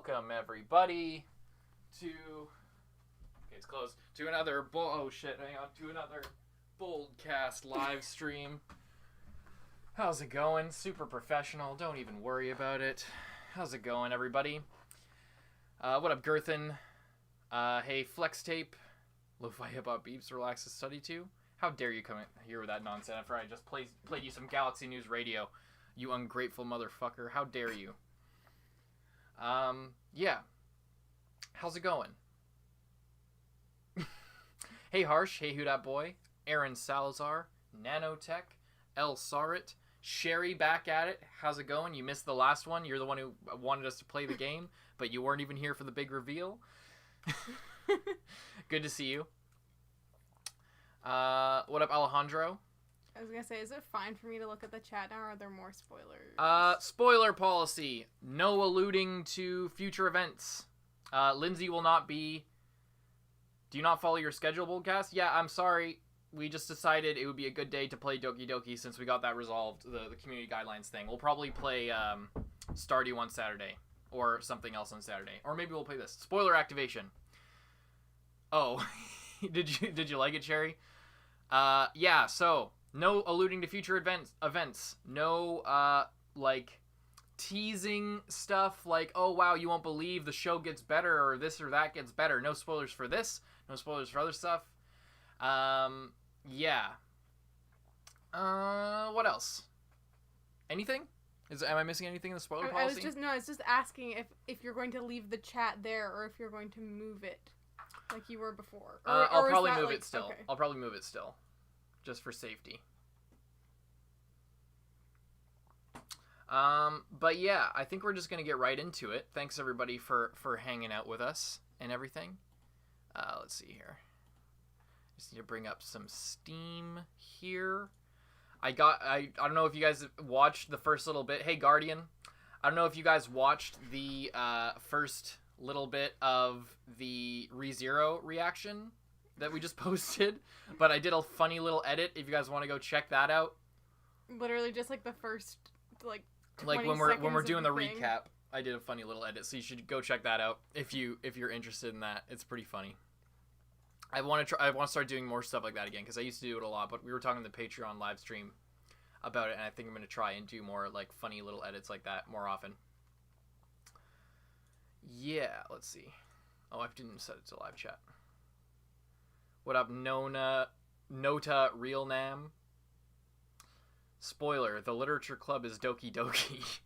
Welcome everybody to okay, it's closed. To another to another BOLDcast live stream. How's it going? Super professional. Don't even worry about it. How's it going, everybody? What up, Girthin? Hey, Flex Tape. Lo-fi hip-hop beeps, relax to study to. How dare you come in here with that nonsense after I just played you some Galaxy News Radio, you ungrateful motherfucker. How dare you? Yeah. How's it going? Hey, Harsh. Hey, Who Dat Boy. Aaron Salazar. Nanotech. El Sarit. Sherry back at it. How's it going? You missed the last one. You're the one who wanted us to play the game, but you weren't even here for the big reveal. Good to see you. What up, Alejandro? I was gonna say, is it fine for me to look at the chat now, or are there more spoilers? Spoiler policy. No alluding to future events. Lindsay will not be... Do you not follow your schedule, BOLDcast? Yeah, I'm sorry. We just decided it would be a good day to play Doki Doki since we got that resolved, the community guidelines thing. We'll probably play Stardew on Saturday, or something else on Saturday. Or maybe we'll play this. Spoiler activation. Oh, did you like it, Cherry? Yeah, so... No alluding to future events. No, like, teasing stuff like, oh, wow, you won't believe the show gets better or this or that gets better. No spoilers for this. No spoilers for other stuff. Yeah. What else? Anything? Am I missing anything in the spoiler policy? I was just asking if you're going to leave the chat there or if you're going to move it like you were before. I'll probably move it still. Okay. I'll probably move it still. Just for safety. But yeah, I think we're just going to get right into it. Thanks everybody for hanging out with us and everything. Let's see here. Just need to bring up some Steam here. I don't know if you guys watched the first little bit. Hey, Guardian. I don't know if you guys watched the first little bit of the ReZero reaction that we just posted, but I did a funny little edit if you guys want to go check that out. Literally just like the first like when we're doing the recap, I did a funny little edit, so you should go check that out if you're interested in that. It's pretty funny. I want to start doing more stuff like that again because I used to do it a lot, but we were talking on the Patreon live stream about it, and I think I'm going to try and do more like funny little edits like that more often. Yeah, let's see. Oh, I didn't set it to live chat. What up, Nota Real Nam? Spoiler, the literature club is Doki Doki.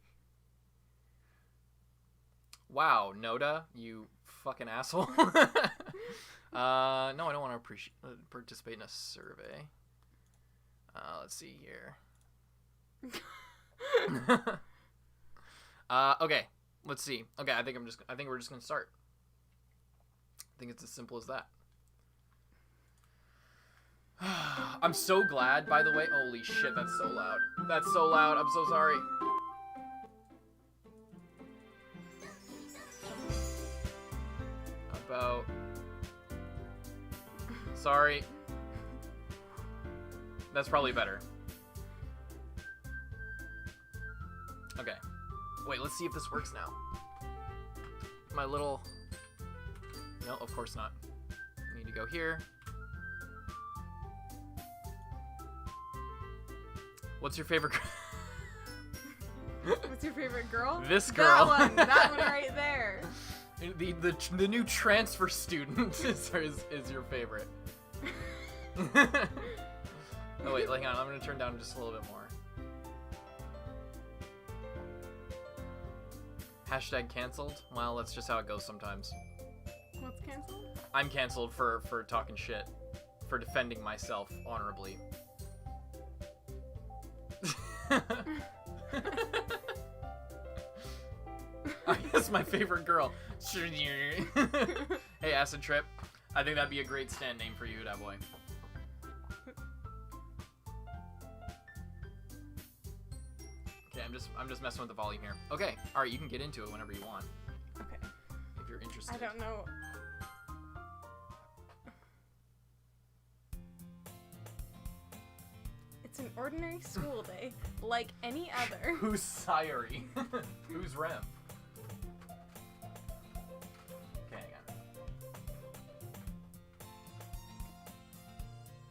Wow, Nota, you fucking asshole. No, I don't want to participate in a survey. Let's see here. Okay, let's see. Okay, I think we're just gonna start. I think it's as simple as that. I'm so glad, by the way. Holy shit, that's so loud. That's so loud. I'm so sorry. Sorry. That's probably better. Okay. Wait, let's see if this works now. My little... No, of course not. I need to go here. What's your favorite? What's your favorite girl? This girl. That one right there. The new transfer student is your favorite. Oh wait, hang on. I'm gonna turn down just a little bit more. Hashtag canceled. Well, that's just how it goes sometimes. What's canceled? I'm canceled for talking shit, for defending myself honorably. I guess my favorite girl. Hey, Acid Trip. I think that'd be a great stand name for you, that boy. Okay, I'm just messing with the volume here. Okay, all right, you can get into it whenever you want. Okay. If you're interested. I don't know. It's an ordinary school day, like any other. Who's Sayuri? Who's Rem?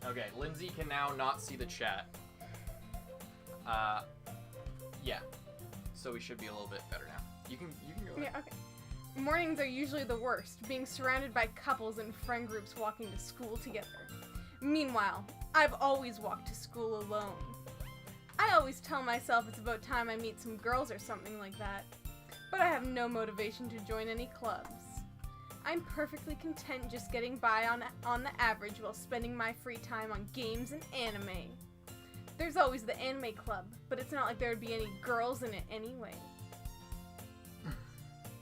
Okay, Lindsay can now not see the chat. Yeah. So we should be a little bit better now. You can go ahead. Yeah, okay. Mornings are usually the worst, being surrounded by couples and friend groups walking to school together. Meanwhile, I've always walked to school alone. I always tell myself it's about time I meet some girls or something like that, but I have no motivation to join any clubs. I'm perfectly content just getting by on the average while spending my free time on games and anime. There's always the anime club, but it's not like there would be any girls in it anyway.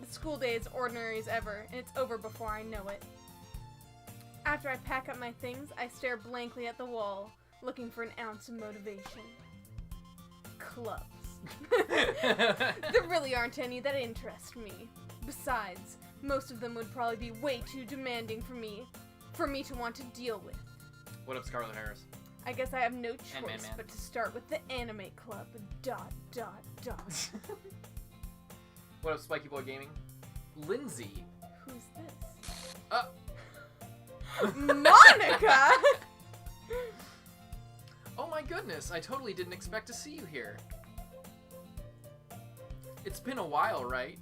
The school day is ordinary as ever, and it's over before I know it. After I pack up my things, I stare blankly at the wall, looking for an ounce of motivation. Clubs. There really aren't any that interest me. Besides, most of them would probably be way too demanding for me to want to deal with. What up, Scarlett Harris? I guess I have no choice Man. but to start with the anime club. ... What up, Spiky Boy Gaming? Lindsay. Who's this? Uh. Monika! Oh my goodness, I totally didn't expect to see you here. It's been a while, right?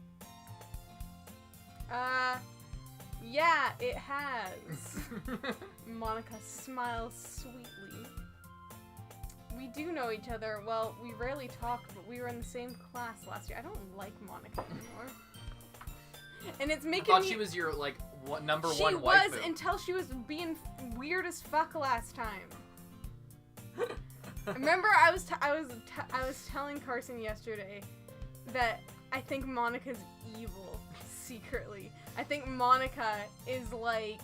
Yeah, it has. Monika smiles sweetly. We do know each other. Well, we rarely talk, but we were in the same class last year. I don't like Monika anymore. And it's making I thought she was your, like, number one waifu. She was until she was being weird as fuck last time. Remember, I was telling Carson yesterday that I think Monika's evil secretly. I think Monika is like.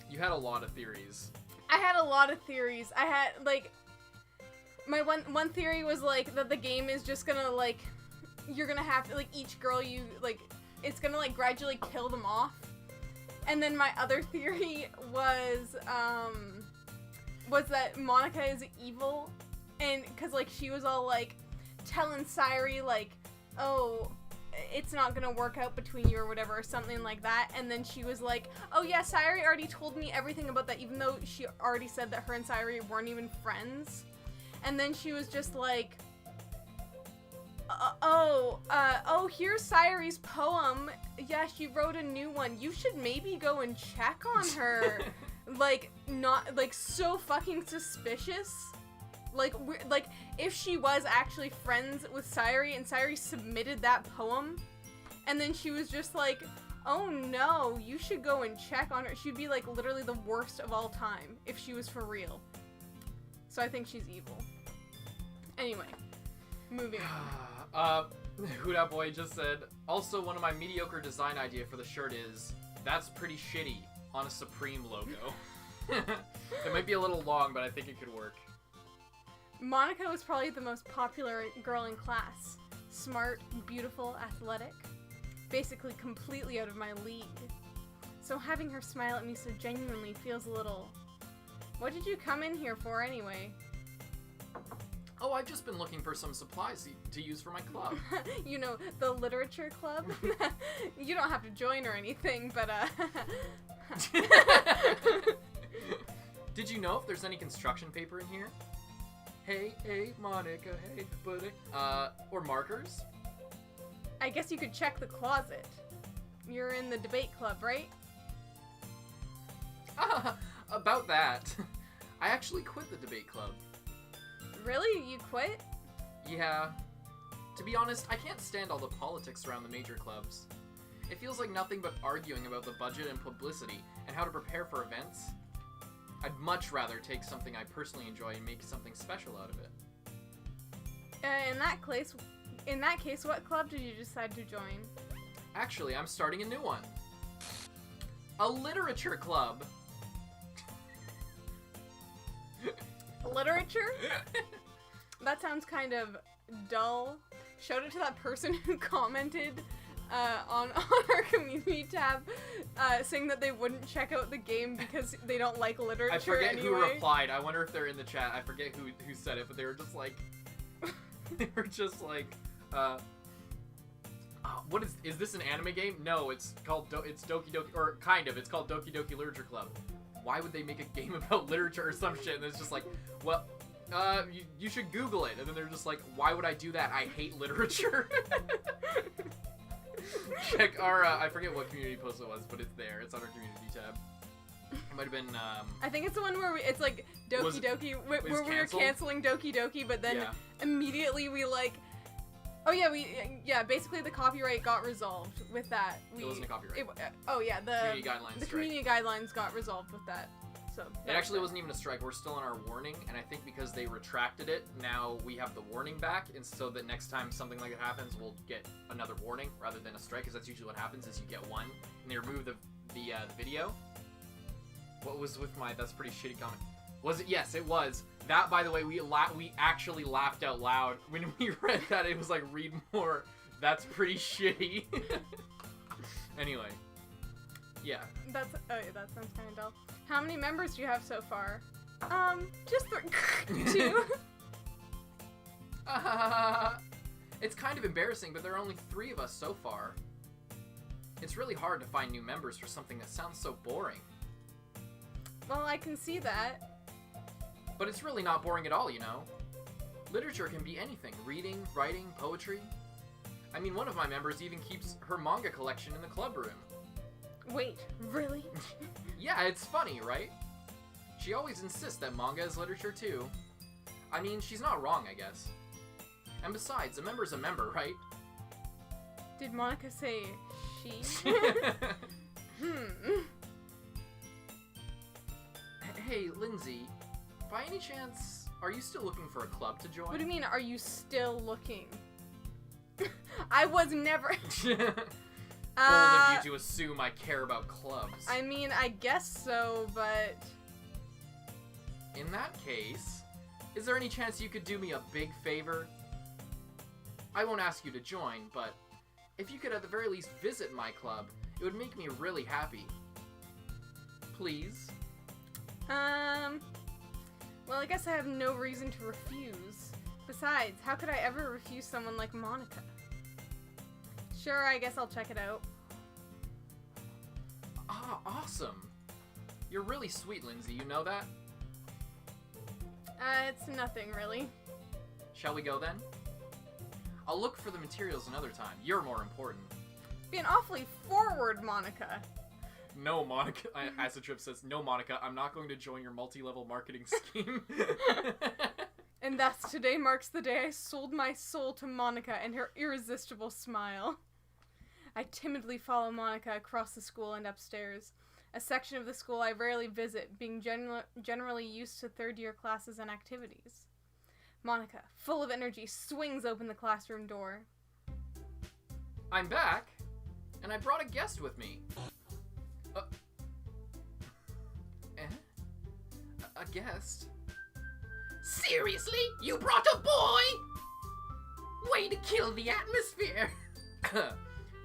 You had a lot of theories. I had a lot of theories. I had like. My one theory was like that the game is just gonna like. You're gonna have to like each girl you like. It's gonna like gradually kill them off. And then my other theory was that Monika is evil, and because like she was all like telling Sairi like, oh, it's not gonna work out between you or whatever or something like that, and then she was like, oh yeah, Sairi already told me everything about that, even though she already said that her and Sairi weren't even friends. And then she was just like, here's Sairi's poem. Yeah, she wrote a new one. You should maybe go and check on her. Like, not, like, so fucking suspicious. Like, if she was actually friends with Sairi and Sairi submitted that poem, and then she was just like, oh no, you should go and check on her. She'd be, like, literally the worst of all time if she was for real. So I think she's evil. Anyway, moving on. Huda Boy just said, also one of my mediocre design idea for the shirt is, that's pretty shitty on a Supreme logo. It might be a little long, but I think it could work. Monika was probably the most popular girl in class. Smart, beautiful, athletic. Basically completely out of my league. So having her smile at me so genuinely feels a little... What did you come in here for anyway? Oh, I've just been looking for some supplies to use for my club. You know, the literature club? You don't have to join or anything, but Did you know if there's any construction paper in here? Hey, Monika, hey, buddy. Or markers? I guess you could check the closet. You're in the debate club, right? About that. I actually quit the debate club. Really? You quit? Yeah. To be honest, I can't stand all the politics around the major clubs. It feels like nothing but arguing about the budget and publicity and how to prepare for events. I'd much rather take something I personally enjoy and make something special out of it. In that case, what club did you decide to join? Actually, I'm starting a new one. A literature club. Literature? That sounds kind of dull. Shout out to that person who commented on our community tab saying that they wouldn't check out the game because they don't like literature. I forget anyway. who replied. I wonder if they're in the chat. I forget who said it, but they were just like... what is this an anime game? No, it's called it's Doki Doki, or kind of. It's called Doki Doki Literature Club. why would they make a game about literature or some shit? And it's just like, well, you should Google it. And then they're just like, why would I do that? I hate literature. Check our, I forget what community post it was, but it's there. It's on our community tab. It might have been, I think it's the one where it's like Doki Doki, where we were canceling Doki Doki, but then immediately we like, oh yeah, basically the copyright got resolved with that. It wasn't a copyright. The community guidelines got resolved with that. So it actually wasn't even a strike. We're still in our warning, and I think because they retracted it, now we have the warning back, and so that next time something like that happens, we'll get another warning rather than a strike, because that's usually what happens is you get one, and they remove the video. What was with my, that's pretty shitty comment. Was it? Yes, it was. That, by the way, we actually laughed out loud. When we read that, it was like, read more. That's pretty shitty. Anyway. Yeah. That sounds kind of dull. How many members do you have so far? Just 2. It's kind of embarrassing, but there are only 3 of us so far. It's really hard to find new members for something that sounds so boring. Well, I can see that. But it's really not boring at all, you know? Literature can be anything. Reading, writing, poetry. I mean, one of my members even keeps her manga collection in the club room. Wait, really? Yeah, it's funny, right? She always insists that manga is literature too. I mean, she's not wrong, I guess. And besides, a member's a member, right? Did Monika say she? Hey, Lindsay, by any chance, are you still looking for a club to join? What do you mean, are you still looking? I was never... Bold of you to assume I care about clubs. I mean, I guess so, but... In that case, is there any chance you could do me a big favor? I won't ask you to join, but if you could at the very least visit my club, it would make me really happy. Please? Well, I guess I have no reason to refuse. Besides, how could I ever refuse someone like Monika? Sure, I guess I'll check it out. Ah, awesome. You're really sweet, Lindsay, you know that? It's nothing, really. Shall we go then? I'll look for the materials another time. You're more important. Being awfully forward, Monika. No, Monika. Acid Trip says, no, Monika, I'm not going to join your multi-level marketing scheme. And thus, today marks the day I sold my soul to Monika and her irresistible smile. I timidly follow Monika across the school and upstairs, a section of the school I rarely visit, being generally used to third-year classes and activities. Monika, full of energy, swings open the classroom door. I'm back, and I brought a guest with me. A guest? Seriously? You brought a boy? Way to kill the atmosphere!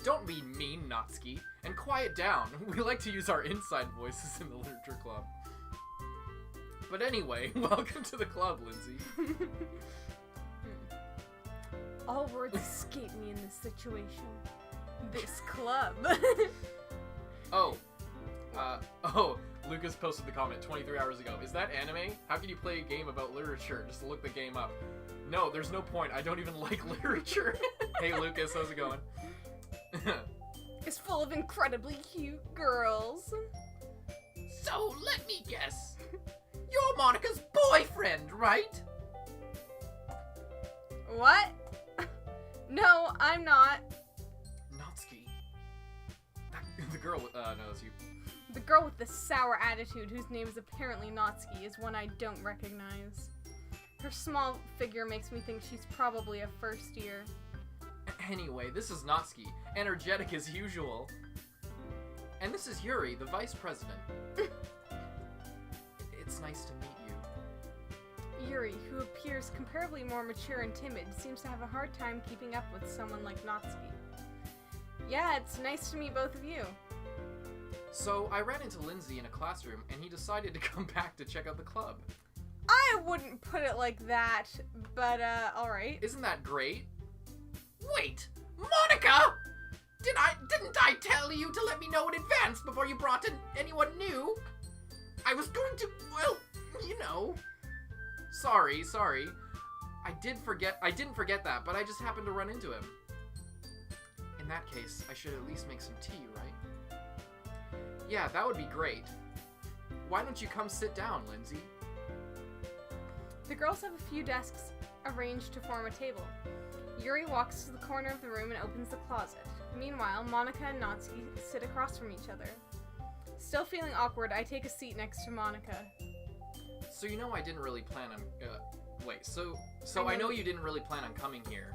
Don't be mean, Natsuki, and quiet down. We like to use our inside voices in the literature club. But anyway, welcome to the club, Lindsay. All words escape me in this situation. This club. Lucas posted the comment 23 hours ago. Is that anime? How can you play a game about literature just to look the game up? No, there's no point. I don't even like literature. Hey, Lucas, how's it going? It's full of incredibly cute girls. So, let me guess. You're Monika's boyfriend, right? What? No, I'm not. Natsuki. The girl with, no, that's you. The girl with the sour attitude, whose name is apparently Natsuki, is one I don't recognize. Her small figure makes me think she's probably a first year. Anyway, this is Natsuki, energetic as usual. And this is Yuri, the vice president. It's nice to meet you. Yuri, who appears comparably more mature and timid, seems to have a hard time keeping up with someone like Natsuki. Yeah, it's nice to meet both of you. So, I ran into Lindsay in a classroom, and he decided to come back to check out the club. I wouldn't put it like that, but, alright. Isn't that great? Wait! Monika! Didn't I tell you to let me know in advance before you brought in anyone new? I was going to, well, you know. Sorry. I didn't forget that, but I just happened to run into him. In that case, I should at least make some tea, right? Yeah, that would be great. Why don't you come sit down, Lindsay? The girls have a few desks arranged to form a table. Yuri walks to the corner of the room and opens the closet. Meanwhile, Monika and Natsuki sit across from each other. Still feeling awkward, I take a seat next to Monika. So you know I didn't really plan on, I know you didn't really plan on coming here,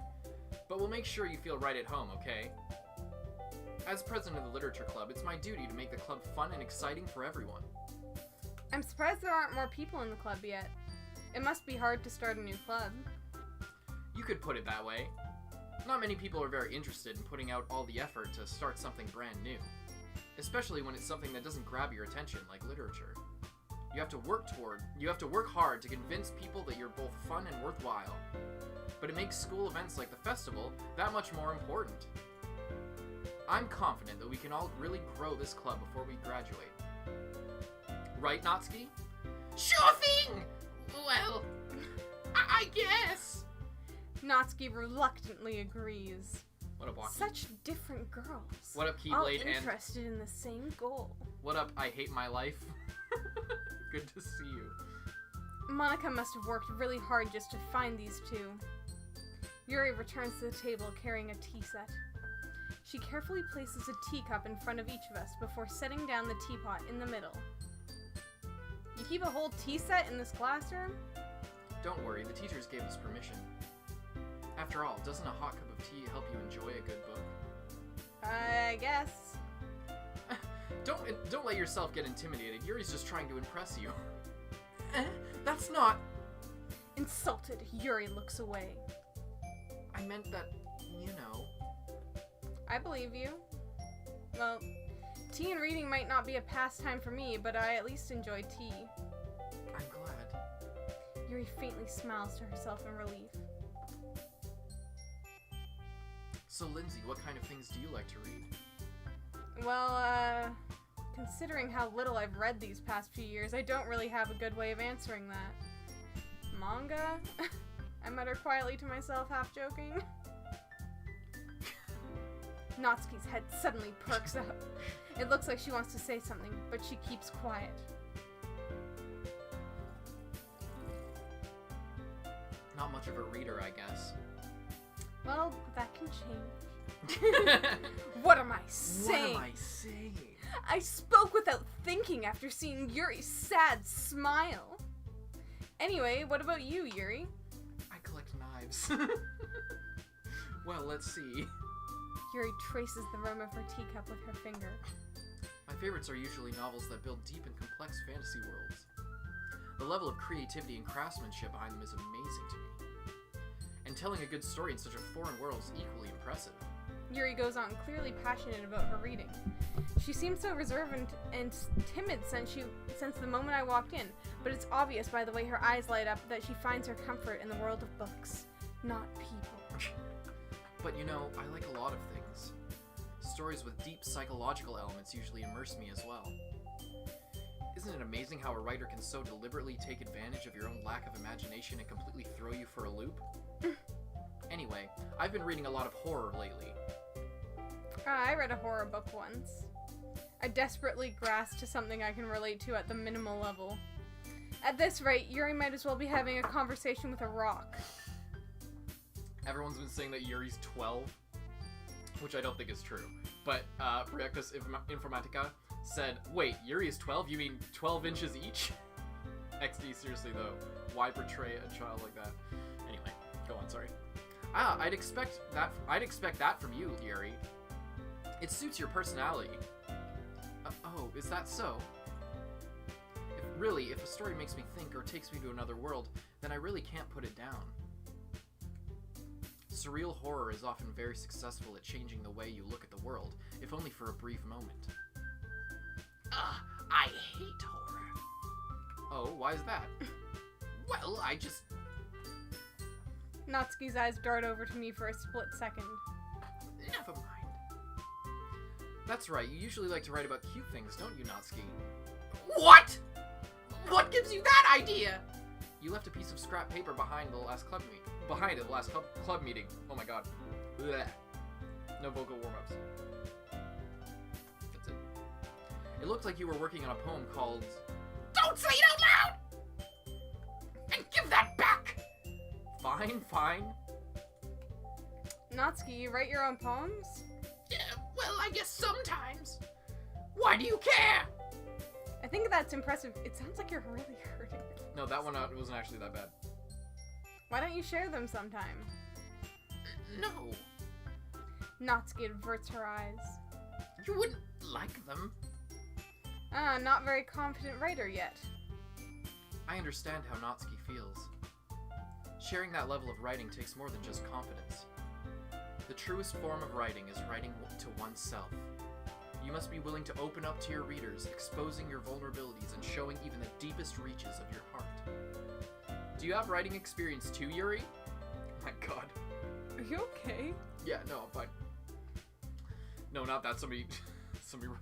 but we'll make sure you feel right at home, okay? As president of the Literature Club, it's my duty to make the club fun and exciting for everyone. I'm surprised there aren't more people in the club yet. It must be hard to start a new club. You could put it that way. Not many people are very interested in putting out all the effort to start something brand new, especially when it's something that doesn't grab your attention like literature. You have to work hard to convince people that you're both fun and worthwhile. But it makes school events like the festival that much more important. I'm confident that we can all really grow this club before we graduate. Right, Natsuki? Sure thing! Well, I guess. Natsuki reluctantly agrees. What up, Waki? Such different girls. What up, Keyblade? All interested in the same goal. What up, I hate my life? Good to see you. Monika must have worked really hard just to find these two. Yuri returns to the table carrying a tea set. She carefully places a teacup in front of each of us before setting down the teapot in the middle. You keep a whole tea set in this classroom? Don't worry, the teachers gave us permission. After all, doesn't a hot cup of tea help you enjoy a good book? I guess. Don't let yourself get intimidated. Yuri's just trying to impress you. That's not... Insulted, Yuri looks away. I meant that, you know... I believe you. Well, tea and reading might not be a pastime for me, but I at least enjoy tea. I'm glad. Yuri faintly smiles to herself in relief. So, Lindsay, what kind of things do you like to read? Well, considering how little I've read these past few years, I don't really have a good way of answering that. Manga? I mutter quietly to myself, half joking. Natsuki's head suddenly perks up. It looks like she wants to say something, but she keeps quiet. Not much of a reader, I guess. Well, that can change. What am I saying? What am I saying? I spoke without thinking after seeing Yuri's sad smile. Anyway, what about you, Yuri? I collect knives. Well, let's see. Yuri traces the rim of her teacup with her finger. My favorites are usually novels that build deep and complex fantasy worlds. The level of creativity and craftsmanship behind them is amazing to me. And telling a good story in such a foreign world is equally impressive. Yuri goes on, clearly passionate about her reading. She seems so reserved and timid since the moment I walked in, but it's obvious by the way her eyes light up that she finds her comfort in the world of books, not people. But you know, I like a lot of things. Stories with deep psychological elements usually immerse me as well. Isn't it amazing how a writer can so deliberately take advantage of your own lack of imagination and completely throw you for a loop? Anyway, I've been reading a lot of horror lately. I read a horror book once. I desperately grasp to something I can relate to at the minimal level. At this rate, Yuri might as well be having a conversation with a rock. Everyone's been saying that Yuri's 12, which I don't think is true. But Proyectus Informatica said, wait, Yuri is 12? You mean 12 inches each? XD, seriously though, why portray a child like that? Anyway, go on, sorry. I'd expect that from you, Yuri. It suits your personality. Oh, is that so? If a story makes me think or takes me to another world, then I really can't put it down. Surreal horror is often very successful at changing the way you look at the world, if only for a brief moment. I hate horror. Oh, why is that? Well, I just... Natsuki's eyes dart over to me for a split second. Never mind. That's right, you usually like to write about cute things, don't you, Natsuki? What?! What gives you that idea? You left a piece of scrap paper behind the last club meeting. Oh my god. Blech. No vocal warm-ups. That's it. It looked like you were working on a poem called... Don't say it out loud! And give that back! Fine. Natsuki, you write your own poems? Yeah, well, I guess sometimes. Why do you care? I think that's impressive. It sounds like you're really hurting. No, that one wasn't actually that bad. Why don't you share them sometime? No. Natsuki averts her eyes. You wouldn't like them. Not very confident writer yet. I understand how Natsuki feels. Sharing that level of writing takes more than just confidence. The truest form of writing is writing to oneself. You must be willing to open up to your readers, exposing your vulnerabilities and showing even the deepest reaches of your heart. Do you have writing experience too, Yuri? Oh my god. Are you okay? Yeah, no, I'm fine. No, not that. Somebody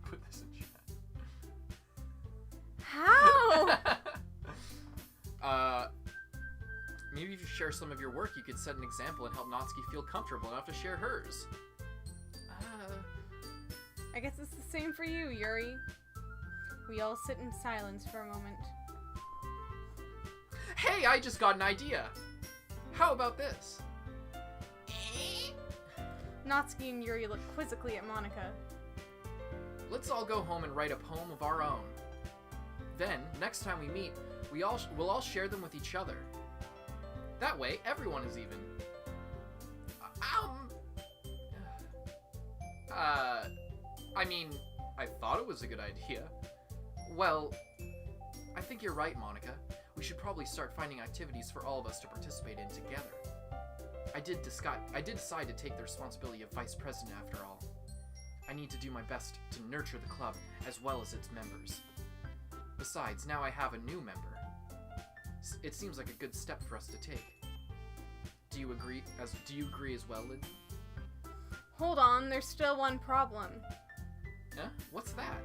put this in chat. How? Maybe if you share some of your work, you could set an example and help Natsuki feel comfortable enough to share hers. I guess it's the same for you, Yuri. We all sit in silence for a moment. Hey, I just got an idea! How about this? Natsuki and Yuri look quizzically at Monika. Let's all go home and write a poem of our own. Then, next time we meet, we'll all share them with each other. That way, everyone is even. I mean, I thought it was a good idea. Well, I think you're right, Monika. We should probably start finding activities for all of us to participate in together. I did decide to take the responsibility of vice president after all. I need to do my best to nurture the club as well as its members. Besides, now I have a new member. It seems like a good step for us to take. Do you agree as well, Lindsay? Hold on, there's still one problem. Huh? What's that?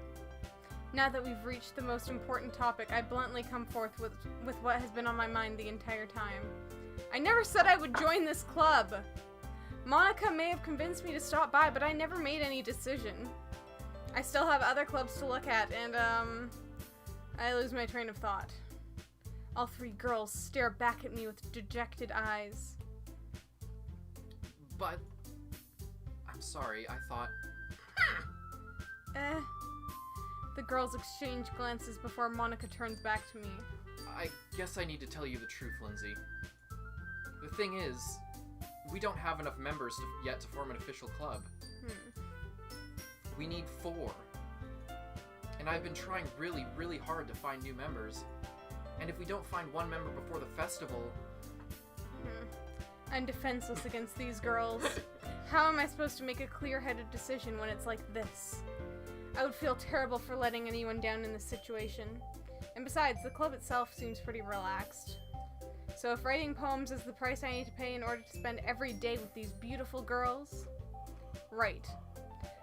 Now that we've reached the most important topic, I bluntly come forth with what has been on my mind the entire time. I never said I would join this club. Monika may have convinced me to stop by, but I never made any decision. I still have other clubs to look at, and, I lose my train of thought. All three girls stare back at me with dejected eyes. But... I'm sorry, I thought... The girls exchange glances before Monika turns back to me. I guess I need to tell you the truth, Lindsay. The thing is, we don't have enough members yet to form an official club. We need 4. And I've been trying really, really hard to find new members. And if we don't find one member before the festival... I'm defenseless against these girls. How am I supposed to make a clear-headed decision when it's like this? I would feel terrible for letting anyone down in this situation. And besides, the club itself seems pretty relaxed. So if writing poems is the price I need to pay in order to spend every day with these beautiful girls... Right.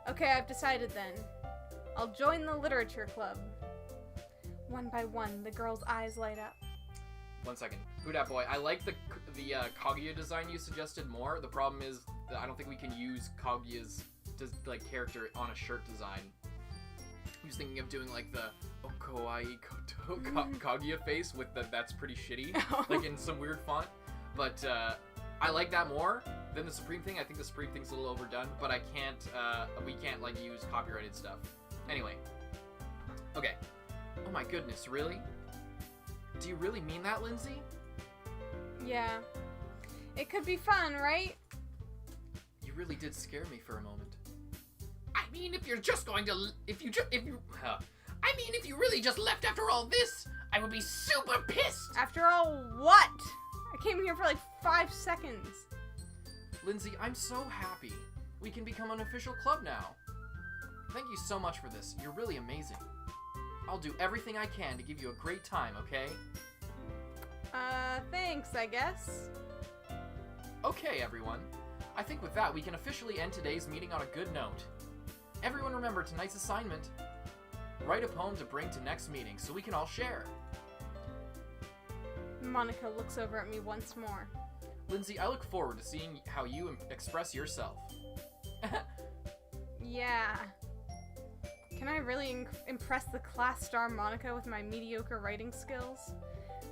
Okay, I've decided then. I'll join the literature club. One by one, the girls' eyes light up. 1 second. Who dat boy? I like the Kaguya design you suggested more. The problem is that I don't think we can use Kaguya's character on a shirt design. He was thinking of doing like the kawaii Kaguya face with that's pretty shitty, like in some weird font. But I like that more than the Supreme thing. I think the Supreme thing's a little overdone, but I can't. We can't like use copyrighted stuff. Anyway. Okay. Oh my goodness, really? Do you really mean that, Lindsay? Yeah. It could be fun, right? You really did scare me for a moment. I mean, if you're just going to... If you really just left after all this, I would be super pissed! After all what? I came here for like 5 seconds. Lindsay, I'm so happy. We can become an official club now. Thank you so much for this. You're really amazing. I'll do everything I can to give you a great time, okay? Thanks, I guess. Okay, everyone. I think with that, we can officially end today's meeting on a good note. Everyone remember tonight's assignment. Write a poem to bring to next meeting so we can all share. Monika looks over at me once more. Lindsay, I look forward to seeing how you express yourself. Yeah. Can I really impress the class star Monika with my mediocre writing skills?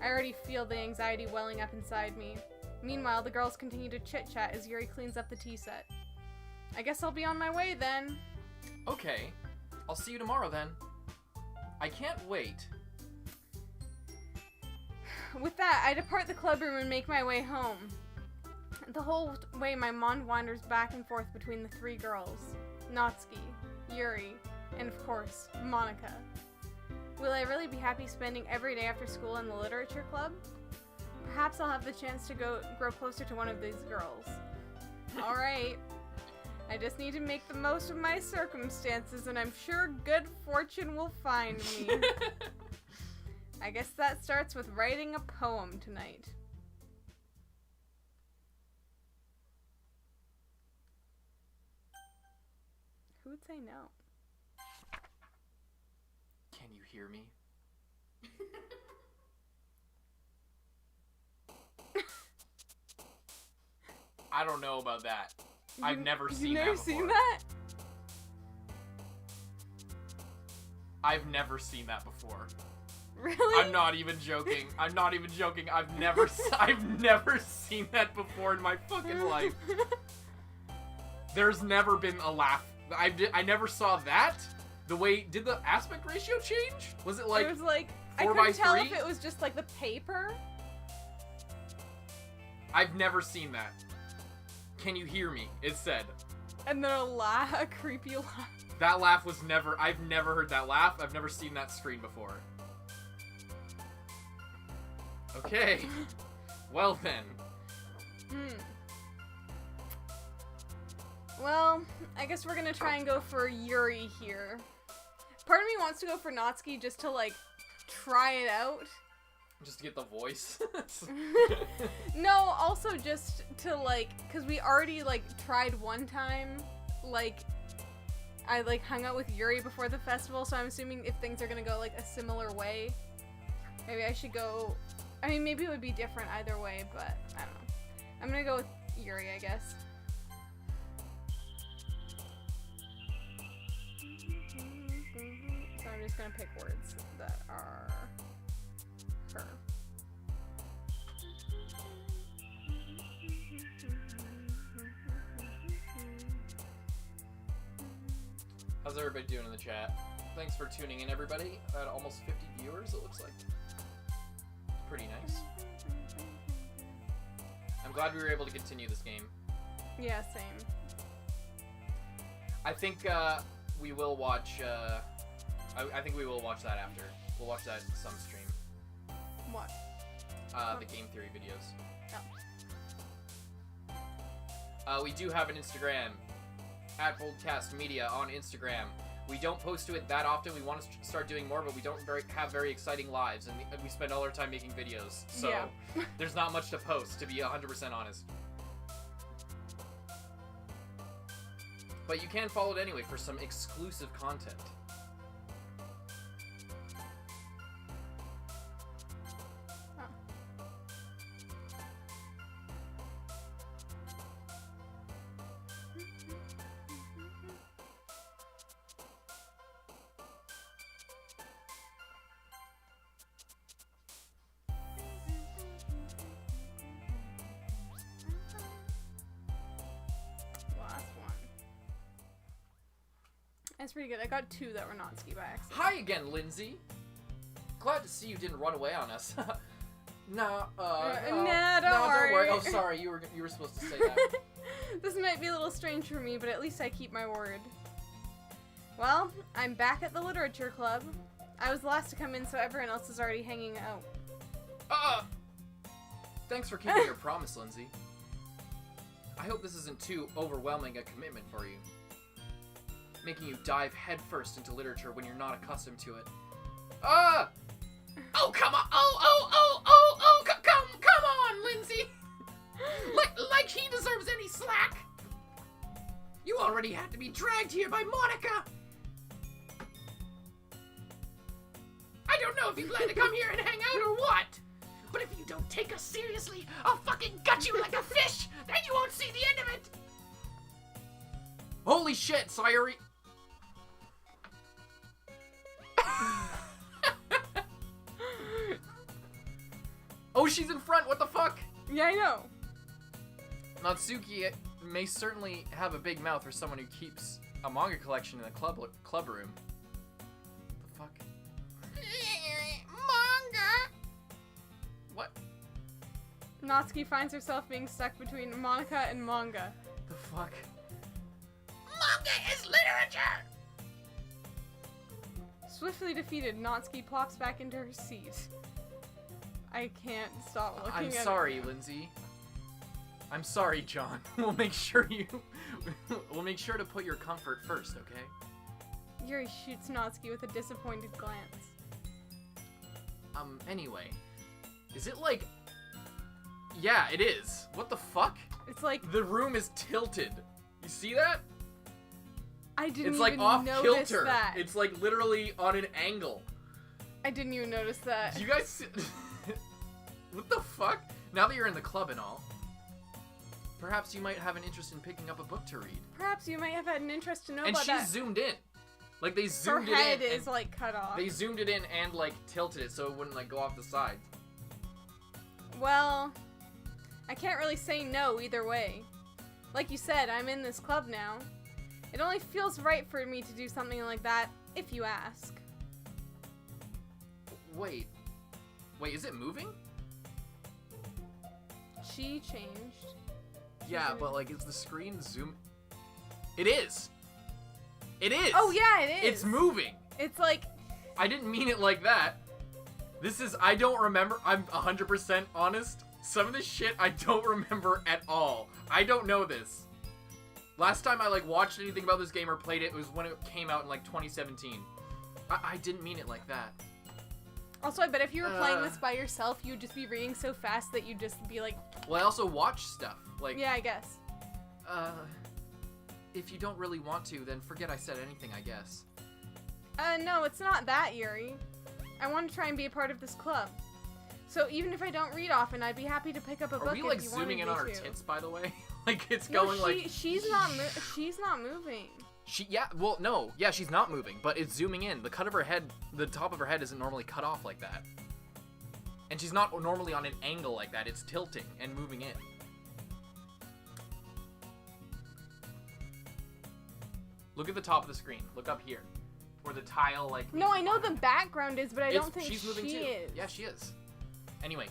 I already feel the anxiety welling up inside me. Meanwhile, the girls continue to chit-chat as Yuri cleans up the tea set. I guess I'll be on my way then. Okay. I'll see you tomorrow then. I can't wait. With that, I depart the club room and make my way home. The whole way, my mind wanders back and forth between the three girls. Natsuki, Yuri, and of course, Monika. Will I really be happy spending every day after school in the literature club? Perhaps I'll have the chance to grow closer to one of these girls. Alright. I just need to make the most of my circumstances, and I'm sure good fortune will find me. I guess that starts with writing a poem tonight. Who would say no? Can you hear me? I don't know about that. I've never seen that before. You've never seen that? I've never seen that before. Really? I'm not even joking. I'm not even joking. I've never seen that before in my fucking life. There's never been a laugh. I never saw that. The way, did the aspect ratio change? Was it like it was like 4 I by couldn't tell 3? if it was just like the paper. I've never seen that. Can you hear me? It said. And then a creepy laugh. That laugh was never, I've never heard that laugh. I've never seen that screen before. Okay. Well then. Well, I guess we're gonna try and go for Yuri here. Part of me wants to go for Natsuki just to, like, try it out. Just to get the voice. No, also just to, like, because we already, like, tried one time, like, I, like, hung out with Yuri before the festival, so I'm assuming if things are gonna go, like, a similar way, maybe I should go, I mean, maybe it would be different either way, but I don't know. I'm gonna go with Yuri, I guess. So I'm just gonna pick words that are her. How's everybody doing in the chat? Thanks for tuning in, everybody. About almost 50 viewers, it looks like. Pretty nice. I'm glad we were able to continue this game. Yeah, same. I think we will watch. I think we will watch that after. We'll watch that some stream. What? The game theory videos. Oh. We do have an Instagram, at BOLDcast Media on Instagram. We don't post to it that often. We want to start doing more, but we don't have very exciting lives, and we spend all our time making videos. So yeah. There's not much to post, to be 100% honest. But you can follow it anyway for some exclusive content. That's pretty good. I got 2 that were Natsuki by accident. Hi again, Lindsay. Glad to see you didn't run away on us. No, don't don't worry. worry. Oh, sorry. You were supposed to say that. This might be a little strange for me, but at least I keep my word. Well, I'm back at the literature club. I was the last to come in, so everyone else is already hanging out. Thanks for keeping your promise, Lindsay. I hope this isn't too overwhelming a commitment for you. Making you dive headfirst into literature when you're not accustomed to it. Oh, come on! Come on, Lindsay! like he deserves any slack! You already had to be dragged here by Monika! I don't know if you plan to come here and hang out or what, But if you don't take us seriously, I'll fucking gut you like a fish! Then you won't see the end of it! Holy shit, Sayuri! Oh, she's in front, what the fuck? Yeah, I know. Natsuki may certainly have a big mouth for someone who keeps a manga collection in a club room. The fuck? Manga! What? Natsuki finds herself being stuck between Monika and manga. The fuck? Manga is literature! Swiftly defeated, Natsuki plops back into her seat. I can't stop looking I'm at sorry, her. Lindsay. I'm sorry, John. We'll make sure to put your comfort first, okay? Yuri shoots Natsuki with a disappointed glance. Anyway. Is it like... Yeah, it is. What the fuck? It's like... The room is tilted. You see that? I didn't It's like even off notice kilter. that. It's like literally on an angle. I didn't even notice that. Do you guys see... What the fuck? Now that you're in the club and all, perhaps you might have an interest in picking up a book to read. Perhaps you might have had an interest to know And about she's that. zoomed in. Like they Her zoomed it head in. is like cut off. They zoomed it in and like tilted it so it wouldn't like go off the side. Well, I can't really say no either way. Like you said, I'm in this club now. It only feels right for me to do something like that, if you ask. Wait, is it moving? She changed. Yeah, but like, is the screen zoom? It is. It is. Oh yeah, it is. It's moving. It's like... I didn't mean it like that. I don't remember. I'm 100% honest. Some of this shit I don't remember at all. I don't know this. Last time I like watched anything about this game or played it was when it came out in like 2017. I didn't mean it like that. Also, I bet if you were playing this by yourself, you'd just be reading so fast that you'd just be like... Well, I also watch stuff. Like, Yeah, I guess. if you don't really want to, then forget I said anything, I guess. No, it's not that, Yuri. I want to try and be a part of this club. So even if I don't read often, I'd be happy to pick up a book Are we if like you zooming in wanted on me her to. tits, by the way? Like it's No, going like she's not moving. She's not moving, but it's zooming in. The cut of her head, the top of her head isn't normally cut off like that. And she's not normally on an angle like that. It's tilting and moving in. Look at the top of the screen. Look up here. Where the tile like No, I know the background is, but I don't think she's moving she too. is. Yeah, she is. Anyway,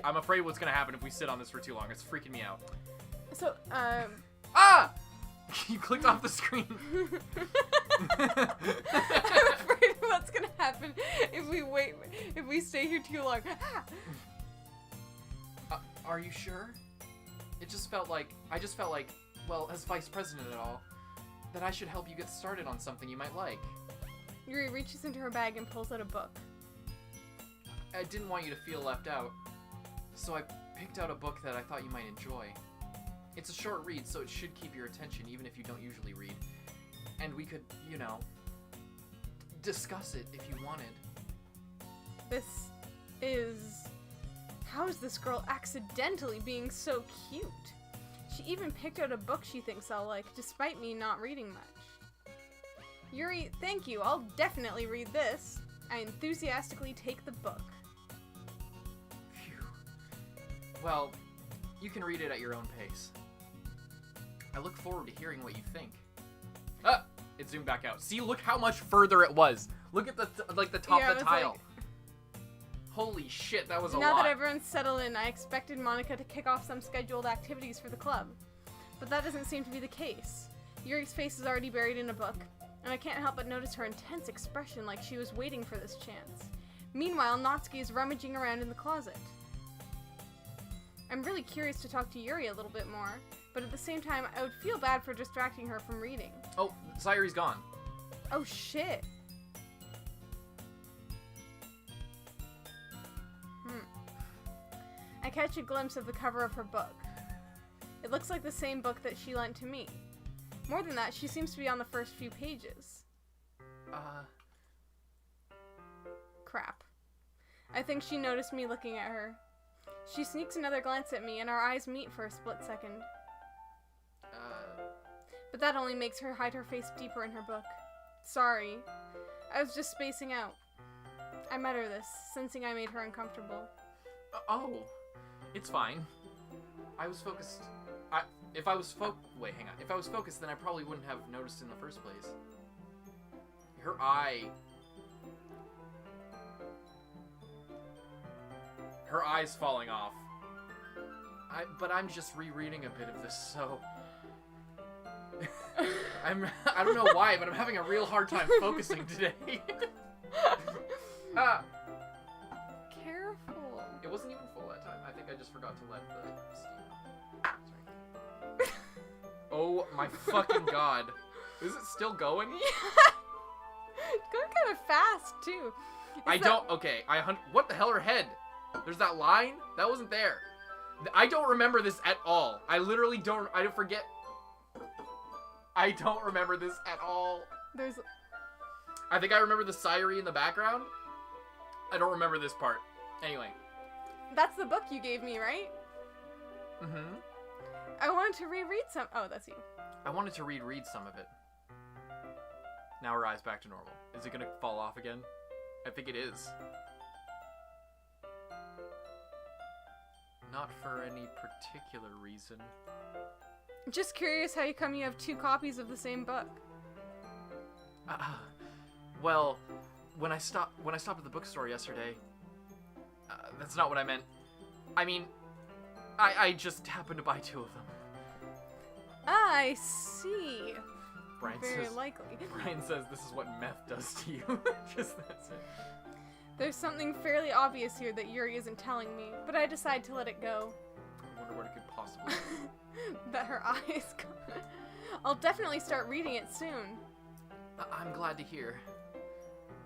I'm afraid what's gonna happen if we sit on this for too long. It's freaking me out. So, Ah! You clicked off the screen. I'm afraid of what's gonna happen if we stay here too long. Are you sure? I just felt like, well, as vice president and all, that I should help you get started on something you might like. Yuri reaches into her bag and pulls out a book. I didn't want you to feel left out, so I picked out a book that I thought you might enjoy. It's a short read, so it should keep your attention even if you don't usually read. And we could, discuss it if you wanted. How is this girl accidentally being so cute? She even picked out a book she thinks I'll like, despite me not reading much. Yuri, thank you. I'll definitely read this. I enthusiastically take the book. Phew. Well, you can read it at your own pace. I look forward to hearing what you think. Ah! It zoomed back out. See, look how much further it was. Look at the top of the tile. Like, holy shit, that was a lot. now that everyone's settled in, I expected Monika to kick off some scheduled activities for the club. But that doesn't seem to be the case. Yuri's face is already buried in a book, and I can't help but notice her intense expression like she was waiting for this chance. Meanwhile, Natsuki is rummaging around in the closet. I'm really curious to talk to Yuri a little bit more, but at the same time, I would feel bad for distracting her from reading. Oh, Sayuri's gone. Oh shit. I catch a glimpse of the cover of her book. It looks like the same book that she lent to me. More than that, she seems to be on the first few pages. Crap. I think she noticed me looking at her. She sneaks another glance at me, and our eyes meet for a split second. But that only makes her hide her face deeper in her book. Sorry. I was just spacing out. I met her this, sensing I made her uncomfortable. Oh, it's fine. I was focused. If I was focused, then I probably wouldn't have noticed in the first place. Her eye's falling off. But I'm just rereading a bit of this, so... I don't know why, but I'm having a real hard time focusing today. Careful. It wasn't even full that time. I think I just forgot to let the steam out. Sorry. Oh my fucking god. Is it still going? Yeah. It's going kind of fast, too. What the hell, her head? There's that line? That wasn't there. I don't remember this at all. I literally don't, I forget. I don't remember this at all. I think I remember the Sayuri in the background. I don't remember this part. Anyway. That's the book you gave me, right? Mm-hmm. I wanted to reread some. Oh, that's you. I wanted to read some of it. Now her eye's back to normal. Is it gonna fall off again? I think it is. Not for any particular reason. Just curious how you come you have 2 copies of the same book. Well, when I stopped at the bookstore yesterday, that's not what I meant. I mean, I just happened to buy 2 of them. I see. Very likely. Brian says this is what meth does to you. Just that's it. There's something fairly obvious here that Yuri isn't telling me, but I decide to let it go. I wonder what it could possibly be. That her eyes go. I'll definitely start reading it soon. I'm glad to hear.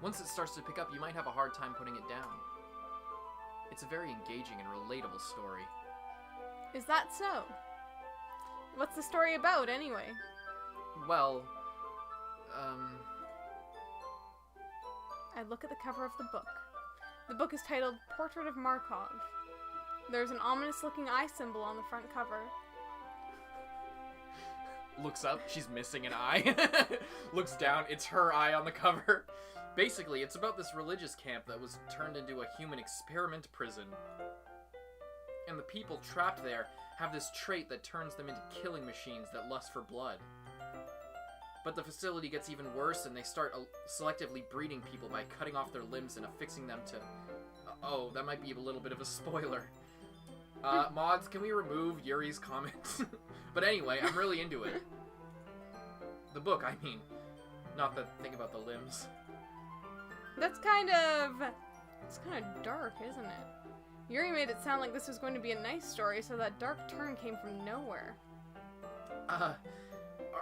Once it starts to pick up, you might have a hard time putting it down. It's a very engaging and relatable story. Is that so? What's the story about, anyway? Well, I look at the cover of the book. The book is titled Portrait of Markov. There's an ominous-looking eye symbol on the front cover. Looks up, she's missing an eye. Looks down, it's her eye on the cover. Basically, it's about this religious camp that was turned into a human experiment prison. And the people trapped there have this trait that turns them into killing machines that lust for blood. But the facility gets even worse, and they start selectively breeding people by cutting off their limbs and affixing them to... oh, that might be a little bit of a spoiler. Mods, can we remove Yuri's comments? But anyway, I'm really into it. The book, I mean. Not the thing about the limbs. That's kind of... it's kind of dark, isn't it? Yuri made it sound like this was going to be a nice story, so that dark turn came from nowhere.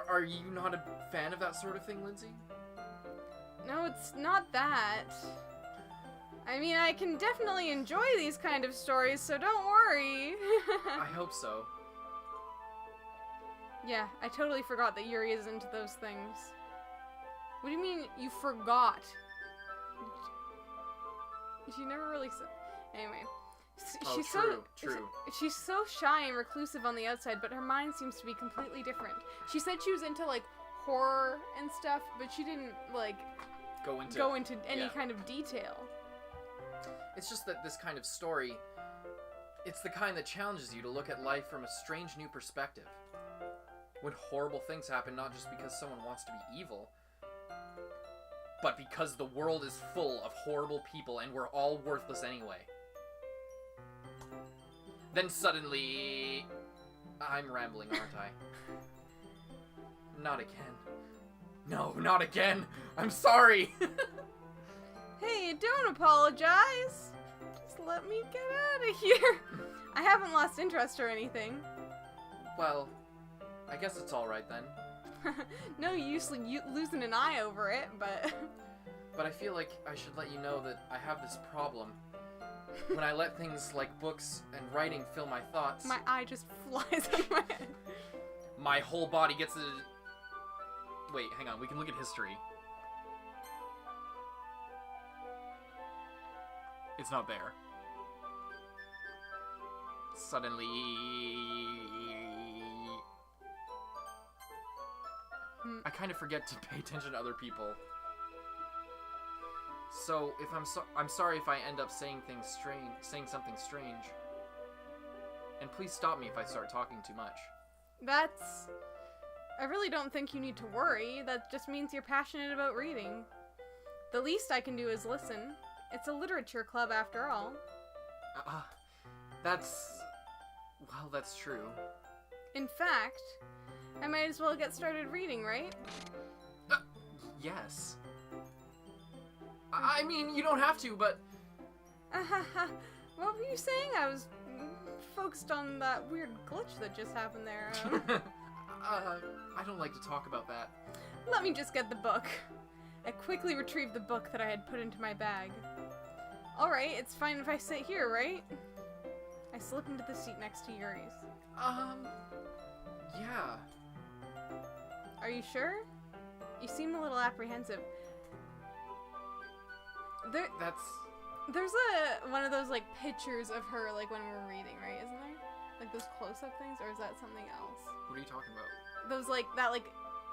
Are you not a fan of that sort of thing, Lindsay? No, it's not that. I mean, I can definitely enjoy these kind of stories, so don't worry. I hope so. Yeah, I totally forgot that Yuri is into those things. What do you mean, you forgot? She never really said... Anyway. She's true. She's so shy and reclusive on the outside, but her mind seems to be completely different. She said she was into, like, horror and stuff, but she didn't, like... Go into any kind of detail. It's just that this kind of story, it's the kind that challenges you to look at life from a strange new perspective. When horrible things happen, not just because someone wants to be evil, but because the world is full of horrible people and we're all worthless anyway. Then suddenly... I'm rambling, aren't I? Not again. No, not again! I'm sorry! Hey, don't apologize! Just let me get out of here! I haven't lost interest or anything. Well, I guess it's alright then. No use losing an eye over it, but... But I feel like I should let you know that I have this problem. When I let things like books and writing fill my thoughts... My eye just flies out of my head. My whole body gets a... Wait, hang on, we can look at history. It's not there. Suddenly... I kind of forget to pay attention to other people. So, if I'm sorry if I end up saying something strange. And please stop me if I start talking too much. I really don't think you need to worry. That just means you're passionate about reading. The least I can do is listen. It's a literature club after all. Well, that's true. In fact, I might as well get started reading, right? Yes. I mean, you don't have to, but... What were you saying? I was focused on that weird glitch that just happened there. I don't like to talk about that. Let me just get the book. I quickly retrieved the book that I had put into my bag. Alright, it's fine if I sit here, right? I slip into the seat next to Yuri's. Yeah. Are you sure? You seem a little apprehensive. There's one of those, like, pictures of her, like, when we're reading, right? Isn't there? Like, those close-up things? Or is that something else? What are you talking about? Those, like,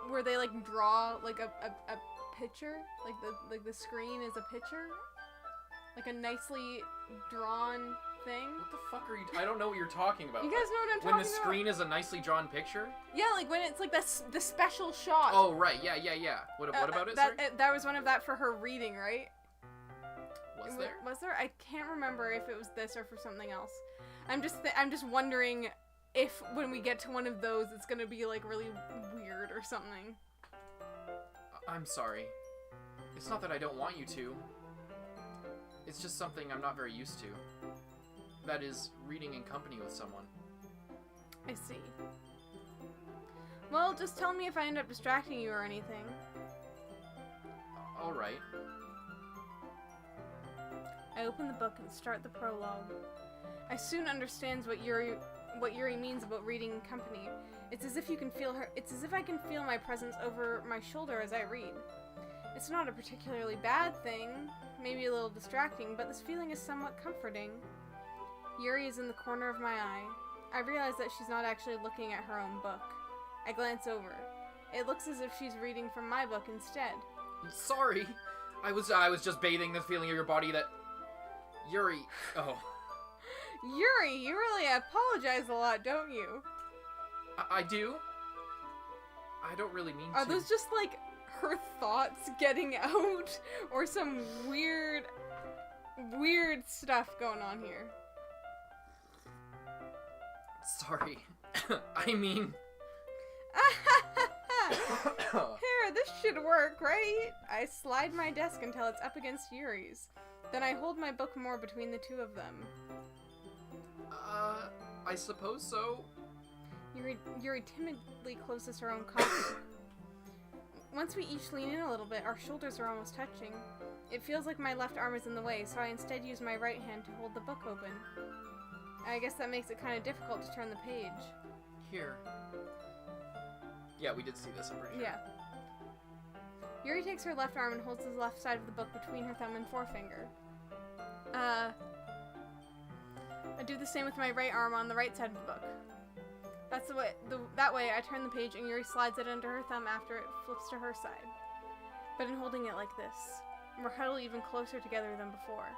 where they, like, draw, like, a picture? Like, the screen is a picture? Like, a nicely drawn thing? What the fuck are you... I don't know what you're talking about. You guys know what I'm talking about? When the screen is a nicely drawn picture? Yeah, like, when it's, like, the special shot. Oh, right. Yeah. What about it, sorry? There was one of that for her reading, right? Was there? Was there? I can't remember if it was this or for something else. I'm just wondering if when we get to one of those, it's gonna be like really weird or something. I'm sorry. It's not that I don't want you to. It's just something I'm not very used to. That is, reading in company with someone. I see. Well, just tell me if I end up distracting you or anything. Alright. I open the book and start the prologue. I soon understand what Yuri means about reading in company. It's as if you can feel her. It's as if I can feel my presence over my shoulder as I read. It's not a particularly bad thing, maybe a little distracting, but this feeling is somewhat comforting. Yuri is in the corner of my eye. I realize that she's not actually looking at her own book. I glance over. It looks as if she's reading from my book instead. Sorry. I was just bathing the feeling of your body that... Yuri... Oh. Yuri, you really apologize a lot, don't you? I do? I don't really mean to. Are those just, like, her thoughts getting out? Or some weird stuff going on here? Sorry. I mean... Here, this should work, right? I slide my desk until it's up against Yuri's. Then I hold my book more between the two of them. I suppose so. Yuri timidly closes her own copy. Once we each lean in a little bit, our shoulders are almost touching. It feels like my left arm is in the way, so I instead use my right hand to hold the book open. I guess that makes it kind of difficult to turn the page. Here. Yeah, we did see this, I'm pretty sure. Yeah. Yuri takes her left arm and holds the left side of the book between her thumb and forefinger. I do the same with my right arm on the right side of the book. That's the way. That way, I turn the page and Yuri slides it under her thumb after it flips to her side. But in holding it like this, we're huddled even closer together than before.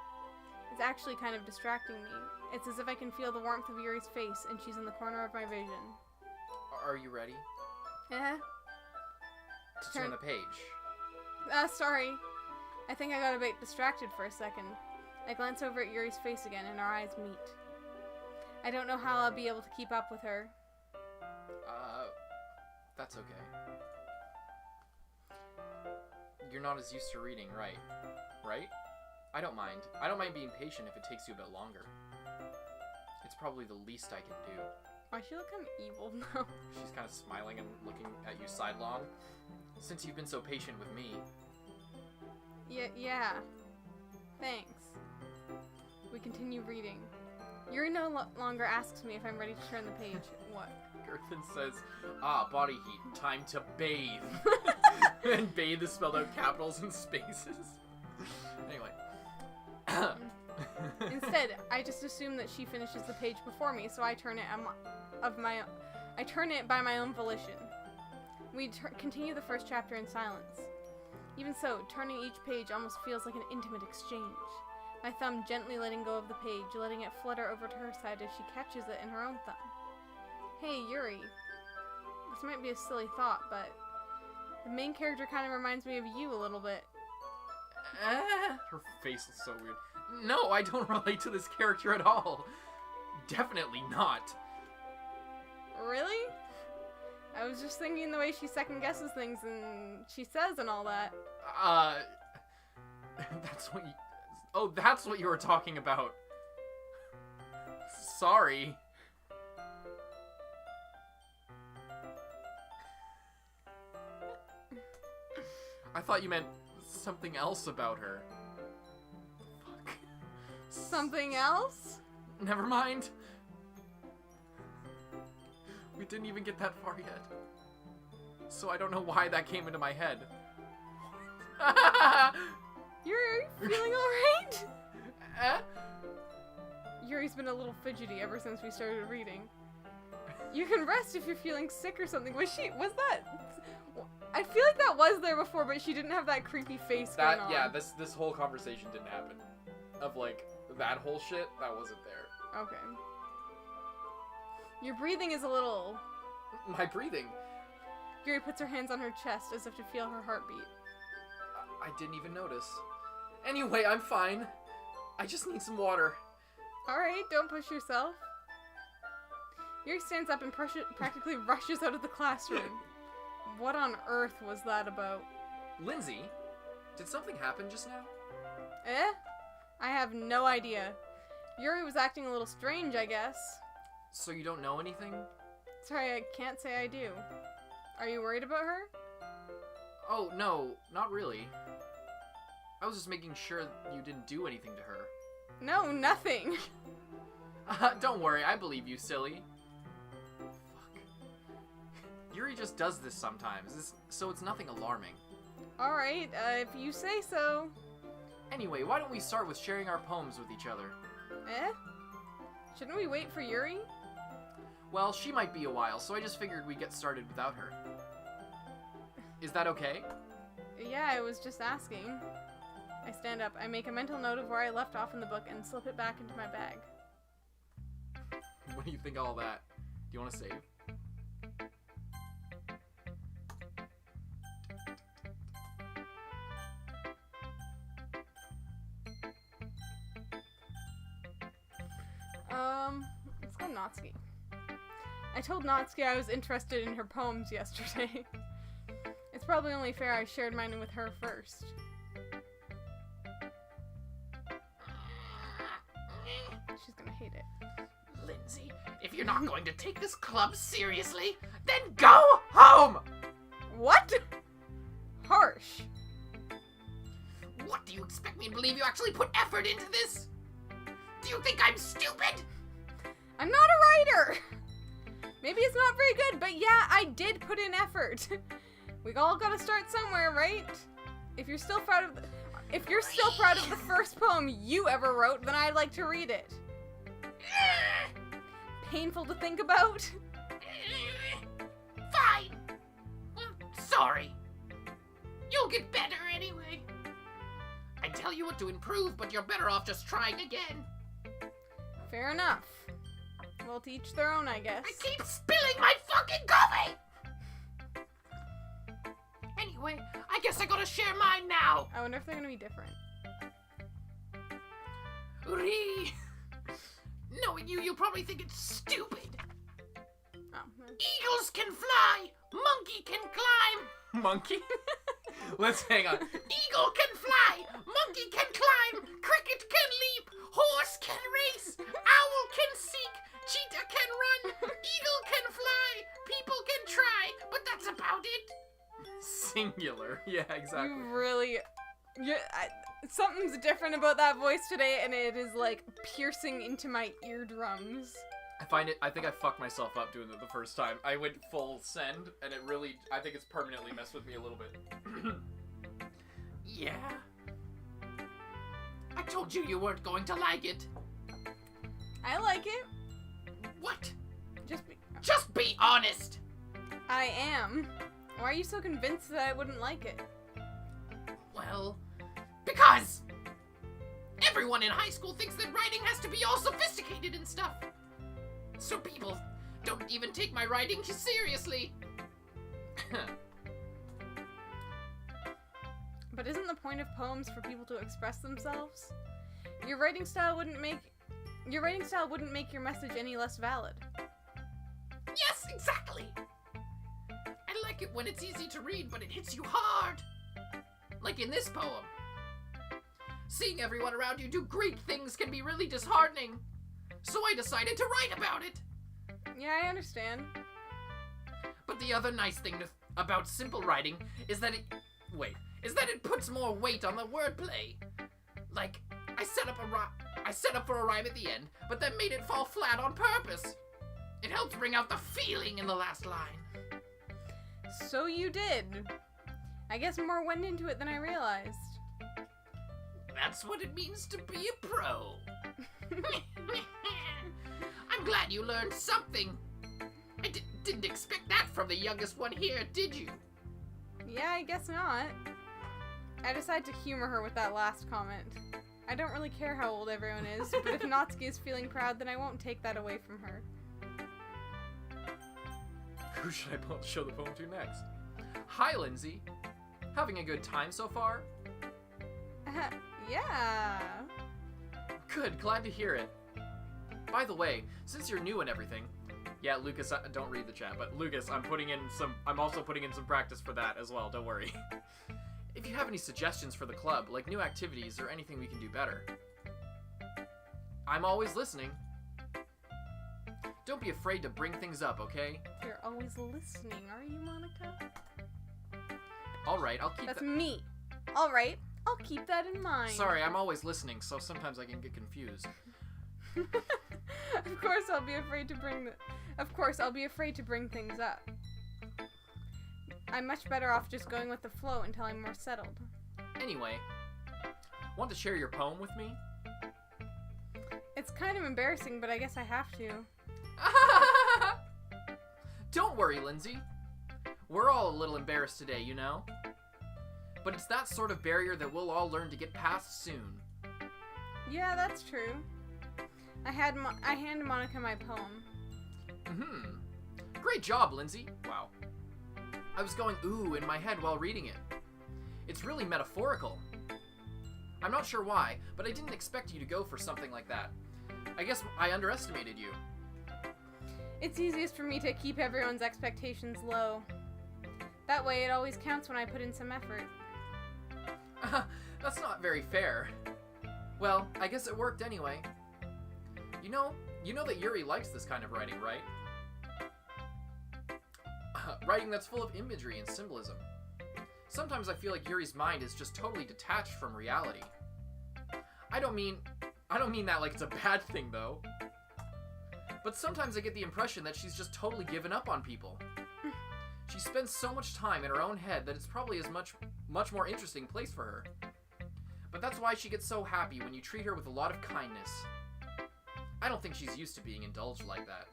It's actually kind of distracting me. It's as if I can feel the warmth of Yuri's face, and she's in the corner of my vision. Are you ready? Yeah. To turn the page. Sorry. I think I got a bit distracted for a second. I glance over at Yuri's face again, and our eyes meet. I don't know how I'll be able to keep up with her. That's okay. You're not as used to reading, right? Right? I don't mind. I don't mind being patient if it takes you a bit longer. It's probably the least I can do. Why she look kind of evil now? She's kind of smiling and looking at you sidelong. Since you've been so patient with me. Yeah. Thanks. We continue reading. Yuri no longer asks me if I'm ready to turn the page. What? Girthin says, body heat, time to bathe. And bathe is spelled out capitals and spaces. Anyway. Instead, I just assume that she finishes the page before me, so I turn it by my own volition. We continue the first chapter in silence. Even so, turning each page almost feels like an intimate exchange. My thumb gently letting go of the page, letting it flutter over to her side as she catches it in her own thumb. Hey, Yuri. This might be a silly thought, but the main character kind of reminds me of you a little bit. Her face is so weird. No, I don't relate to this character at all. Definitely not. Really? I was just thinking the way she second guesses things and she says and all that. That's what you... Oh, that's what you were talking about. Sorry. I thought you meant something else about her. Fuck. Something else? Never mind. We didn't even get that far yet. So I don't know why that came into my head. Yuri, feeling alright? Yuri's been a little fidgety ever since we started reading. You can rest if you're feeling sick or something. Was that... I feel like that was there before, but she didn't have that creepy face going on. Yeah, this whole conversation didn't happen. Of, like, that whole shit, that wasn't there. Okay. Your breathing is a little... My breathing? Yuri puts her hands on her chest as if to feel her heartbeat. I didn't even notice. Anyway, I'm fine. I just need some water. Alright, don't push yourself. Yuri stands up and practically rushes out of the classroom. What on earth was that about? Lindsay, did something happen just now? I have no idea. Yuri was acting a little strange, I guess. So you don't know anything? Sorry, I can't say I do. Are you worried about her? Oh, no, not really. I was just making sure you didn't do anything to her. No, nothing. Don't worry, I believe you, silly. Fuck. Yuri just does this sometimes, so it's nothing alarming. Alright, if you say so. Anyway, why don't we start with sharing our poems with each other? Shouldn't we wait for Yuri? Well, she might be a while, so I just figured we'd get started without her. Is that okay? Yeah, I was just asking. I stand up. I make a mental note of where I left off in the book and slip it back into my bag. What do you think of all that? Do you want to save? Let's go Natsuki. I told Natsuki I was interested in her poems yesterday. It's probably only fair I shared mine with her first. She's gonna hate it. Lindsay, if you're not going to take this club seriously, then go home! What? Harsh. What, do you expect me to believe you actually put effort into this? Do you think I'm stupid? I'm not a writer! Maybe it's not very good, but yeah, I did put in effort. We all gotta start somewhere, right? If you're still proud of the first poem you ever wrote, then I'd like to read it. Painful to think about? Fine. Sorry. You'll get better anyway. I tell you what to improve, but you're better off just trying again. Fair enough. Well, to each their own, I guess. I keep spilling my fucking coffee! Anyway, I guess I gotta share mine now. I wonder if they're gonna be different. Knowing you, you'll probably think it's stupid. Oh. Eagles can fly, monkey can climb. Monkey? Let's hang on. Eagle can fly, monkey can climb, cricket can leap, horse can race, owl can seek, cheetah can run, eagle can fly, people can try, but that's about it. Singular. Yeah, exactly. You really... something's different about that voice today, and it is, like, piercing into my eardrums. I think I fucked myself up doing it the first time. I went full send, and it really, I think it's permanently messed with me a little bit. Yeah. I told you you weren't going to like it. I like it. What? Just be honest! I am. Why are you so convinced that I wouldn't like it? Well, because everyone in high school thinks that writing has to be all sophisticated and stuff. So people don't even take my writing seriously. But isn't the point of poems for people to express themselves? Your writing style wouldn't make your message any less valid. Yes, exactly. I like it when it's easy to read, but it hits you hard. Like in this poem. Seeing everyone around you do great things can be really disheartening. So I decided to write about it. Yeah, I understand. But the other nice thing about simple writing is that it puts more weight on the wordplay. Like, I set up for a rhyme at the end, but then made it fall flat on purpose. It helps bring out the feeling in the last line. So you did. I guess more went into it than I realized. That's what it means to be a pro. I'm glad you learned something. I didn't expect that from the youngest one here, did you? Yeah, I guess not. I decided to humor her with that last comment. I don't really care how old everyone is, but if Natsuki is feeling proud, then I won't take that away from her. Who should I show the poem to next? Hi, Lindsay. Having a good time so far? Yeah. Good, glad to hear it. By the way, since you're new and everything, yeah, Lucas, don't read the chat, but Lucas, I'm also putting in some practice for that as well, don't worry. If you have any suggestions for the club, like new activities or anything we can do better, I'm always listening. Don't be afraid to bring things up, okay? You're always listening, are you, Monika? Alright, I'll keep that. That's me. Alright, I'll keep that in mind. Sorry, I'm always listening, so sometimes I can get confused. Of course I'll be afraid to bring things up. I'm much better off just going with the flow until I'm more settled. Anyway, want to share your poem with me? It's kind of embarrassing, but I guess I have to. Don't worry, Lindsay. We're all a little embarrassed today, you know? But it's that sort of barrier that we'll all learn to get past soon. Yeah, that's true. I hand Monika my poem. Great job, Lindsay. Wow. I was going ooh in my head while reading it. It's really metaphorical. I'm not sure why, but I didn't expect you to go for something like that. I guess I underestimated you. It's easiest for me to keep everyone's expectations low. That way it always counts when I put in some effort. That's not very fair. Well, I guess it worked anyway. You know that Yuri likes this kind of writing, right? Writing that's full of imagery and symbolism. Sometimes I feel like Yuri's mind is just totally detached from reality. I don't mean that like it's a bad thing, though. But sometimes I get the impression that she's just totally given up on people. She spends so much time in her own head that it's probably a much more interesting place for her. But that's why she gets so happy when you treat her with a lot of kindness. I don't think she's used to being indulged like that.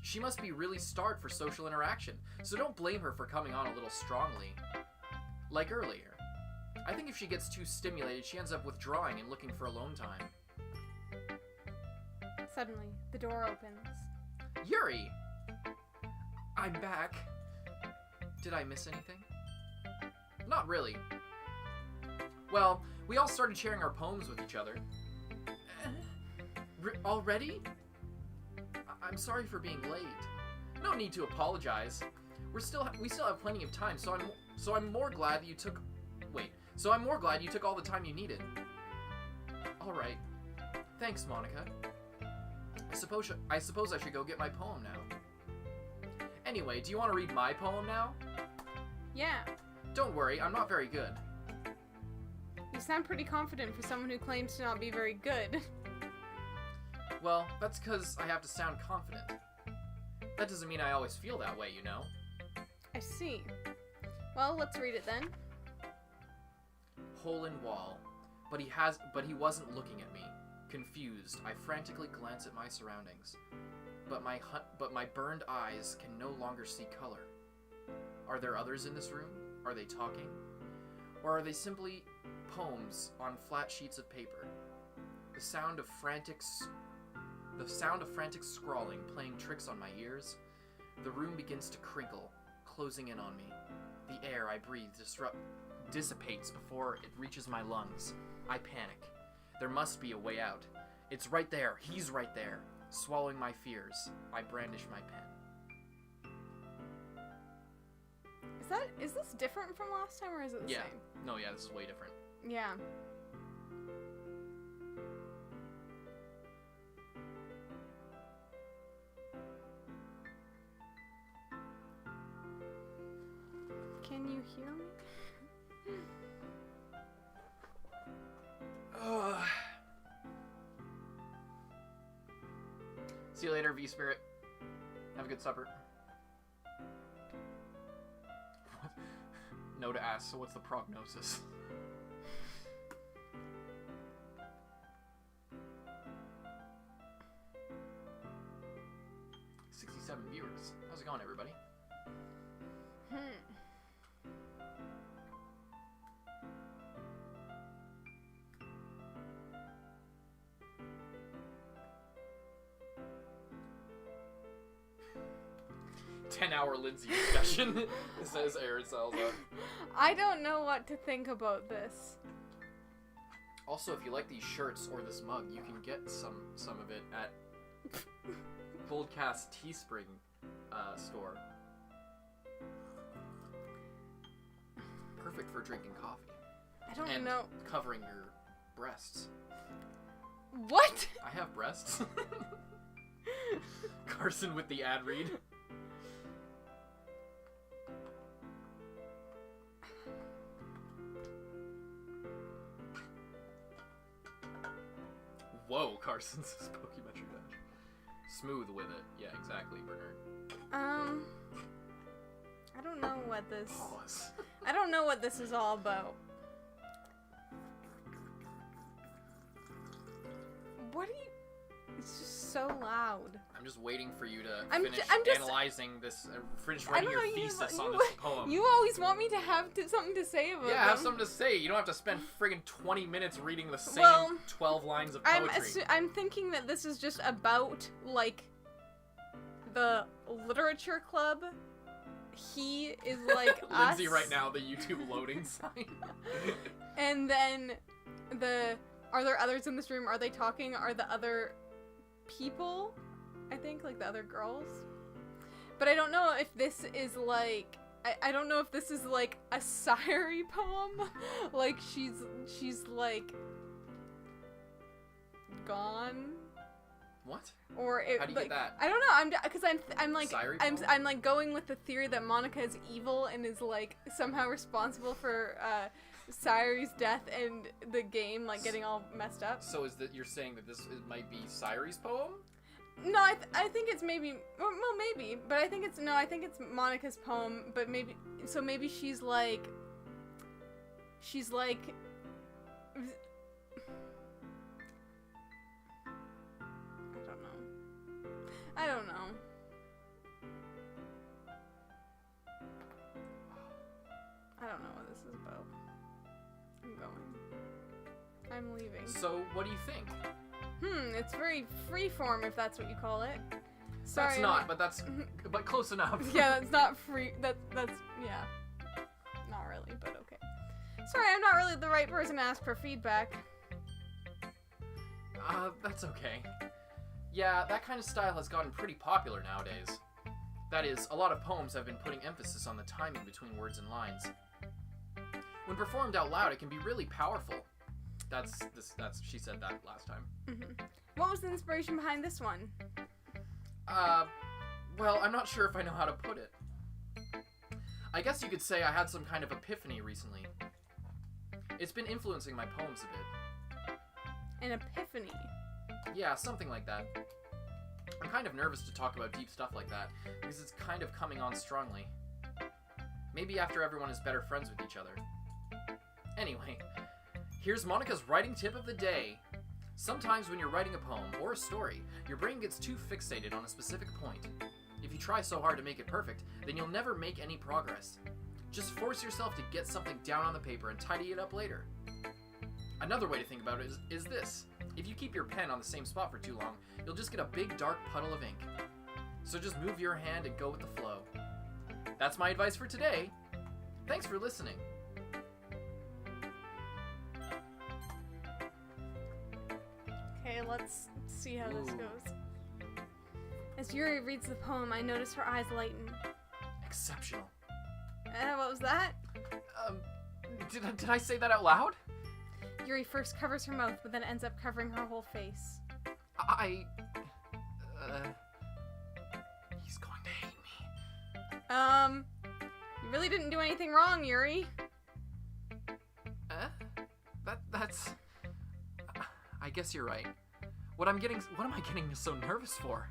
She must be really starved for social interaction, so don't blame her for coming on a little strongly. Like earlier. I think if she gets too stimulated, she ends up withdrawing and looking for alone time. Suddenly, the door opens. Yuri! I'm back. Did I miss anything? Not really. Well, we all started sharing our poems with each other. Already? I'm sorry for being late. No need to apologize. We still have plenty of time, so I'm more glad that you took. Wait. So I'm more glad you took all the time you needed. All right. Thanks, Monika. I suppose I should go get my poem now. Anyway, do you want to read my poem now? Yeah. Don't worry, I'm not very good. You sound pretty confident for someone who claims to not be very good. Well, that's because I have to sound confident. That doesn't mean I always feel that way, you know? I see. Well, let's read it then. Hole in wall. But he wasn't looking at me. Confused, I frantically glance at my surroundings, but my burned eyes can no longer see color. Are there others in this room? Are they talking? Or are they simply poems on flat sheets of paper? The sound of frantic scrawling playing tricks on my ears. The room begins to crinkle, closing in on me. The air I breathe dissipates before it reaches my lungs. I panic. There must be a way out. It's right there. He's right there. Swallowing my fears, I brandish my pen. Is this different from last time, or is it the same? No, yeah, this is way different. Yeah. Can you hear me? See you later, V-Spirit. Have a good supper. What? No to ask, so what's the prognosis? $67 viewers. How's it going, everybody? 10-hour Lindsay discussion, says Aaron Salazar. I don't know what to think about this. Also, if you like these shirts or this mug, you can get some of it at BOLDcast Teespring store. Perfect for drinking coffee. I don't and know. Covering your breasts. What? I have breasts. Carson with the ad read. Whoa, Carson says Pokemetric Dash. Smooth with it. Yeah, exactly, Bernard. I don't know what this... Pause. I don't know what this is all about. What are you... It's just so loud. I'm just waiting for you to I'm finish just analyzing this, finish writing your thesis on this poem. You always want me to have something to say about Yeah, them. have something to say. You don't have to spend friggin' 20 minutes reading the same 12 lines of I'm poetry. I'm thinking that this is just about, like, the literature club. He is like us. Lindsay right now, the YouTube loading sign. And then are there others in this room? Are they talking? Are the other people? I think, like, the other girls. But I don't know if this is, like... I don't know if this is, like, a Sayuri poem. Like, she's, like... gone? What? Or it, How do you like, get that? I don't know. I'm like... Sayuri I'm like, going with the theory that Monika is evil and is, like, somehow responsible for, Sayuri's death and the game, like, getting all messed up. So is that you're saying that this might be Sayuri's poem? No, I think it's maybe, well, maybe, but I think it's Monika's poem, but maybe she's like, I don't know. I don't know what this is about. I'm going. I'm leaving. So, what do you think? It's very freeform, if that's what you call it. Sorry. That's not, but close enough. Yeah, that's not free. That's yeah. Not really, but okay. Sorry, I'm not really the right person to ask for feedback. That's okay. Yeah, that kind of style has gotten pretty popular nowadays. That is, a lot of poems have been putting emphasis on the timing between words and lines. When performed out loud, it can be really powerful. She said that last time. What was the inspiration behind this one? Well, I'm not sure if I know how to put it. I guess you could say I had some kind of epiphany recently. It's been influencing my poems a bit. An epiphany? Yeah, something like that. I'm kind of nervous to talk about deep stuff like that, because it's kind of coming on strongly. Maybe after everyone is better friends with each other. Anyway, here's Monika's writing tip of the day. Sometimes when you're writing a poem or a story, your brain gets too fixated on a specific point. If you try so hard to make it perfect, then you'll never make any progress. Just force yourself to get something down on the paper and tidy it up later. Another way to think about it is this. If you keep your pen on the same spot for too long, you'll just get a big dark puddle of ink. So just move your hand and go with the flow. That's my advice for today. Thanks for listening. Okay, let's see how this Ooh. goes. As Yuri reads the poem, I notice her eyes lighten. Exceptional. What was that? Did I say that out loud? Yuri first covers her mouth, but then ends up covering her whole face. He's going to hate me. You really didn't do anything wrong, Yuri. That's... I guess you're right. What am I getting so nervous for?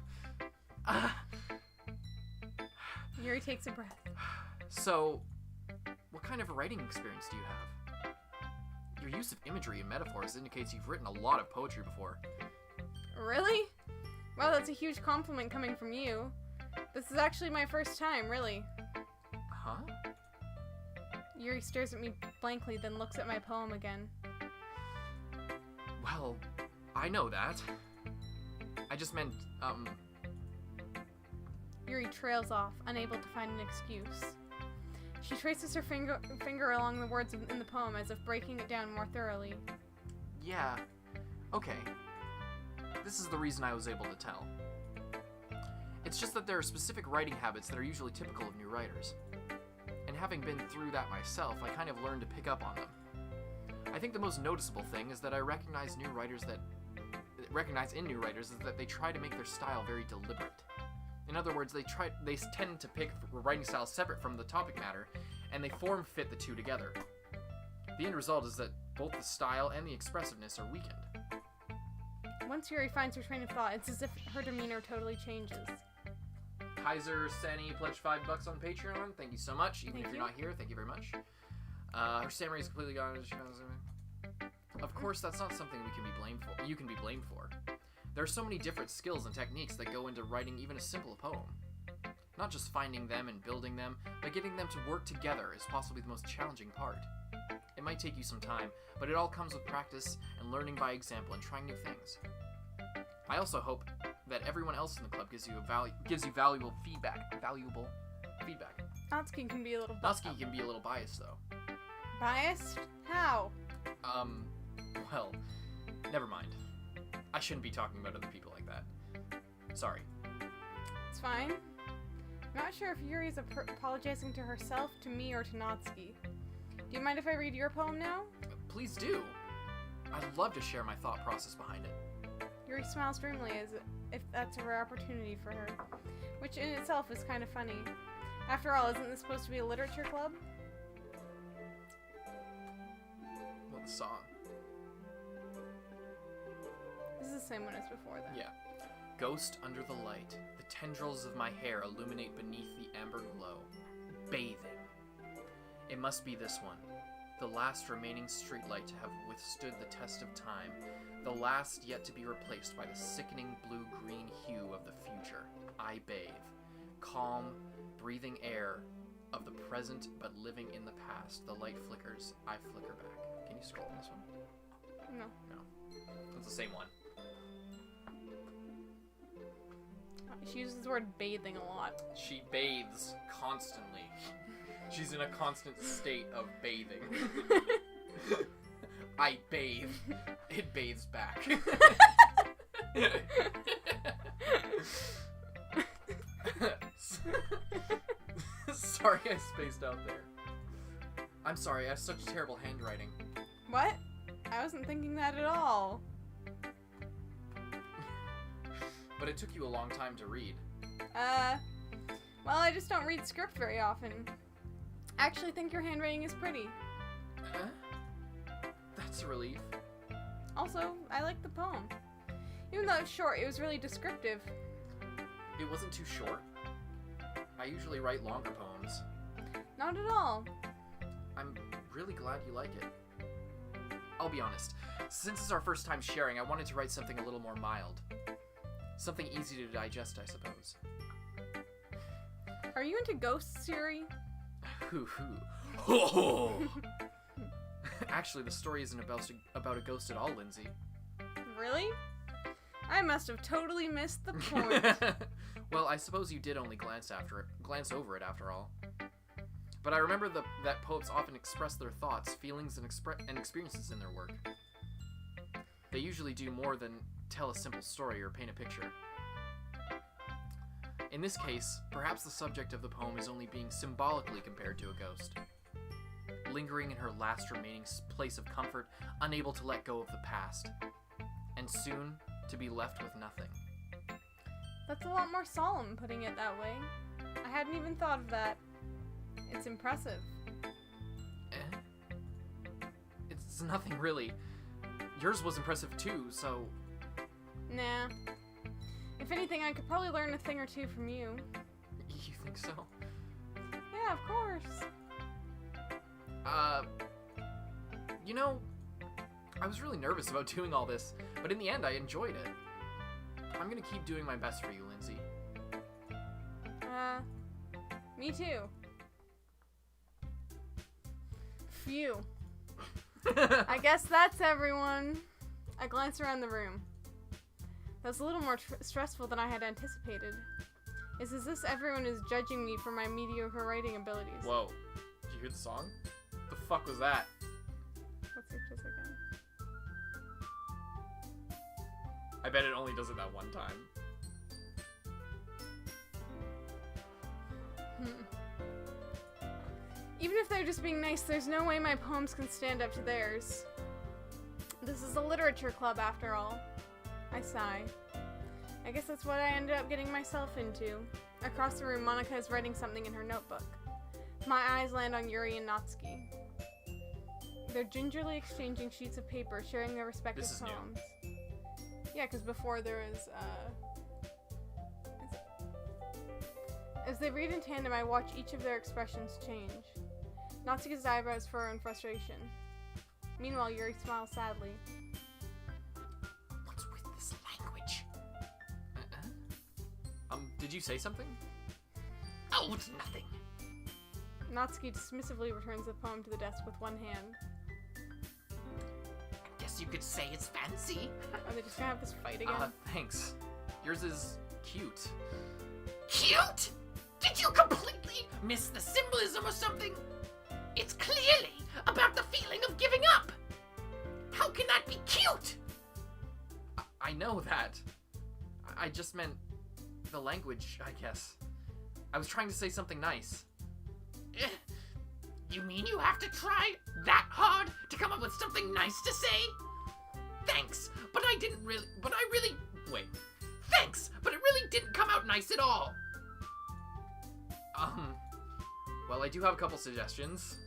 Yuri takes a breath. So, what kind of writing experience do you have? Your use of imagery and metaphors indicates you've written a lot of poetry before. Really? Wow, that's a huge compliment coming from you. This is actually my first time, really. Huh? Yuri stares at me blankly, then looks at my poem again. Well, I know that. I just meant, Yuri trails off, unable to find an excuse. She traces her finger along the words in the poem as if breaking it down more thoroughly. Yeah. Okay. This is the reason I was able to tell. It's just that there are specific writing habits that are usually typical of new writers. And having been through that myself, I kind of learned to pick up on them. I think the most noticeable thing is that I recognize in new writers is that they try to make their style very deliberate. In other words, they tend to pick writing styles separate from the topic matter, and they form fit the two together. The end result is that both the style and the expressiveness are weakened. Once Yuri finds her train of thought, it's as if her demeanor totally changes. Kaiser Sani pledged $5 on Patreon. Thank you so much. Even if you're not here, thank you very much. Her samurai is completely gone. Of course, that's not something we can be blamed for. You can be blamed for. There are so many different skills and techniques that go into writing even a simple poem. Not just finding them and building them, but getting them to work together is possibly the most challenging part. It might take you some time, but it all comes with practice and learning by example and trying new things. I also hope that everyone else in the club gives you valuable feedback. Natsuki can be a little Natsuki can be a little biased though. Biased? How? Well, never mind. I shouldn't be talking about other people like that. Sorry. It's fine. I'm not sure if Yuri's apologizing to herself, to me, or to Natsuki. Do you mind if I read your poem now? Please do. I'd love to share my thought process behind it. Yuri smiles dreamily as if that's a rare opportunity for her, which in itself is kind of funny. After all, isn't this supposed to be a literature club? Well, the song. This is the same one as before, then. Yeah. Ghost under the light, the tendrils of my hair illuminate beneath the amber glow. Bathing. It must be this one, the last remaining streetlight to have withstood the test of time, the last yet to be replaced by the sickening blue-green hue of the future. I bathe. Calm, breathing air of the present but living in the past. The light flickers. I flicker back. Can you scroll on this one? No. No. It's the same one. She uses the word bathing a lot. She bathes constantly. She's in a constant state of bathing. I bathe. It bathes back. Sorry I spaced out there. I'm sorry, I have such terrible handwriting. What? I wasn't thinking that at all. But it took you a long time to read. Well, I just don't read script very often. I actually think your handwriting is pretty. That's a relief. Also, I like the poem. Even though it's short, it was really descriptive. It wasn't too short. I usually write longer poems. Not at all. I'm really glad you like it. I'll be honest, Since it's our first time sharing, I wanted to write something a little more mild. Something easy to digest, I suppose. Are you into ghosts, Yuri? Hoo hoo. Actually, the story isn't about a ghost at all, Lindsay. Really? I must have totally missed the point. Well, I suppose you did only glance over it after all. But I remember that poets often express their thoughts, feelings, and experiences in their work. They usually do more than tell a simple story or paint a picture. In this case, perhaps the subject of the poem is only being symbolically compared to a ghost, lingering in her last remaining place of comfort, unable to let go of the past, and soon to be left with nothing. That's a lot more solemn, putting it that way. I hadn't even thought of that. It's impressive. It's nothing really. Yours was impressive too, so... Nah. If anything, I could probably learn a thing or two from you. You think so? Yeah, of course. You know, I was really nervous about doing all this, but in the end I enjoyed it. I'm gonna keep doing my best for you, Lindsay. Me too. Phew. I guess that's everyone. I glanced around the room. That was a little more stressful than I had anticipated. It's as if everyone is judging me for my mediocre writing abilities. Whoa. Did you hear the song? The fuck was that? Let's see if just again. I bet it only does it that one time. Even if they're just being nice, there's no way my poems can stand up to theirs. This is a literature club, after all. I sigh. I guess that's what I ended up getting myself into. Across the room, Monika is writing something in her notebook. My eyes land on Yuri and Natsuki. They're gingerly exchanging sheets of paper, sharing their respective poems. New. Yeah, because before there was, As they read in tandem, I watch each of their expressions change. Natsuki's eyebrows furrow in frustration. Meanwhile, Yuri smiles sadly. What's with this language? Did you say something? Oh, it's nothing. Natsuki dismissively returns the poem to the desk with one hand. I guess you could say it's fancy. Are they just gonna have this fight again? Thanks. Yours is cute. Cute? Did you completely miss the symbolism or something? It's clearly about the feeling of giving up. How can that be cute? I know that. I just meant the language, I guess. I was trying to say something nice. You mean you have to try that hard to come up with something nice to say? Thanks, but I really... Thanks, but it really didn't come out nice at all. Well, I do have a couple suggestions.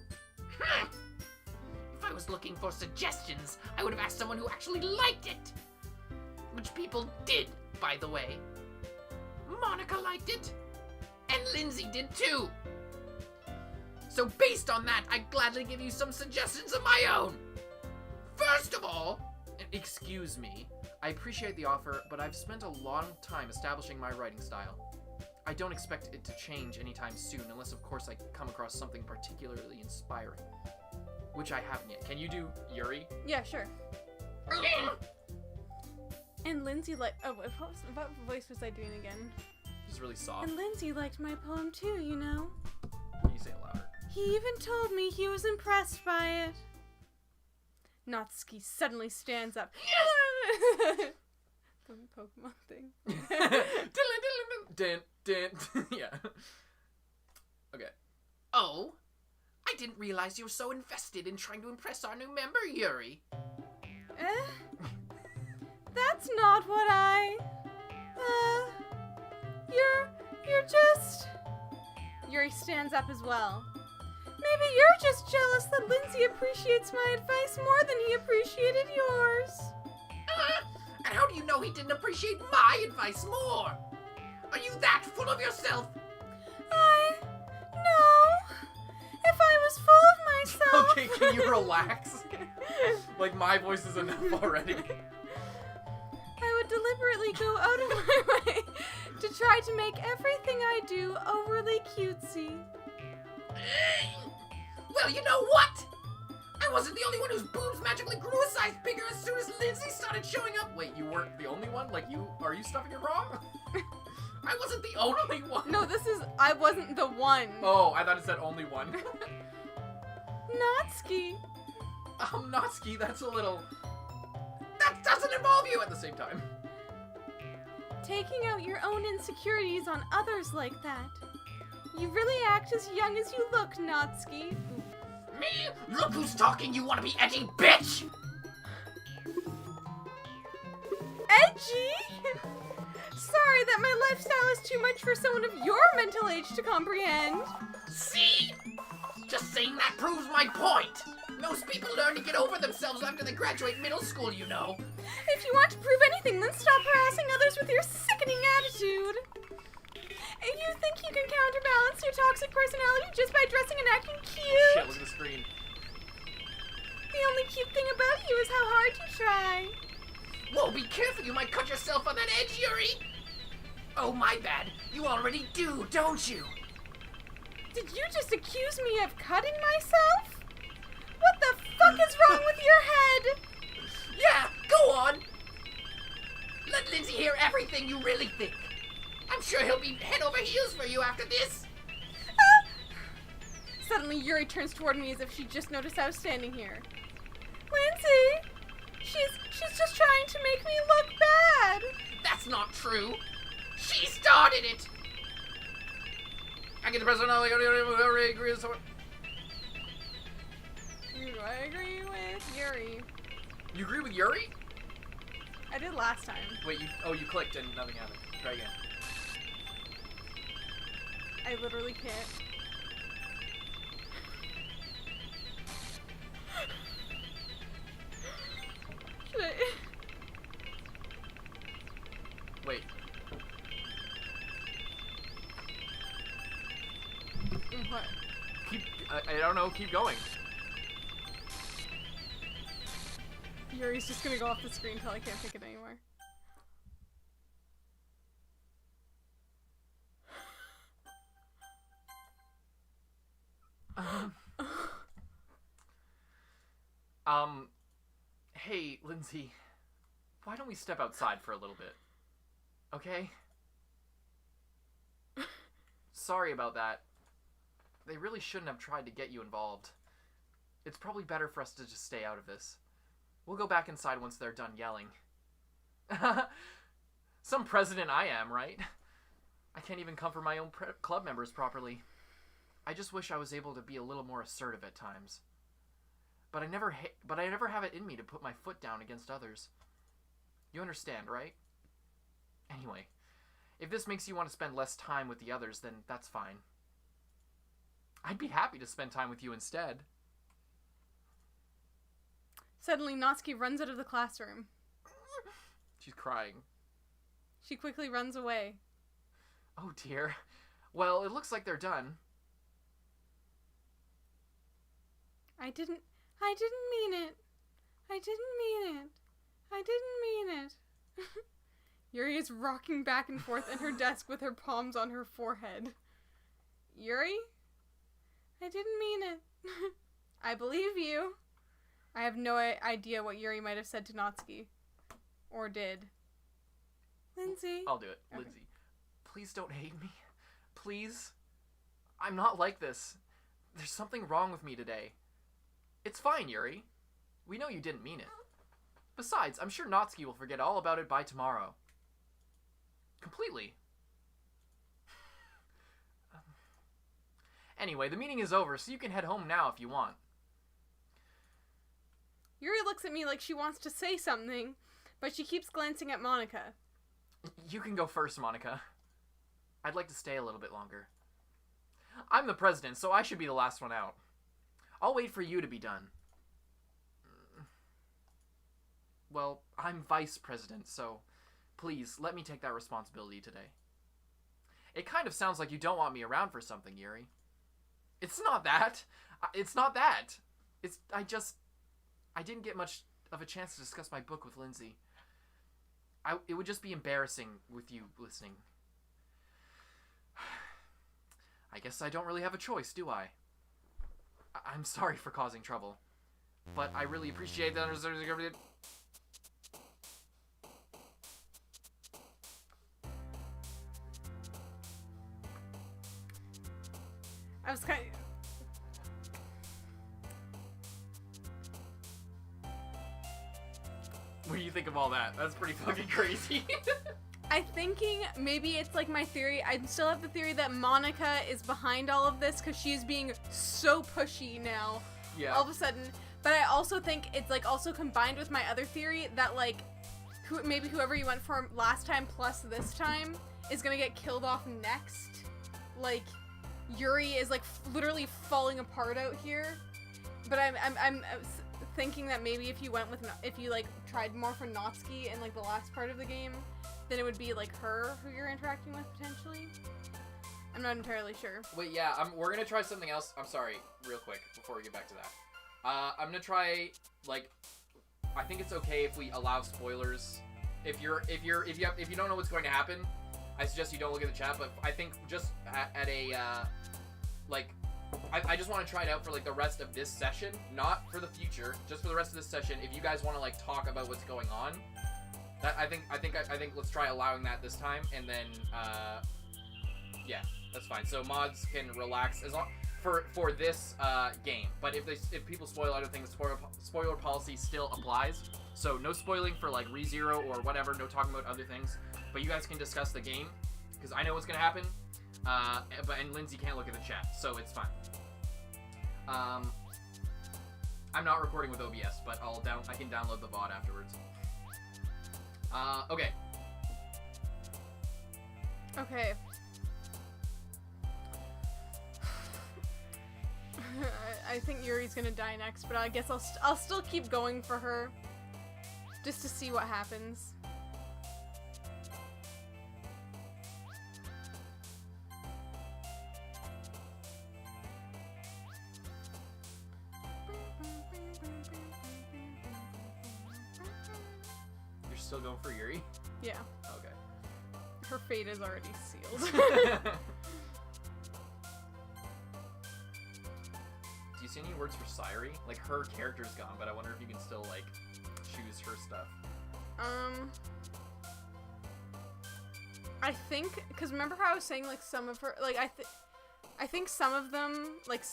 If I was looking for suggestions, I would have asked someone who actually liked it. Which people did, by the way. Monika liked it. And Lindsay did too. So based on that, I'd gladly give you some suggestions of my own. First of all... Excuse me. I appreciate the offer, but I've spent a long time establishing my writing style. I don't expect it to change anytime soon, unless of course I come across something particularly inspiring. Which I haven't yet. Can you do Yuri? Yeah, sure. And Lindsay oh, what voice was I doing again? Just really soft. And Lindsay liked my poem too, you know? Can you say it louder? He even told me he was impressed by it. Natsuki suddenly stands up. The Pokemon thing. Yeah. Okay. Oh, I didn't realize you were so invested in trying to impress our new member, Yuri. That's not what you're just... Yuri stands up as well. Maybe you're just jealous that Lindsay appreciates my advice more than he appreciated yours. And how do you know he didn't appreciate my advice more? Are you that full of yourself? No. If I was full of myself... Okay, can you relax? Like, my voice is enough already. I would deliberately go out of my way to try to make everything I do overly cutesy. Well, you know what? I wasn't the only one whose boobs magically grew a size bigger as soon as Lindsay started showing up. Wait, you weren't the only one? Like, are you stuffing it wrong? I wasn't the only one. No, I wasn't the one. Oh, I thought it said only one. Natsuki. Natsuki, that's a little... That doesn't involve you at the same time. Taking out your own insecurities on others like that. You really act as young as you look, Natsuki. Me? Look who's talking, you wanna be edgy bitch! Edgy? Sorry that my lifestyle is too much for someone of your mental age to comprehend. See? Just saying that proves my point. Most people learn to get over themselves after they graduate middle school, you know. If you want to prove anything, then stop harassing others with your sickening attitude. If you think you can counterbalance your toxic personality just by dressing and acting cute. Shit, look at the screen. The only cute thing about you is how hard you try. Whoa, be careful, you might cut yourself on that edge, Yuri. Oh, my bad. You already do, don't you? Did you just accuse me of cutting myself? What the fuck is wrong with your head? Yeah, go on. Let Lindsay hear everything you really think. I'm sure he'll be head over heels for you after this. Suddenly, Yuri turns toward me as if she just noticed I was standing here. Lindsay! She's just trying to make me look bad. That's not true. She started it. I get the personality. I agree with Yuri. You agree with Yuri? I did last time. Wait, you clicked and nothing happened. Try again. I literally can't. Should I? Wait. What? I don't know, keep going. Yuri's just gonna go off the screen until I can't pick it anymore. Hey, Lindsay, why don't we step outside for a little bit? Okay? Sorry about that. They really shouldn't have tried to get you involved. It's probably better for us to just stay out of this. We'll go back inside once they're done yelling. Some president I am, right? I can't even comfort my own club members properly. I just wish I was able to be a little more assertive at times. But I never have it in me to put my foot down against others. You understand, right? Anyway, if this makes you want to spend less time with the others, then that's fine. I'd be happy to spend time with you instead. Suddenly, Natsuki runs out of the classroom. She's crying. She quickly runs away. Oh dear. Well, it looks like they're done. I didn't mean it. I didn't mean it. I didn't mean it. Yuri is rocking back and forth in her desk with her palms on her forehead. Yuri? I didn't mean it. I believe you. I have no idea what Yuri might have said to Natsuki. Or did. Lindsay? I'll do it. Okay. Lindsay, please don't hate me. Please? I'm not like this. There's something wrong with me today. It's fine, Yuri. We know you didn't mean it. Besides, I'm sure Natsuki will forget all about it by tomorrow. Completely. Anyway, the meeting is over, so you can head home now if you want. Yuri looks at me like she wants to say something, but she keeps glancing at Monika. You can go first, Monika. I'd like to stay a little bit longer. I'm the president, so I should be the last one out. I'll wait for you to be done. Well, I'm vice president, so please, let me take that responsibility today. It kind of sounds like you don't want me around for something, Yuri. It's not that. It's not that. I didn't get much of a chance to discuss my book with Lindsay. It would just be embarrassing with you listening. I guess I don't really have a choice, do I? I'm sorry for causing trouble, but I really appreciate that. I was kind of... What do you think of all that? That's pretty fucking crazy. I'm thinking maybe it's like my theory. I still have the theory that Monika is behind all of this because she's being so pushy now. Yeah. All of a sudden. But I also think it's like also combined with my other theory that like maybe whoever you went for last time plus this time is gonna get killed off next. Like Yuri is like literally falling apart out here. But I'm thinking that maybe if you went with if you like tried more for Natsuki in like the last part of the game, then it would be like her who you're interacting with potentially. I'm not entirely sure. Wait, yeah, we're gonna try something else. I'm sorry, real quick before we get back to that. I'm gonna try like, I think it's okay if we allow spoilers. If you don't know what's going to happen, I suggest you don't look at the chat. But I think just at a like, I just want to try it out for like the rest of this session, not for the future, just for the rest of this session. If you guys want to like talk about what's going on, I think let's try allowing that this time, and then yeah, that's fine. So mods can relax as long for this game. But if people spoil other things, spoiler policy still applies. So no spoiling for like ReZero or whatever. No talking about other things. But you guys can discuss the game because I know what's gonna happen. And Lindsay can't look at the chat, so it's fine. I'm not recording with OBS, but I can download the VOD afterwards. Okay. Okay. I think Yuri's gonna die next, but I guess I'll still keep going for her, just to see what happens. You're still going for Yuri? Yeah. Okay. Her fate is already sealed. Do you see any words for Sairi? Like, her character's gone, but I wonder if you can still, like, choose her stuff. I think, because remember how I was saying, like, some of her, like, I think some of them, like,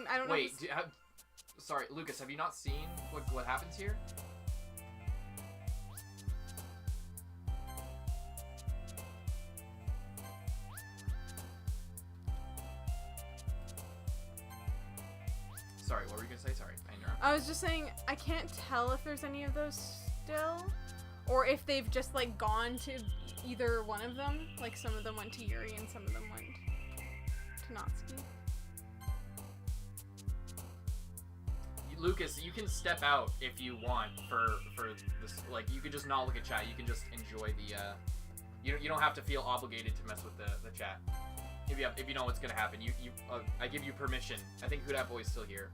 I don't know. Wait, sorry, Lucas, have you not seen what happens here? Sorry, what were you gonna say? Sorry, I interrupted. I was just saying, I can't tell if there's any of those still, or if they've just, like, gone to either one of them. Like, some of them went to Yuri and some of them went to Natsuki. Lucas, you can step out if you want for this. Like, you could just not look at chat. You can just enjoy the. You don't have to feel obligated to mess with the chat. If you know what's gonna happen, I give you permission. I think Huda Boy's still here,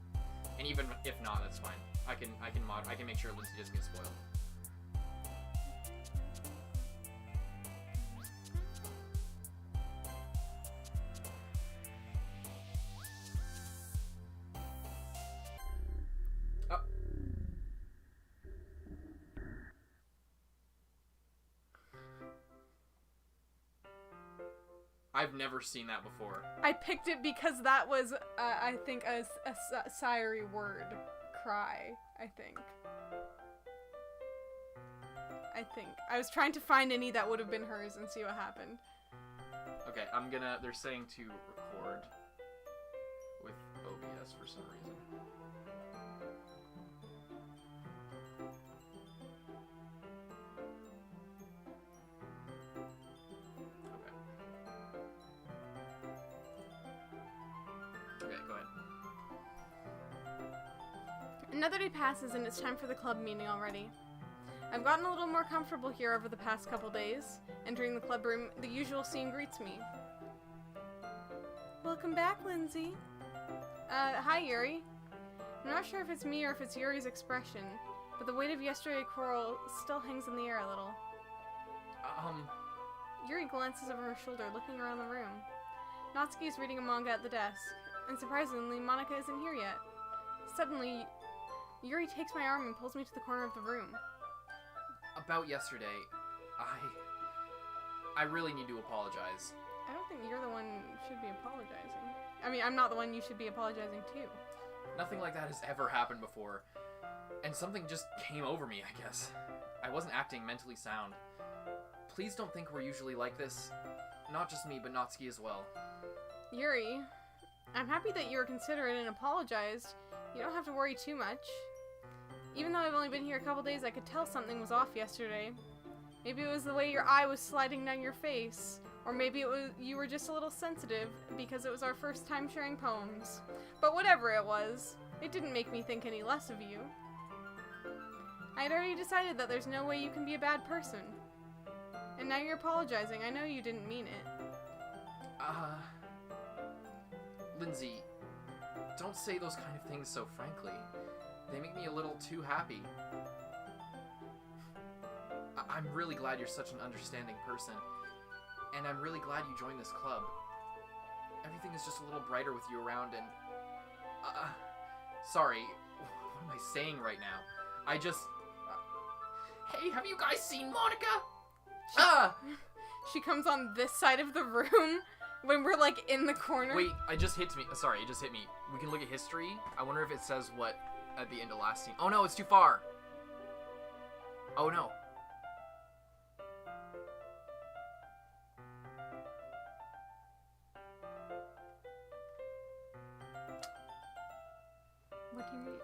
and even if not, that's fine. I can make sure Lindsay doesn't get spoiled. I've never seen that before. I picked it because that was, I think, a Sairi word. Cry, I think. I was trying to find any that would have been hers and see what happened. Okay, they're saying to record with OBS for some reason. Okay, go ahead. Another day passes and it's time for the club meeting already. I've gotten a little more comfortable here over the past couple days. Entering the club room, the usual scene greets me. Welcome back, Lindsay. Hi, Yuri. I'm not sure if it's me or if it's Yuri's expression, but the weight of yesterday's quarrel still hangs in the air a little. Yuri glances over her shoulder, looking around the room. Natsuki is reading a manga at the desk, and surprisingly, Monika isn't here yet. Suddenly, Yuri takes my arm and pulls me to the corner of the room. About yesterday, I really need to apologize. I don't think you're the one who should be apologizing. I mean, I'm not the one you should be apologizing to. Nothing like that has ever happened before, and something just came over me, I guess. I wasn't acting mentally sound. Please don't think we're usually like this. Not just me, but Natsuki as well. Yuri, I'm happy that you were considerate and apologized. You don't have to worry too much. Even though I've only been here a couple days, I could tell something was off yesterday. Maybe it was the way your eye was sliding down your face. Or maybe it was you were just a little sensitive because it was our first time sharing poems. But whatever it was, it didn't make me think any less of you. I had already decided that there's no way you can be a bad person. And now you're apologizing. I know you didn't mean it. Lindsay, don't say those kind of things so frankly. They make me a little too happy. I'm really glad you're such an understanding person. And I'm really glad you joined this club. Everything is just a little brighter with you around and... sorry, what am I saying right now? I just... Hey, have you guys seen Monika? She comes on this side of the room when we're like in the corner. Wait, it just hit me. Sorry, it just hit me. We can look at history. I wonder if it says what at the end of last scene. Oh no, it's too far. Oh no. What do you mean?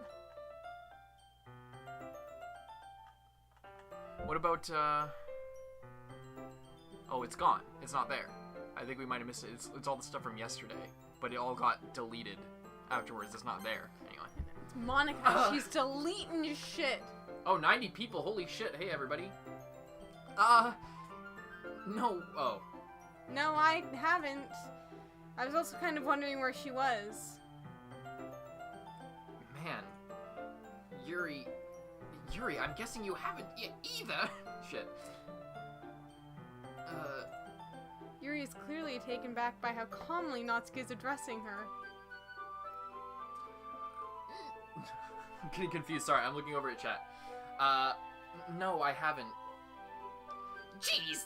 What about, Oh, it's gone. It's not there. I think we might have missed it. It's all the stuff from yesterday, but it all got deleted afterwards. It's not there. Anyway. It's Monika. She's deleting your shit. Oh, 90 people. Holy shit. Hey, everybody. No. Oh. No, I haven't. I was also kind of wondering where she was. Man. Yuri, I'm guessing you haven't yet either. Shit. Yuri is clearly taken back by how calmly Natsuki is addressing her. I'm getting confused. Sorry, I'm looking over at chat. No, I haven't. Jeez,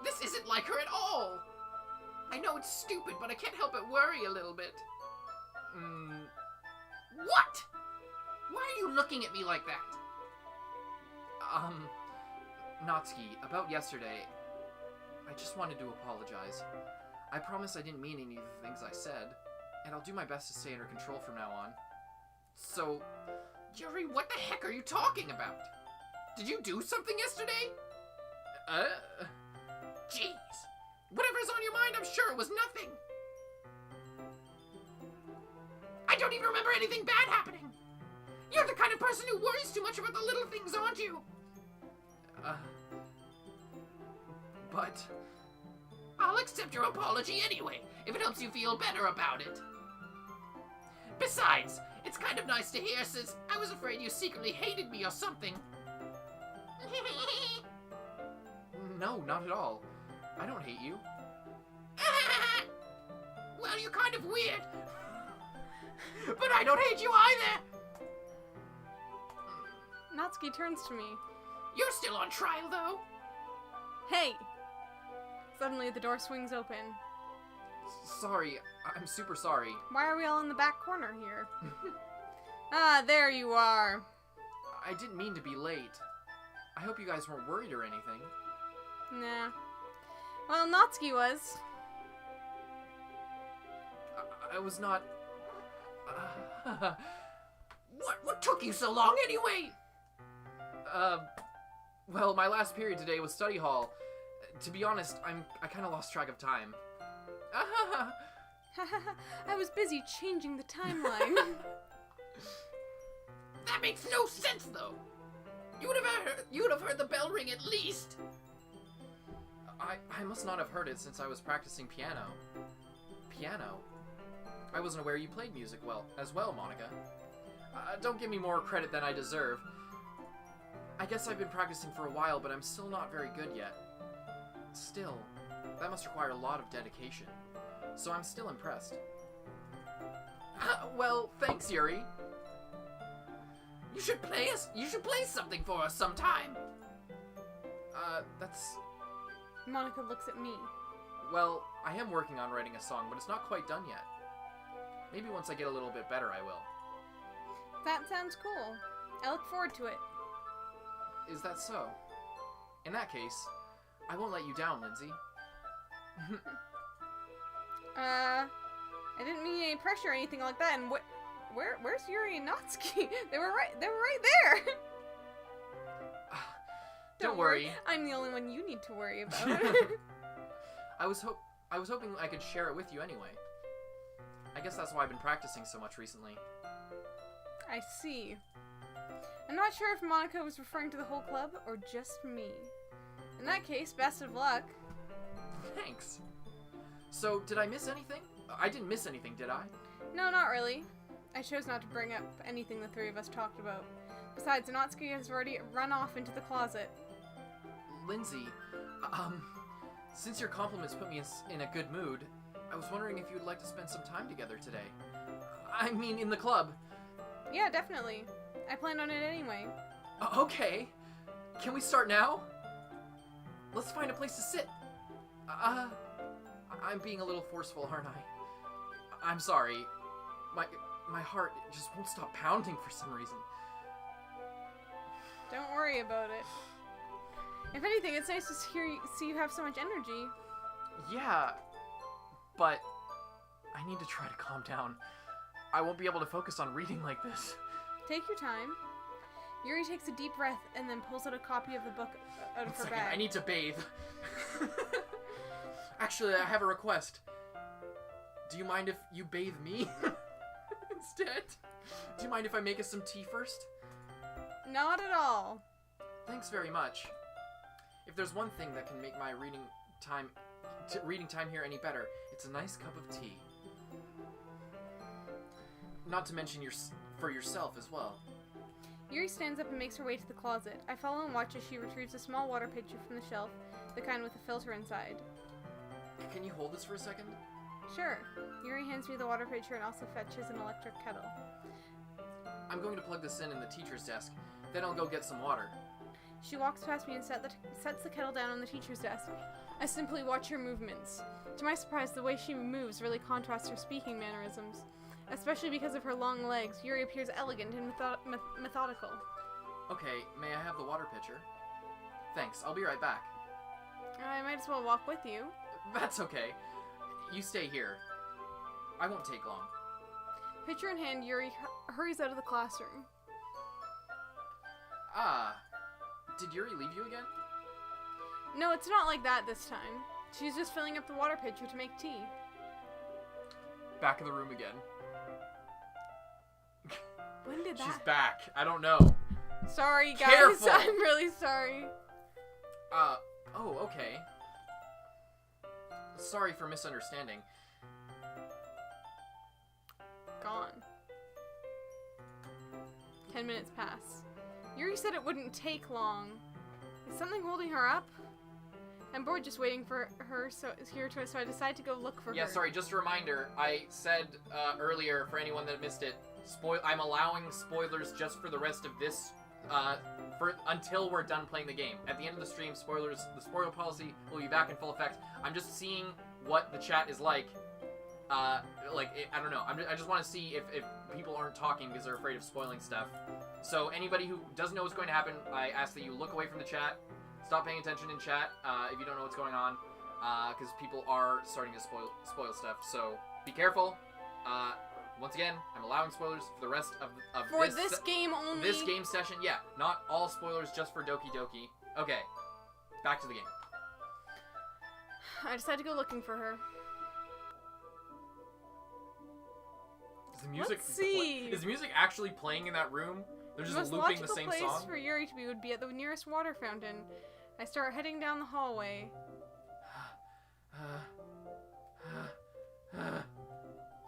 this isn't like her at all. I know it's stupid, but I can't help but worry a little bit. What? Why are you looking at me like that? Natsuki, about yesterday, I just wanted to apologize. I promise I didn't mean any of the things I said, and I'll do my best to stay under control from now on. So... Yuri, what the heck are you talking about? Did you do something yesterday? Jeez. Whatever's on your mind, I'm sure it was nothing. I don't even remember anything bad happening. You're the kind of person who worries too much about the little things, aren't you? But... I'll accept your apology anyway, if it helps you feel better about it. Besides, it's kind of nice to hear since I was afraid you secretly hated me or something. No, not at all. I don't hate you. Well, you're kind of weird. But I don't hate you either. Natsuki turns to me. You're still on trial, though. Hey! Suddenly the door swings open. Sorry, I'm super sorry. Why are we all in the back corner here? Ah, there you are. I didn't mean to be late. I hope you guys weren't worried or anything. Nah. Well, Natsuki was. I was not... What took you so long anyway? Well, my last period today was study hall. To be honest, I kind of lost track of time. I was busy changing the timeline. That makes no sense, though. You would have heard the bell ring at least. I must not have heard it since I was practicing piano. Piano? I wasn't aware you played music as well, Monika. Don't give me more credit than I deserve. I guess I've been practicing for a while, but I'm still not very good yet. Still, that must require a lot of dedication. So I'm still impressed. Well, thanks, Yuri. You should play something for us sometime. That's... Monika looks at me. Well, I am working on writing a song, but it's not quite done yet. Maybe once I get a little bit better, I will. That sounds cool. I look forward to it. Is that so? In that case, I won't let you down, Lindsay. I didn't mean any pressure or anything like that. And where's Yuri and Natsuki? They were right there. Don't worry. I'm the only one you need to worry about. I was hoping I could share it with you anyway. I guess that's why I've been practicing so much recently. I see. I'm not sure if Monika was referring to the whole club or just me. In that case, best of luck. Thanks. So, did I miss anything? I didn't miss anything, did I? No, not really. I chose not to bring up anything the three of us talked about. Besides, Natsuki has already run off into the closet. Lindsay, since your compliments put me in a good mood, I was wondering if you would like to spend some time together today. I mean, in the club. Yeah, definitely. I planned on it anyway. Okay. Can we start now? Let's find a place to sit. I'm being a little forceful, aren't I? I'm sorry. My heart just won't stop pounding for some reason. Don't worry about it. If anything, it's nice to see you have so much energy. Yeah, but I need to try to calm down. I won't be able to focus on reading like this. Take your time. Yuri takes a deep breath and then pulls out a copy of the book out of her bag. I need to bathe. Actually, I have a request. Do you mind if you bathe me instead? Do you mind if I make us some tea first? Not at all. Thanks very much. If there's one thing that can make my reading time here any better, it's a nice cup of tea. Not to mention for yourself as well. Yuri stands up and makes her way to the closet. I follow and watch as she retrieves a small water pitcher from the shelf, the kind with a filter inside. Can you hold this for a second? Sure. Yuri hands me the water pitcher and also fetches an electric kettle. I'm going to plug this in the teacher's desk. Then I'll go get some water. She walks past me and sets the kettle down on the teacher's desk. I simply watch her movements. To my surprise, the way she moves really contrasts her speaking mannerisms. Especially because of her long legs, Yuri appears elegant and methodical. Okay, may I have the water pitcher? Thanks, I'll be right back. I might as well walk with you. That's okay. You stay here. I won't take long. Pitcher in hand, Yuri hurries out of the classroom. Did Yuri leave you again? No, it's not like that this time. She's just filling up the water pitcher to make tea. Back in the room again. When did that? She's back. I don't know. Sorry, guys. Careful. I'm really sorry. Oh, okay. Sorry for misunderstanding. Gone. 10 minutes pass. Yuri said it wouldn't take long. Is something holding her up? I'm bored just waiting for her, so I decide to go look for her. Yeah, sorry, just a reminder. I said earlier, for anyone that missed it, I'm allowing spoilers just for the rest of this, until we're done playing the game. At the end of the stream, the spoiler policy will be back in full effect. I'm just seeing what the chat is like. I don't know. I just want to see if people aren't talking because they're afraid of spoiling stuff. So anybody who doesn't know what's going to happen, I ask that you look away from the chat. Stop paying attention in chat if you don't know what's going on, because people are starting to spoil stuff. So be careful. Once again, I'm allowing spoilers for the rest of this game only. This game session, yeah. Not all spoilers, just for Doki Doki. Okay, back to the game. I decide to go looking for her. Is the music? Let's see. Is the music actually playing in that room? They're just most looping the logical same place song. for Yuri to be would be at the nearest water fountain. I start heading down the hallway.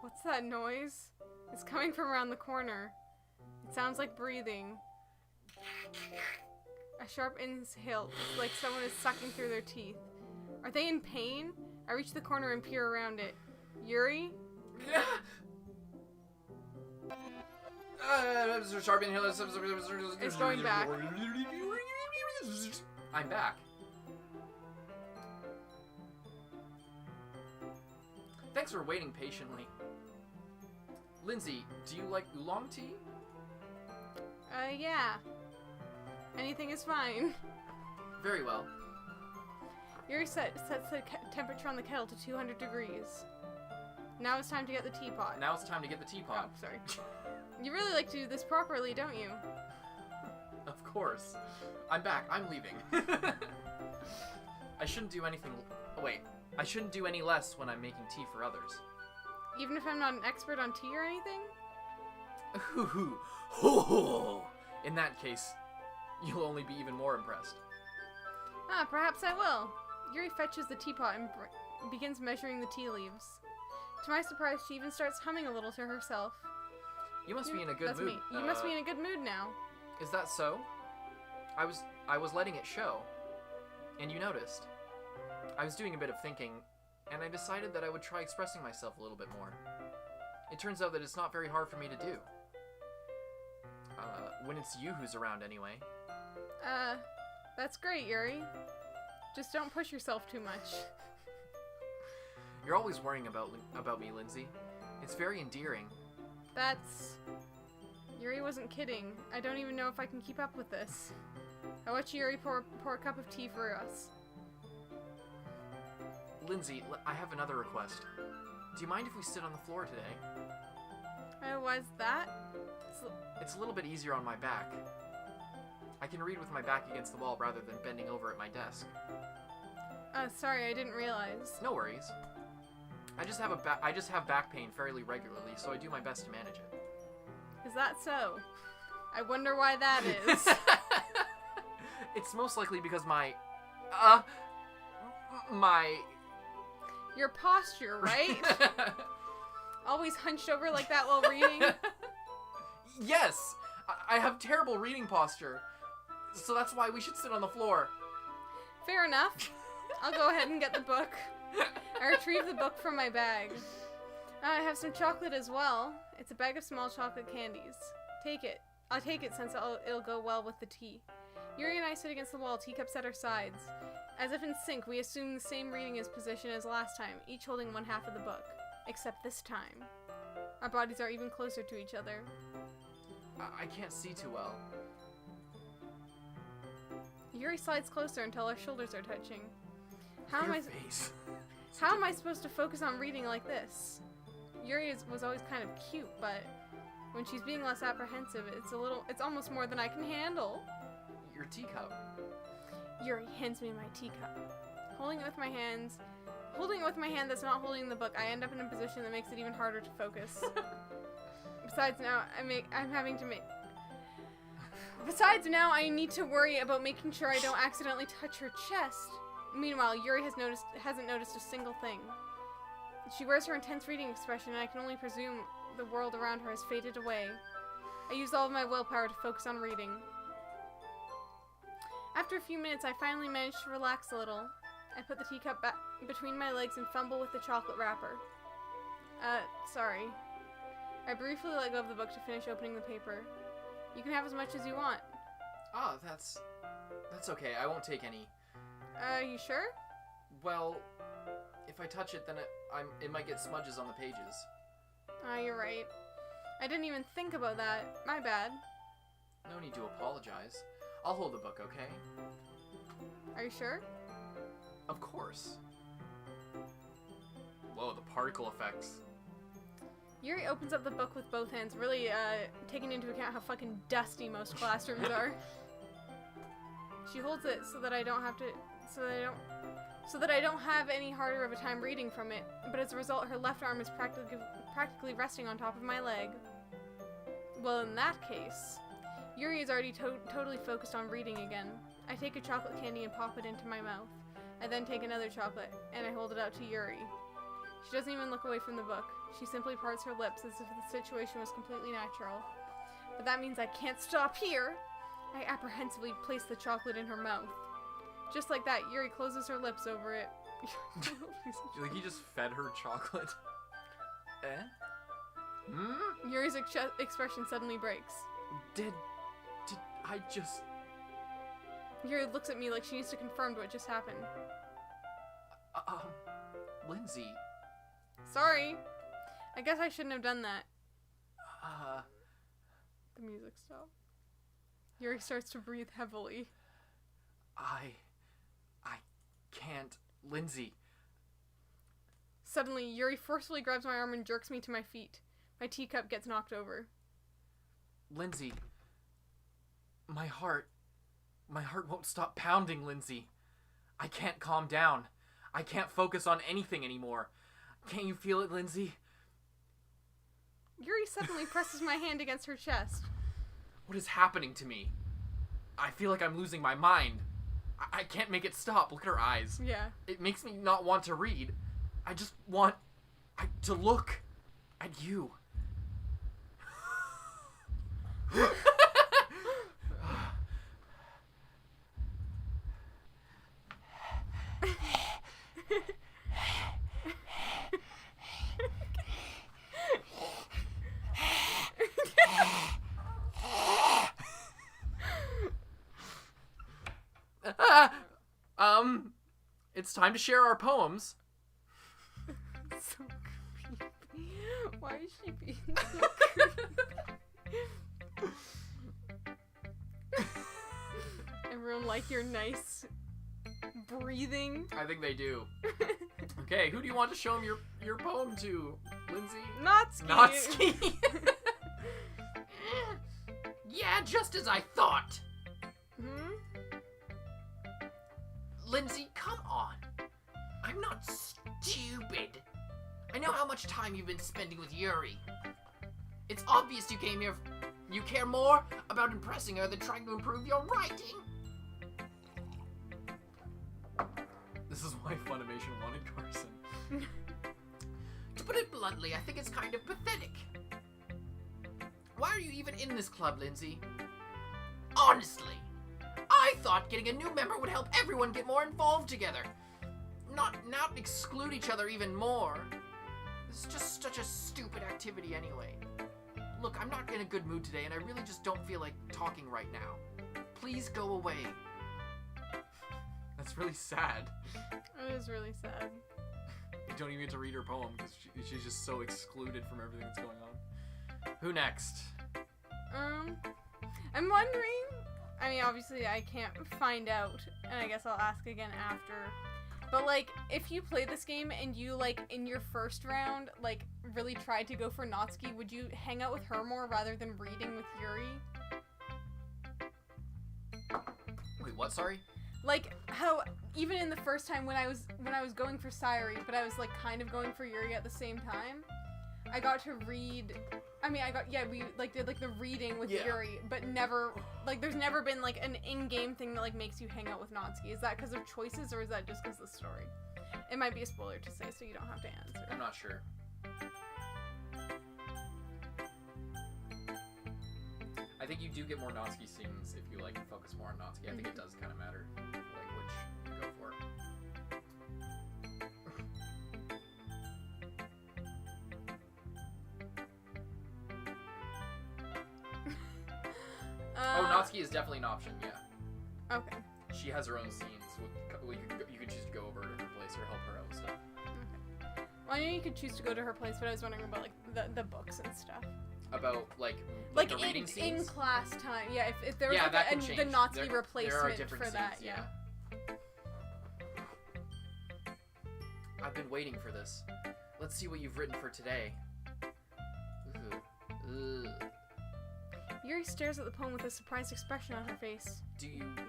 What's that noise? It's coming from around the corner. It sounds like breathing. A sharp inhale, like someone is sucking through their teeth. Are they in pain? I reach the corner and peer around it. Yuri? Sharp inhale. It's going back. I'm back. Thanks for waiting patiently. Lindsay, do you like oolong tea? Yeah. Anything is fine. Very well. Yuri sets the temperature on the kettle to 200 degrees. Now it's time to get the teapot. Now it's time to get the teapot. Oh, sorry. You really like to do this properly, don't you? Of course. I'm back. I'm leaving. I shouldn't do anything... Wait. I shouldn't do any less when I'm making tea for others. Even if I'm not an expert on tea or anything? In that case, you'll only be even more impressed. Ah, perhaps I will. Yuri fetches the teapot and begins measuring the tea leaves. To my surprise, she even starts humming a little to herself. You must be in a good That's mood. me. You must be in a good mood now. Is that so? I was letting it show. And you noticed. I was doing a bit of thinking, and I decided that I would try expressing myself a little bit more. It turns out that it's not very hard for me to do. When it's you who's around anyway. That's great, Yuri. Just don't push yourself too much. You're always worrying about me, Lindsay. It's very endearing. That's... Yuri wasn't kidding. I don't even know if I can keep up with this. I watch Yuri pour a cup of tea for us. Lindsay, I have another request. Do you mind if we sit on the floor today? Was that? It's a little bit easier on my back. I can read with my back against the wall rather than bending over at my desk. Sorry, I didn't realize. No worries. I just have back pain fairly regularly, so I do my best to manage it. Is that so? I wonder why that is. It's most likely because my Your posture, right? Always hunched over like that while reading? Yes! I have terrible reading posture. So that's why we should sit on the floor. Fair enough. I'll go ahead and get the book. I retrieve the book from my bag. I have some chocolate as well. It's a bag of small chocolate candies. Take it. I'll take it since it'll go well with the tea. Yuri and I sit against the wall, teacups at our sides. As if in sync, we assume the same reading position as last time, each holding one half of the book. Except this time, our bodies are even closer to each other. I can't see too well. Yuri slides closer until our shoulders are touching. How Your am face. How am I supposed to focus on reading like this? Yuri was always kind of cute, but when she's being less apprehensive, it's almost more than I can handle. Your teacup. Yuri hands me my teacup. Holding it with my hand that's not holding the book, I end up in a position that makes it even harder to focus. Besides now I need to worry about making sure I don't accidentally touch her chest. Meanwhile, Yuri hasn't noticed a single thing. She wears her intense reading expression, and I can only presume the world around her has faded away. I use all of my willpower to focus on reading. After a few minutes, I finally manage to relax a little. I put the teacup back between my legs and fumble with the chocolate wrapper. Sorry. I briefly let go of the book to finish opening the paper. You can have as much as you want. Ah, that's okay. I won't take any. You sure? Well, if I touch it, then it might get smudges on the pages. You're right. I didn't even think about that. My bad. No need to apologize. I'll hold the book, okay? Are you sure? Of course. Whoa, the particle effects. Yuri opens up the book with both hands, really taking into account how fucking dusty most classrooms are. She holds it so that I don't have any harder of a time reading from it, but as a result her left arm is practically resting on top of my leg. Well, in that case, Yuri is already totally focused on reading again. I take a chocolate candy and pop it into my mouth. I then take another chocolate, and I hold it out to Yuri. She doesn't even look away from the book. She simply parts her lips as if the situation was completely natural. but that means I can't stop here. I apprehensively place the chocolate in her mouth. Just like that, Yuri closes her lips over it. Like he just fed her chocolate. Eh? Hmm? Yuri's expression suddenly breaks. Did I just... Yuri looks at me like she needs to confirm what just happened. Lindsay. Sorry. I guess I shouldn't have done that. The music stopped. Yuri starts to breathe heavily. I can't. Lindsay. Suddenly, Yuri forcefully grabs my arm and jerks me to my feet. My teacup gets knocked over. Lindsay. My heart won't stop pounding, Lindsay. I can't calm down. I can't focus on anything anymore. Can't you feel it, Lindsay? Yuri suddenly presses my hand against her chest. What is happening to me? I feel like I'm losing my mind. I can't make it stop. Look at her eyes. Yeah. It makes me not want to read. I just want to look at you. It's time to share our poems. So creepy. Why is she being so creepy? Everyone like your nice breathing? I think they do. Okay, who do you want to show them your poem to, Lindsay? Natsuki. Natsuki. Yeah, just as I thought. Hmm? Lindsay, come on. I'm not stupid. I know how much time you've been spending with Yuri. It's obvious you came here. You care more about impressing her than trying to improve your writing. This is why Funimation wanted Carson. To put it bluntly, I think it's kind of pathetic. Why are you even in this club, Lindsay? Honestly, I thought getting a new member would help everyone get more involved together. Not exclude each other even more. This is just such a stupid activity anyway. Look, I'm not in a good mood today, and I really just don't feel like talking right now. Please go away. That's really sad. It is really sad. You don't even get to read her poem because she's just so excluded from everything that's going on. Who next? I'm wondering. I mean, obviously, I can't find out, and I guess I'll ask again after. But, like, if you play this game and you, like, in your first round, like, really tried to go for Natsuki, would you hang out with her more rather than reading with Yuri? Wait, what? Sorry? Like, how, even in the first time when I was going for Sayuri, but I was, like, kind of going for Yuri at the same time, I got to read... we, like, did, like, the reading with Yuri, but never, like, there's never been, like, an in-game thing that, like, makes you hang out with Natsuki. Is that because of choices, or is that just because of the story? It might be a spoiler to say, so you don't have to answer. I'm not sure. I think you do get more Natsuki scenes if you, like, focus more on Natsuki. I think it does kind of matter, like, which you go for. Natsuki is definitely an option, yeah. Okay. She has her own scenes. You could choose to go over to her place or help her out with stuff. Okay. Well, I know you could choose to go to her place, but I was wondering about, like, the books and stuff. About, like the reading in scenes? In class time, yeah. If there was, yeah, like, that the Natsuki replacement for that, scenes, yeah. I've been waiting for this. Let's see what you've written for today. Ooh. Ugh. Yuri stares at the poem with a surprised expression on her face.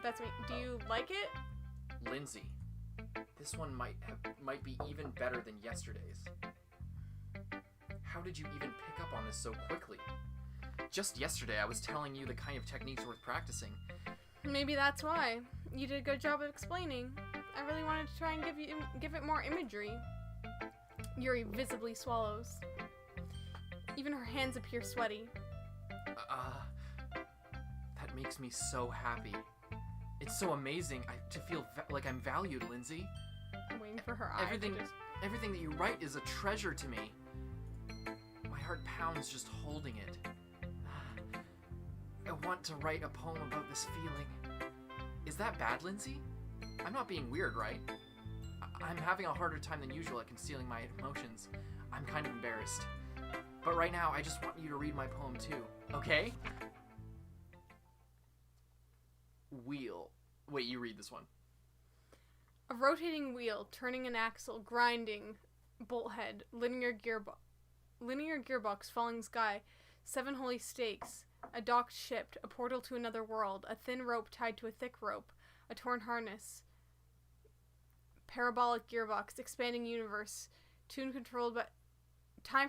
That's me. Do you like it? Lindsay, this one might be even better than yesterday's. How did you even pick up on this so quickly? Just yesterday I was telling you the kind of techniques worth practicing. Maybe that's why. You did a good job of explaining. I really wanted to try and give it more imagery. Yuri visibly swallows. Even her hands appear sweaty. That makes me so happy. It's so amazing to feel like I'm valued, Lindsay. I'm waiting for her eye. Everything that you write is a treasure to me. My heart pounds just holding it. I want to write a poem about this feeling. Is that bad, Lindsay? I'm not being weird, right? I'm having a harder time than usual at concealing my emotions. I'm kind of embarrassed. But right now, I just want you to read my poem too, okay? Wheel. Wait, you read this one. A rotating wheel, turning an axle, grinding, bolt head, linear gearbox, falling sky, 7 holy stakes, a docked ship, a portal to another world, a thin rope tied to a thick rope, a torn harness, parabolic gearbox, expanding universe, time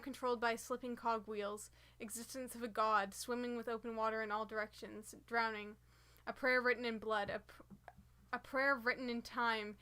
controlled by slipping cogwheels, existence of a god, swimming with open water in all directions, drowning, a prayer written in blood, a prayer written in time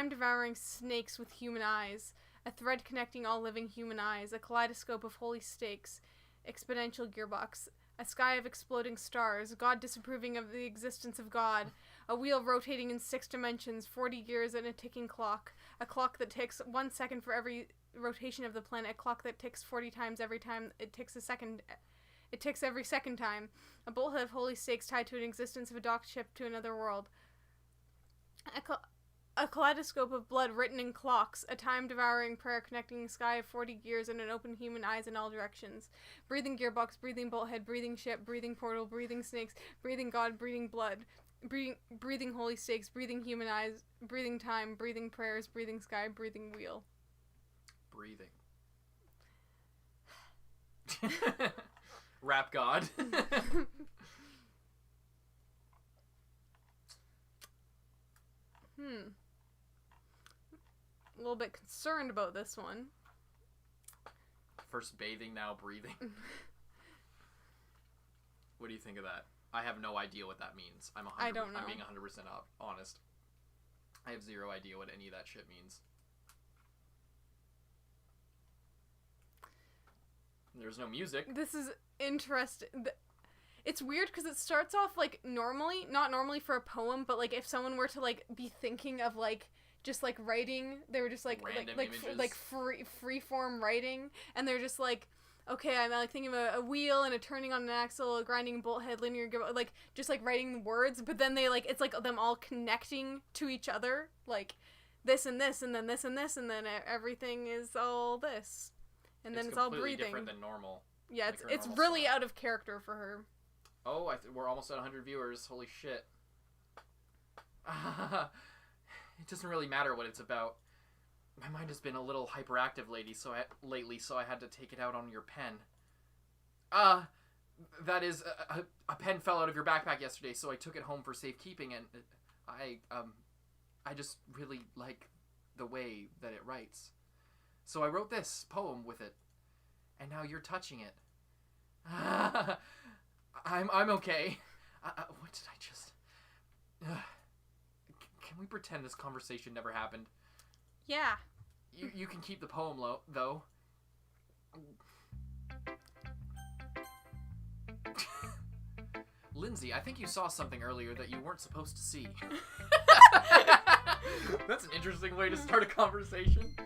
devouring snakes with human eyes, a thread connecting all living human eyes, a kaleidoscope of holy stakes, exponential gearbox, a sky of exploding stars, God disapproving of the existence of God, a wheel rotating in 6 dimensions, 40 gears and a ticking clock, a clock that ticks 1 second for every rotation of the planet, a clock that ticks 40 times every time it ticks a second. It ticks every second time. A bolthead of holy stakes tied to an existence of a docked ship to another world. A kaleidoscope of blood written in clocks, a time-devouring prayer connecting a sky of 40 gears and an open human eyes in all directions. Breathing gearbox, breathing bolthead, breathing ship, breathing portal, breathing snakes, breathing God, breathing blood, breathing holy stakes, breathing human eyes, breathing time, breathing prayers, breathing sky, breathing wheel. Breathing. Rap God. A little bit concerned about this one. First bathing, now breathing. What do you think of that? I have no idea what that means. I don't know. I'm being 100% honest. I have zero idea what any of that shit means. There's no music. This is interesting. It's weird because it starts off like normally, not normally for a poem, but like if someone were to like be thinking of like just like writing, they were just like random like free form writing, and they're just like, okay, I'm like thinking of a wheel and a turning on an axle, a grinding bolt head, linear like just like writing the words, but then they like it's like them all connecting to each other, like this and this and then this and this and then everything is all this, and then it's all breathing. It's completely different than normal. Yeah, it's really out of character for her. Oh, we're almost at 100 viewers. Holy shit. It doesn't really matter what it's about. My mind has been a little hyperactive lately, so I had to take it out on your pen. That is, a pen fell out of your backpack yesterday, so I took it home for safekeeping, and I just really like the way that it writes. So I wrote this poem with it, and now you're touching it. I'm okay. What did I just... Can we pretend this conversation never happened? Yeah. You can keep the poem, though. Lindsay, I think you saw something earlier that you weren't supposed to see. That's an interesting way to start a conversation.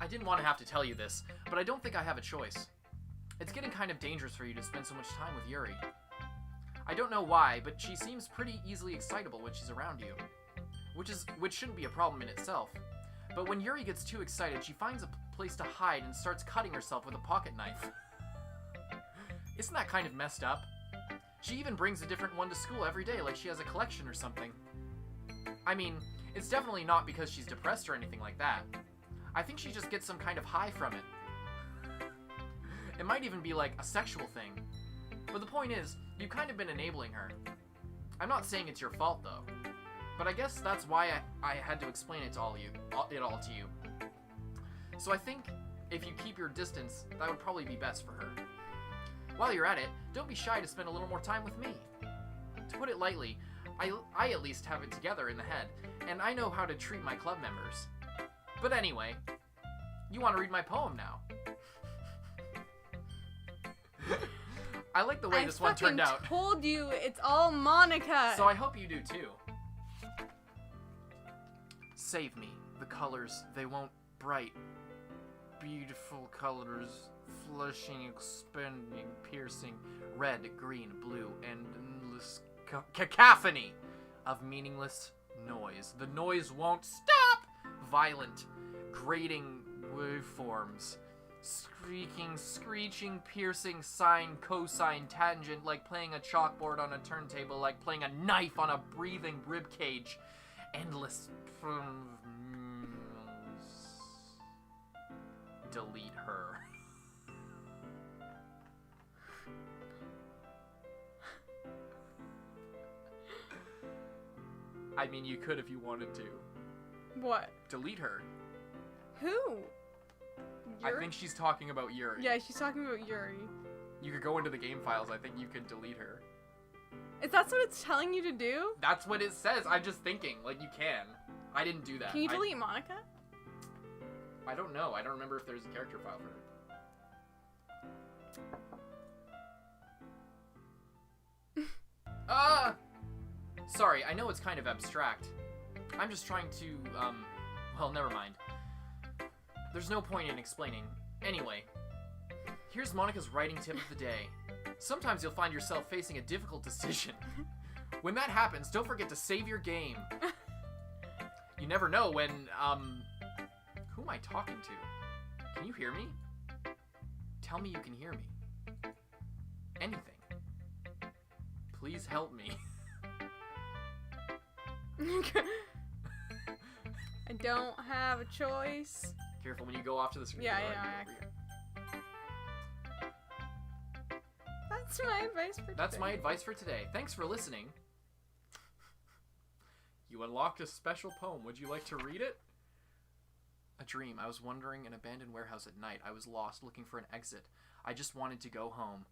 I didn't want to have to tell you this, but I don't think I have a choice. It's getting kind of dangerous for you to spend so much time with Yuri. I don't know why, but she seems pretty easily excitable when she's around you. Which shouldn't be a problem in itself. But when Yuri gets too excited, she finds a place to hide and starts cutting herself with a pocket knife. Isn't that kind of messed up? She even brings a different one to school every day like she has a collection or something. I mean, it's definitely not because she's depressed or anything like that. I think she just gets some kind of high from it. It might even be like a sexual thing. But the point is, you've kind of been enabling her. I'm not saying it's your fault though. But I guess that's why I had to explain it all to you. So I think if you keep your distance, that would probably be best for her. While you're at it, don't be shy to spend a little more time with me. To put it lightly, I at least have it together in the head, and I know how to treat my club members. But anyway, you want to read my poem now. I like the way this one turned out. I told you, it's all Monika. So I hope you do too. Save me. The colors, they won't bright. Beautiful colors, flushing, expanding, piercing, red, green, blue, and endless cacophony of meaningless noise. The noise won't stop! Violent, grating waveforms. Squeaking, screeching, piercing, sine, cosine, tangent, like playing a chalkboard on a turntable, like playing a knife on a breathing ribcage. Endless. Delete her. I mean, you could if you wanted to. What? Delete her. Who? Yuri? I think she's talking about Yuri. Yeah, she's talking about Yuri. You could go into the game files. I think you could delete her. Is that what it's telling you to do? That's what it says. I'm just thinking. Like, you can. I didn't do that. Can you delete Monika? I don't know. I don't remember if there's a character file for her. Sorry, I know it's kind of abstract. I'm just trying to, well, never mind. There's no point in explaining. Anyway, here's Monika's writing tip of the day. Sometimes you'll find yourself facing a difficult decision. When that happens, don't forget to save your game. You never know when, who am I talking to? Can you hear me? Tell me you can hear me. Anything. Please help me. I don't have a choice. Careful when you go off to the screen. Yeah. That's my advice for today. That's my advice for today. Thanks for listening. You unlocked a special poem. Would you like to read it? A dream. I was wandering an abandoned warehouse at night. I was lost, looking for an exit. I just wanted to go home.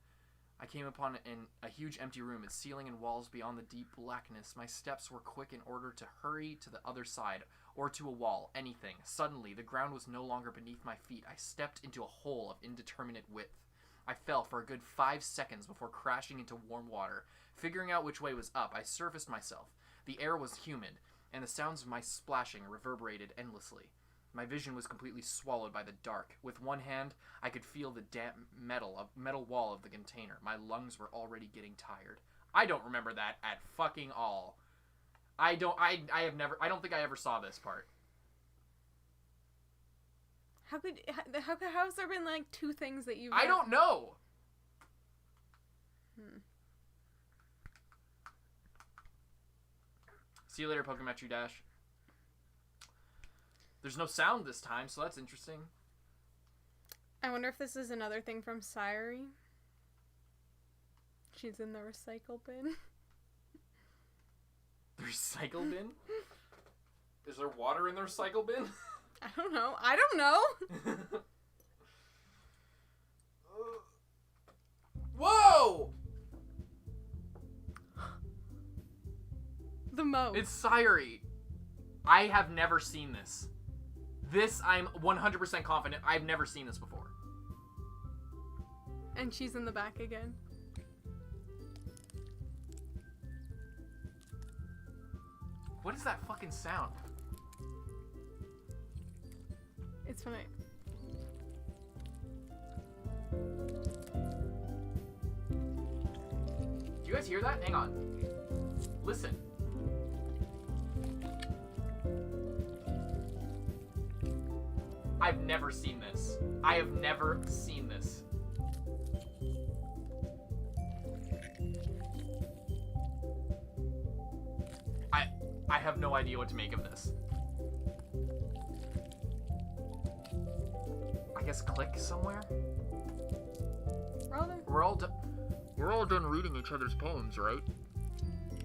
I came upon a huge empty room, its ceiling and walls beyond the deep blackness. My steps were quick in order to hurry to the other side, or to a wall, anything. Suddenly, the ground was no longer beneath my feet. I stepped into a hole of indeterminate width. I fell for a good 5 seconds before crashing into warm water. Figuring out which way was up, I surfaced myself. The air was humid, and the sounds of my splashing reverberated endlessly. My vision was completely swallowed by the dark. With one hand, I could feel the damp metal wall of the container. My lungs were already getting tired. I don't remember that at fucking all. I don't think I ever saw this part. How has there been like 2 things that you've I don't know. See you later, Pokemetry Dash. There's no sound this time, so that's interesting. I wonder if this is another thing from Sayuri. She's in the recycle bin. The recycle bin? Is there water in the recycle bin? I don't know. Whoa! The Mo. It's Sayuri. I have never seen this. This, I'm 100% confident. I've never seen this before. And she's in the back again. What is that fucking sound? It's funny. Do you guys hear that? Hang on. Listen. I've never seen this. I have never seen this. I have no idea what to make of this. I guess click somewhere? We're all done reading each other's poems, right?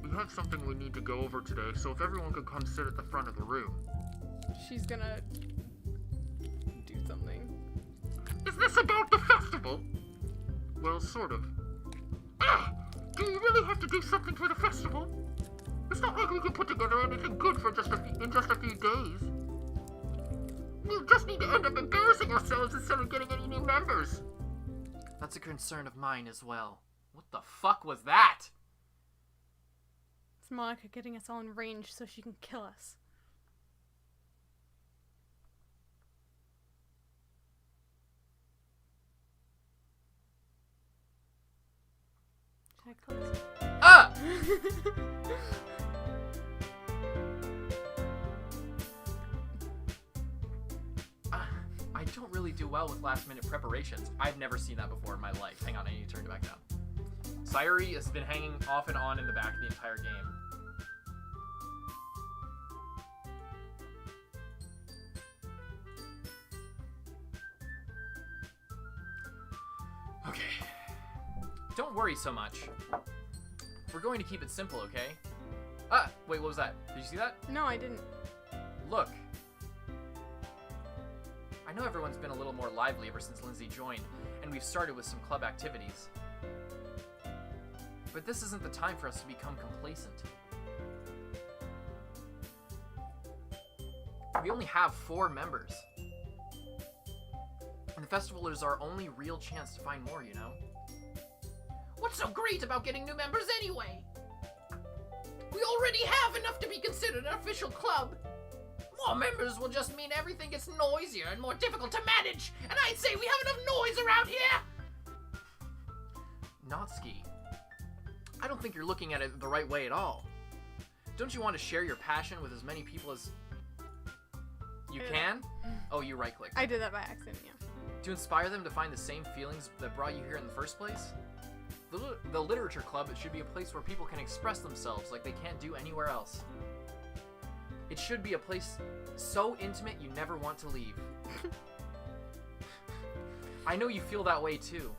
We have something we need to go over today, so if everyone could come sit at the front of the room. She's gonna do something. Is this about the festival? Well, sort of. Do you really have to do something for the festival? It's not like we can put together anything good for in just a few days. We just need to end up embarrassing ourselves instead of getting any new members. That's a concern of mine as well. What the fuck was that? It's Monika getting us all in range so she can kill us. Should I close? Ah! I don't really do well with last-minute preparations. I've never seen that before in my life. Hang on, I need to turn it back down. Sayuri has been hanging off and on in the back the entire game. Okay. Don't worry so much. We're going to keep it simple, okay? Ah, wait, what was that? Did you see that? No, I didn't. Look. I know everyone's been a little more lively ever since Lindsay joined, and we've started with some club activities. But this isn't the time for us to become complacent. We only have 4 members. And the festival is our only real chance to find more, you know? What's so great about getting new members anyway? We already have enough to be considered an official club. More members will just mean everything gets noisier and more difficult to manage, and I'd say we have enough noise around here. Natsuki, I don't think you're looking at it the right way at all. Don't you want to share your passion with as many people as you can? Oh, you right-clicked. I did that by accident, yeah. To inspire them to find the same feelings that brought you here in the first place? The literature club, it should be a place where people can express themselves like they can't do anywhere else. It should be a place so intimate you never want to leave. I know you feel that way too.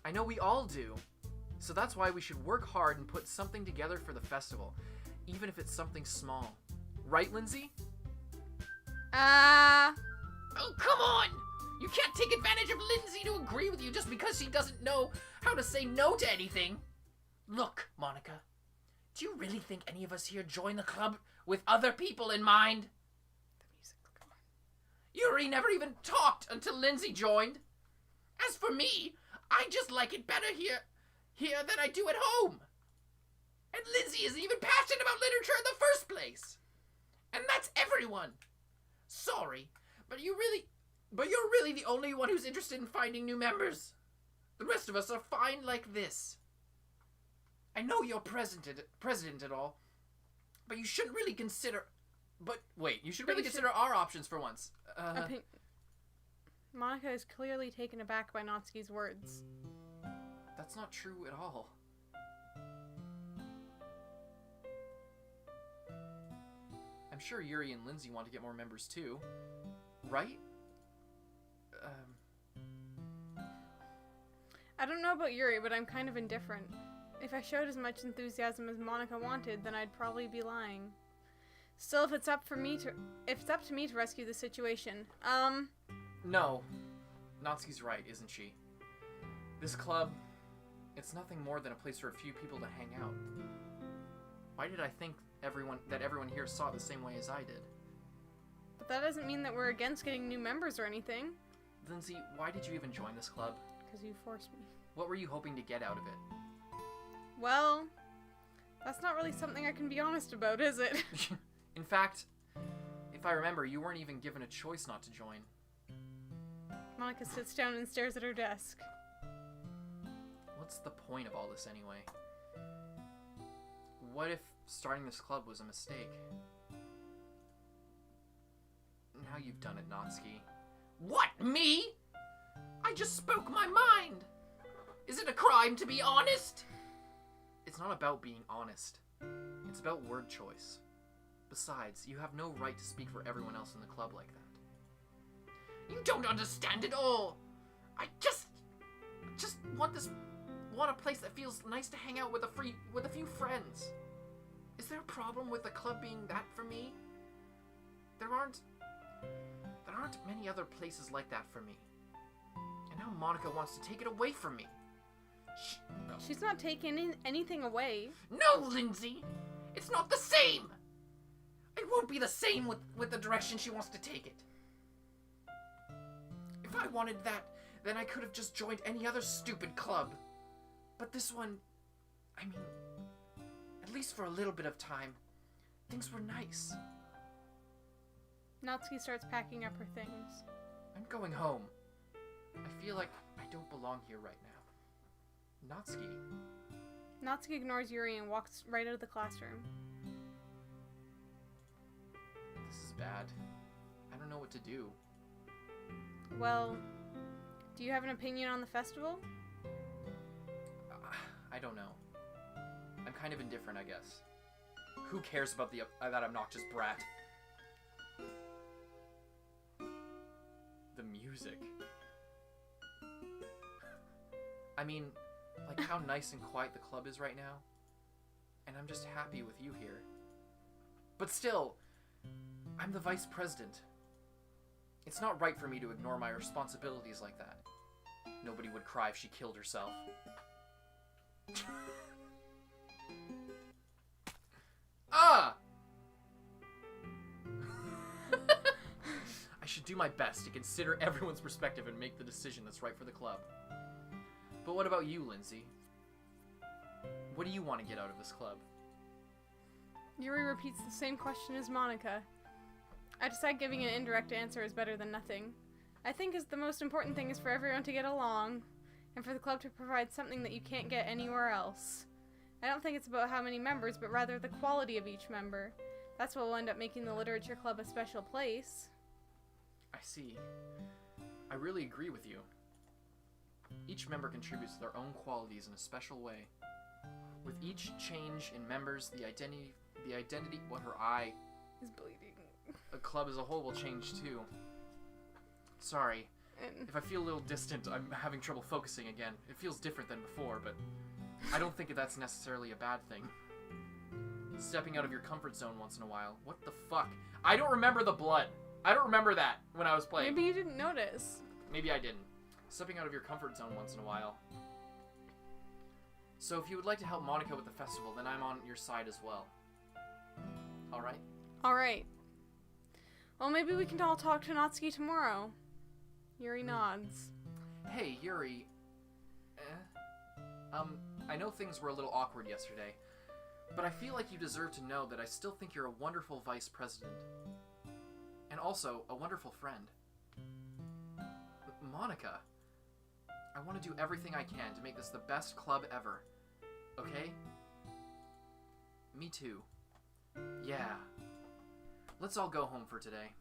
I know we all do. So that's why we should work hard and put something together for the festival, even if it's something small. Right, Lindsay? Oh, come on! You can't take advantage of Lindsay to agree with you just because she doesn't know how to say no to anything. Look, Monika, do you really think any of us here join the club with other people in mind? The music's going. Yuri never even talked until Lindsay joined. As for me, I just like it better here than I do at home. And Lindsay isn't even passionate about literature in the first place. And that's everyone. Sorry, but you're really the only one who's interested in finding new members. The rest of us are fine like this. I know you're president and all, but you shouldn't really consider. But wait, you should really consider our options for once. Monika is clearly taken aback by Natsuki's words. That's not true at all. I'm sure Yuri and Lindsay want to get more members too, right? I don't know about Yuri, but I'm kind of indifferent. If I showed as much enthusiasm as Monika wanted, then I'd probably be lying. Still, if it's up to me to rescue the situation, No. Natsuki's right, isn't she? This club, it's nothing more than a place for a few people to hang out. Why did I think that everyone here saw it the same way as I did? But that doesn't mean that we're against getting new members or anything. Lindsay, why did you even join this club? Because you forced me. What were you hoping to get out of it? Well, that's not really something I can be honest about, is it? In fact, if I remember, you weren't even given a choice not to join. Monika sits down and stares at her desk. What's the point of all this anyway? What if starting this club was a mistake? Now you've done it, Natsuki. What, me? I just spoke my mind. Is it a crime to be honest? It's not about being honest. It's about word choice. Besides, you have no right to speak for everyone else in the club like that. You don't understand at all. I just want a place that feels nice to hang out with a few friends. Is there a problem with the club being that for me? There aren't many other places like that for me. And now Monika wants to take it away from me. She's not taking anything away. No, Lindsay! It's not the same! It won't be the same with the direction she wants to take it. If I wanted that, then I could have just joined any other stupid club. But this one, I mean, at least for a little bit of time, things were nice. Natsuki starts packing up her things. I'm going home. I feel like I don't belong here right now. Natsuki. Natsuki ignores Yuri and walks right out of the classroom. This is bad. I don't know what to do. Well, do you have an opinion on the festival? I don't know. I'm kind of indifferent, I guess. Who cares about that obnoxious brat? The music. I mean, like how nice and quiet the club is right now. And I'm just happy with you here. But still, I'm the vice president. It's not right for me to ignore my responsibilities like that. Nobody would cry if she killed herself. Ah! I should do my best to consider everyone's perspective and make the decision that's right for the club. But what about you, Lindsay? What do you want to get out of this club? Yuri repeats the same question as Monika. I decide giving an indirect answer is better than nothing. I think the most important thing is for everyone to get along, and for the club to provide something that you can't get anywhere else. I don't think it's about how many members, but rather the quality of each member. That's what will end up making the literature club a special place. I see. I really agree with you. Each member contributes their own qualities in a special way. With each change in members, the identity, what her eye Is bleeding. A club as a whole will change too. Sorry. And If I feel a little distant, I'm having trouble focusing again. It feels different than before, but I don't think that's necessarily a bad thing. Stepping out of your comfort zone once in a while. What the fuck? I don't remember the blood. I don't remember that when I was playing. maybe you didn't notice. Maybe I didn't. Stepping out of your comfort zone once in a while. So if you would like to help Monika with the festival, then I'm on your side as well. Alright? Alright. Well, maybe we can all talk to Natsuki tomorrow. Yuri nods. Hey, Yuri. I know things were a little awkward yesterday, but I feel like you deserve to know that I still think you're a wonderful vice president. And also, a wonderful friend. Monika, I want to do everything I can to make this the best club ever. Okay? Me too. Yeah. Let's all go home for today.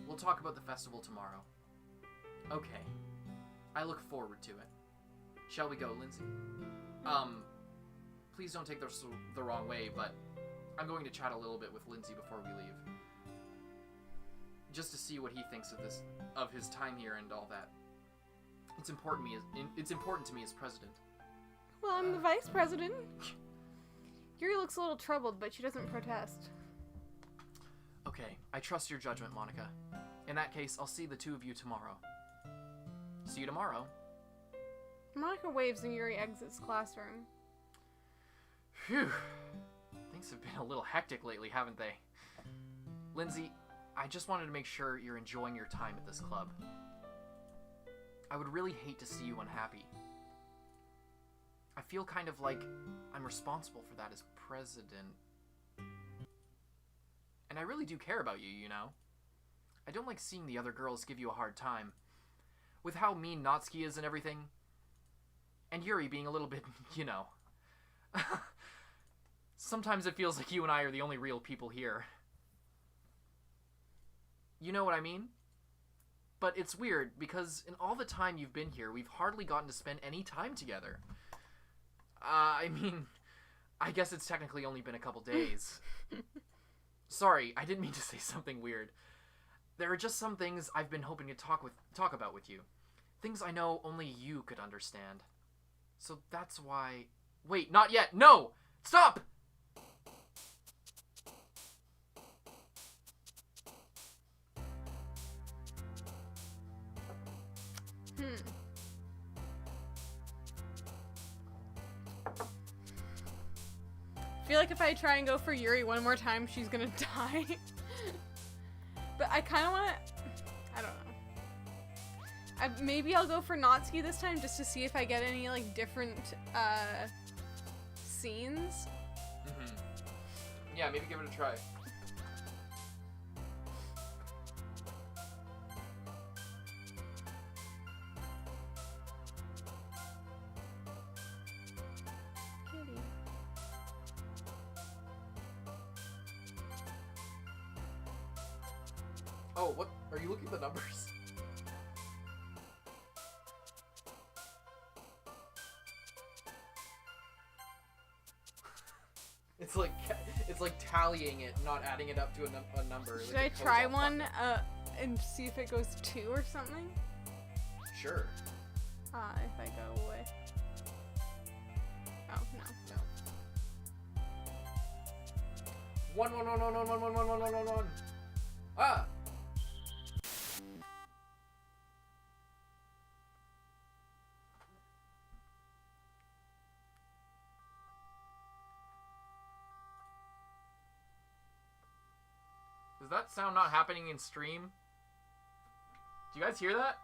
We'll talk about the festival tomorrow. Okay. I look forward to it. Shall we go, Lindsay? Please don't take this the wrong way, but I'm going to chat a little bit with Lindsay before we leave. Just to see what he thinks of his time here and all that. It's important to me as president. Well, I'm the vice president. Yuri looks a little troubled, but she doesn't protest. Okay, I trust your judgment, Monika. In that case, I'll see the two of you tomorrow. See you tomorrow. Monika waves and Yuri exits classroom. Phew. Things have been a little hectic lately, haven't they? Lindsay, I just wanted to make sure you're enjoying your time at this club. I would really hate to see you unhappy. I feel kind of like I'm responsible for that as president. And I really do care about you, you know? I don't like seeing the other girls give you a hard time. With how mean Natsuki is and everything. And Yuri being a little bit, you know. Sometimes it feels like you and I are the only real people here. You know what I mean? But it's weird, because in all the time you've been here, we've hardly gotten to spend any time together. I mean, I guess it's technically only been a couple days. Sorry, I didn't mean to say something weird. There are just some things I've been hoping to talk about with you. Things I know only you could understand. So that's why... Wait, not yet! No! Stop! I feel like if I try and go for Yuri one more time, she's gonna die. But I kind of want to... I don't know. Maybe I'll go for Natsuki this time just to see if I get any, like, different, scenes. Mm-hmm. Yeah, maybe give it a try. Kitty. Oh, what? Are you looking at the numbers? It's like tallying it, not adding it up to a number. Should like I try one, and see if it goes 2 or something? Sure. If I go away. Oh, no. No. 1 1 1 1 1 1 1 1 1 1 1 1. Ah! Is that sound not happening in stream? Do you guys hear that?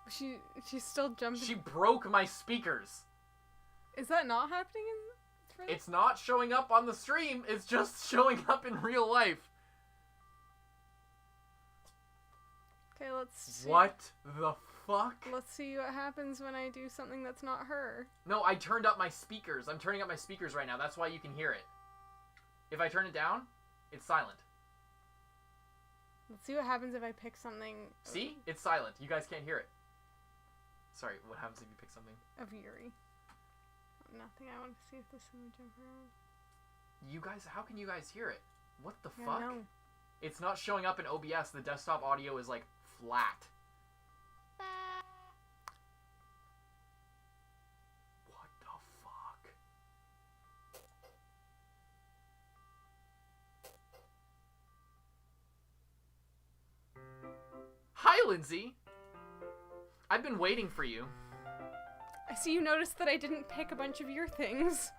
She's still jumping. She broke my speakers. Is that not happening in stream? It's not showing up on the stream, it's just showing up in real life. Okay, let's see. What the fuck? Let's see what happens when I do something that's not her. No, I turned up my speakers. I'm turning up my speakers right now. That's why you can hear it. If I turn it down, it's silent. Let's see what happens if I pick something. See? It's silent. You guys can't hear it. Sorry, what happens if you pick something? Of Yuri. Nothing. I want to see if this can jump around. You guys, how can you guys hear it? What the Yeah, fuck? no. It's not showing up in OBS. The desktop audio is like flat. What the fuck? Hi, Lindsay. I've been waiting for you. I see you noticed that I didn't pick a bunch of your things.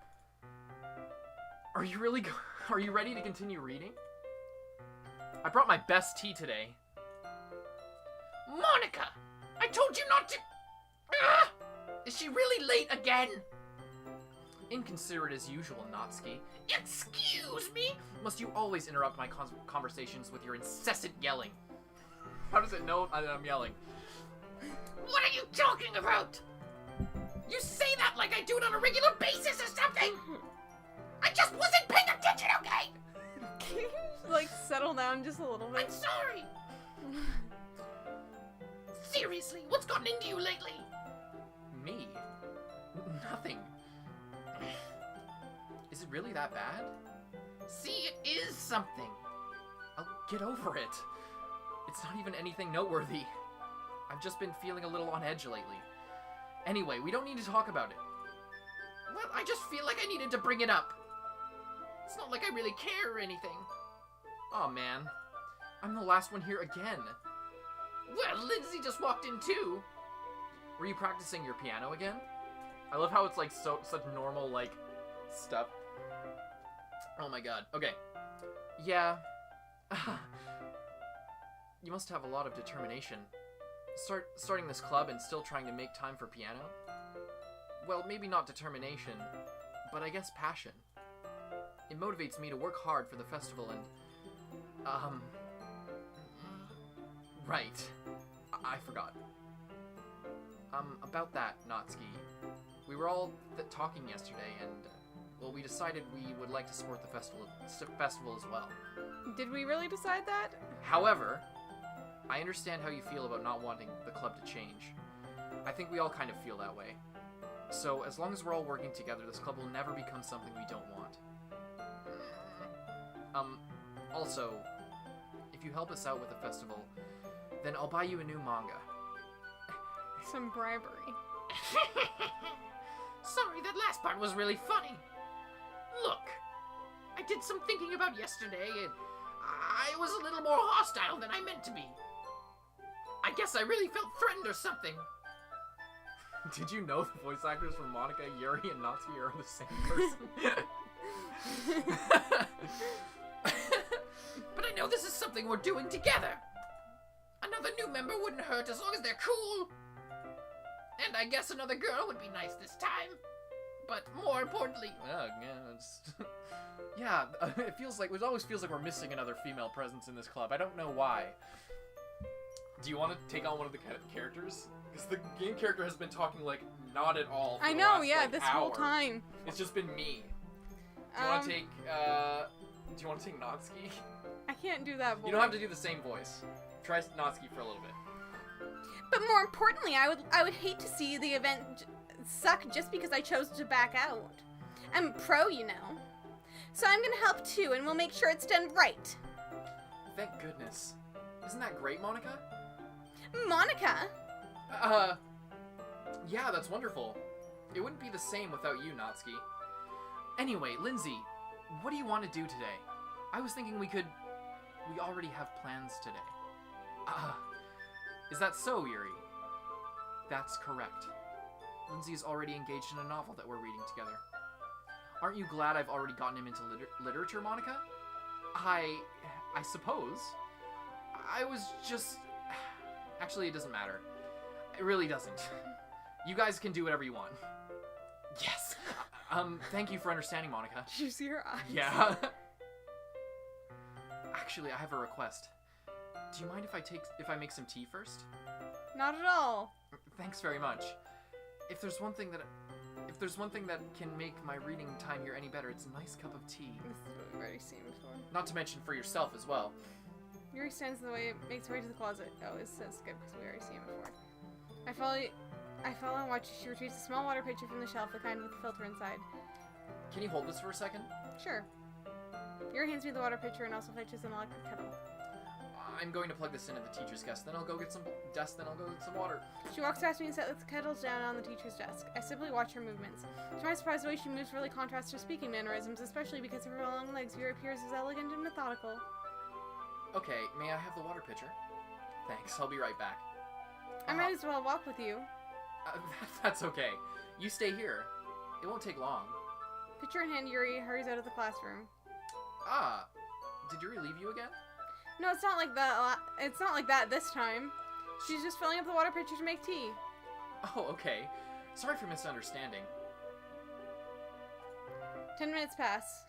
Are you really are you ready to continue reading? I brought my best tea today. Monika! I told you not to... Ugh! Is she really late again? Inconsiderate as usual, Natsuki. Excuse me? Must you always interrupt my conversations with your incessant yelling? How does it know that I'm yelling? What are you talking about? You say that like I do it on a regular basis or something! I just wasn't paying attention, okay? Can you, like, settle down just a little bit? I'm sorry! Seriously, what's gotten into you lately? Me? Nothing. Is it really that bad? See, it is something. I'll get over it. It's not even anything noteworthy. I've just been feeling a little on edge lately. Anyway, we don't need to talk about it. Well, I just feel like I needed to bring it up. It's not like I really care or anything. Aw, man. I'm the last one here again. Well, Lindsay just walked in too. Were you practicing your piano again? I love how it's like such normal, like, stuff. Oh my god. Okay. Yeah. You must have a lot of determination. Starting this club and still trying to make time for piano? Well, maybe not determination, but I guess passion. It motivates me to work hard for the festival and... Right. I forgot. About that, Natsuki. We were all talking yesterday and, well, we decided we would like to support the festival as well. Did we really decide that? However, I understand how you feel about not wanting the club to change. I think we all kind of feel that way. So, as long as we're all working together, this club will never become something we don't want. Also, if you help us out with the festival, then I'll buy you a new manga. Some bribery. Sorry, that last part was really funny. Look, I did some thinking about yesterday, and I was a little more hostile than I meant to be. I guess I really felt threatened or something. Did you know the voice actors for Monika, Yuri, and Natsuki are the same person? But I know this is something we're doing together. member wouldn't hurt as long as they're cool. And I guess another girl would be nice this time. But more importantly... Yeah, it always feels like we're missing another female presence in this club. I don't know why. Do you want to take on one of the characters? Because the game character has been talking, like, not at all for I the know, last, yeah, like, this hour. whole time. It's just been me. Do you want to take, Natsuki? I can't do that voice. You don't have to do the same voice. Try Natsuki for a little bit. But more importantly, I would hate to see the event suck just because I chose to back out. I'm a pro, you know. So I'm gonna help too, and we'll make sure it's done right. Thank goodness. Isn't that great, Monika? Monika? Yeah, that's wonderful. It wouldn't be the same without you, Natsuki. Anyway, Lindsay, what do you want to do today? I was thinking we already have plans today. Is that so, Yuri? That's correct. Lindsay is already engaged in a novel that we're reading together. Aren't you glad I've already gotten him into literature, Monika? I suppose. I was just... Actually, it doesn't matter. It really doesn't. You guys can do whatever you want. Yes! Thank you for understanding, Monika. Did you see her eyes? Yeah. Actually, I have a request. Do you mind if I make some tea first? Not at all. Thanks very much. If there's one thing that can make my reading time here any better, it's a nice cup of tea. This is what we've already seen before. Not to mention for yourself as well. Yuri stands in the way, makes her way to the closet. Oh, it says skip because we already seen it before. I follow and watch as she retrieves a small water pitcher from the shelf, the kind with the filter inside. Can you hold this for a second? Sure. Yuri hands me the water pitcher and also fetches an electric kettle. I'm going to plug this in at the teacher's desk, then I'll go get some water. She walks past me and sets the kettles down on the teacher's desk. I simply watch her movements. To my surprise, the way she moves really contrasts her speaking mannerisms, especially because of her long legs. Yuri appears as elegant and methodical. Okay, may I have the water pitcher? Thanks, I'll be right back. I might as well walk with you. That's okay. You stay here. It won't take long. Pitcher in hand, Yuri hurries out of the classroom. Did Yuri leave you again? No, it's not like that. It's not like that this time. She's just filling up the water pitcher to make tea. Oh, okay. Sorry for misunderstanding. 10 minutes pass.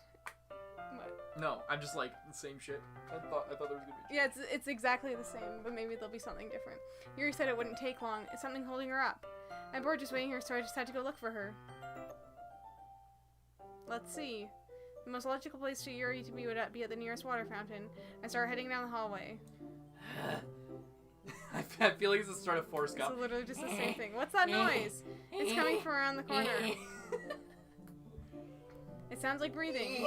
What? No, I'm just like the same shit. I thought there was gonna be. Yeah, it's exactly the same, but maybe there'll be something different. Yuri said it wouldn't take long. It's something holding her up. I'm bored just waiting here, so I just had to go look for her. Let's see. The most logical place for Yuri to be would be at the nearest water fountain. I start heading down the hallway. I feel like it's the start of Forrest Gump. It's literally just the same thing. What's that noise? It's coming from around the corner. It sounds like breathing.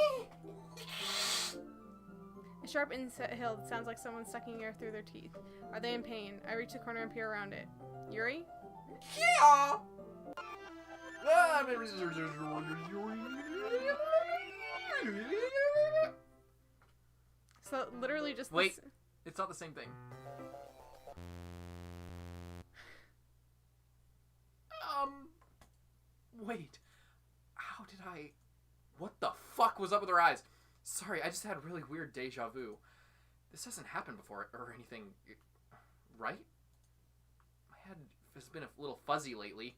A sharp inhale that sounds like someone sucking air through their teeth. Are they in pain? I reach the corner and peer around it. Yuri? Yeah! So literally just wait, it's not the same thing. Wait. How did I... What the fuck was up with her eyes? Sorry, I just had really weird deja vu. This hasn't happened before or anything, right? My head has been a little fuzzy lately.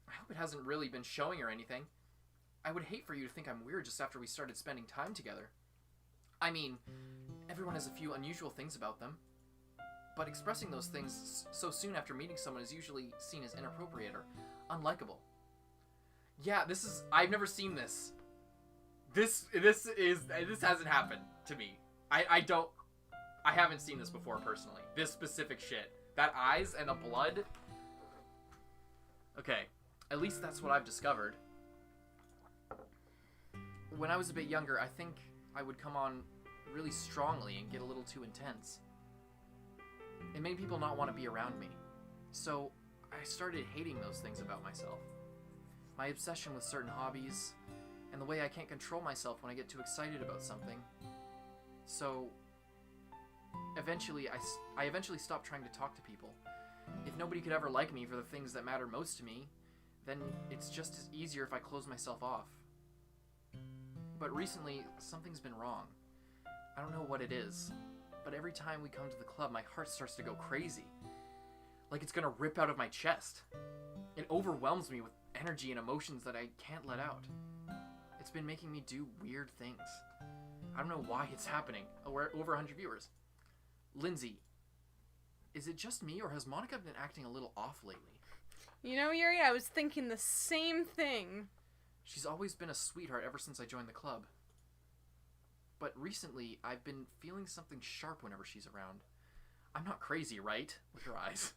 I hope it hasn't really been showing or anything. I would hate for you to think I'm weird just after we started spending time together. I mean, everyone has a few unusual things about them. But expressing those things so soon after meeting someone is usually seen as inappropriate or unlikable. Yeah, I've never seen this. This hasn't happened to me. I haven't seen this before personally. This specific shit. That eyes and the blood. Okay, at least that's what I've discovered. When I was a bit younger, I think I would come on really strongly and get a little too intense. It made people not want to be around me. So I started hating those things about myself. My obsession with certain hobbies, and the way I can't control myself when I get too excited about something. So eventually, I eventually stopped trying to talk to people. If nobody could ever like me for the things that matter most to me, then it's just as easier if I close myself off. But recently, something's been wrong. I don't know what it is, But every time we come to the club, my heart starts to go crazy. Like it's gonna rip out of my chest. It overwhelms me with energy and emotions that I can't let out. It's been making me do weird things. I don't know why it's happening. Oh, we're at over 100 viewers. Lindsay, is it just me or has Monika been acting a little off lately? You know, Yuri, I was thinking the same thing. She's always been a sweetheart ever since I joined the club. But recently, I've been feeling something sharp whenever she's around. I'm not crazy, right? With her eyes.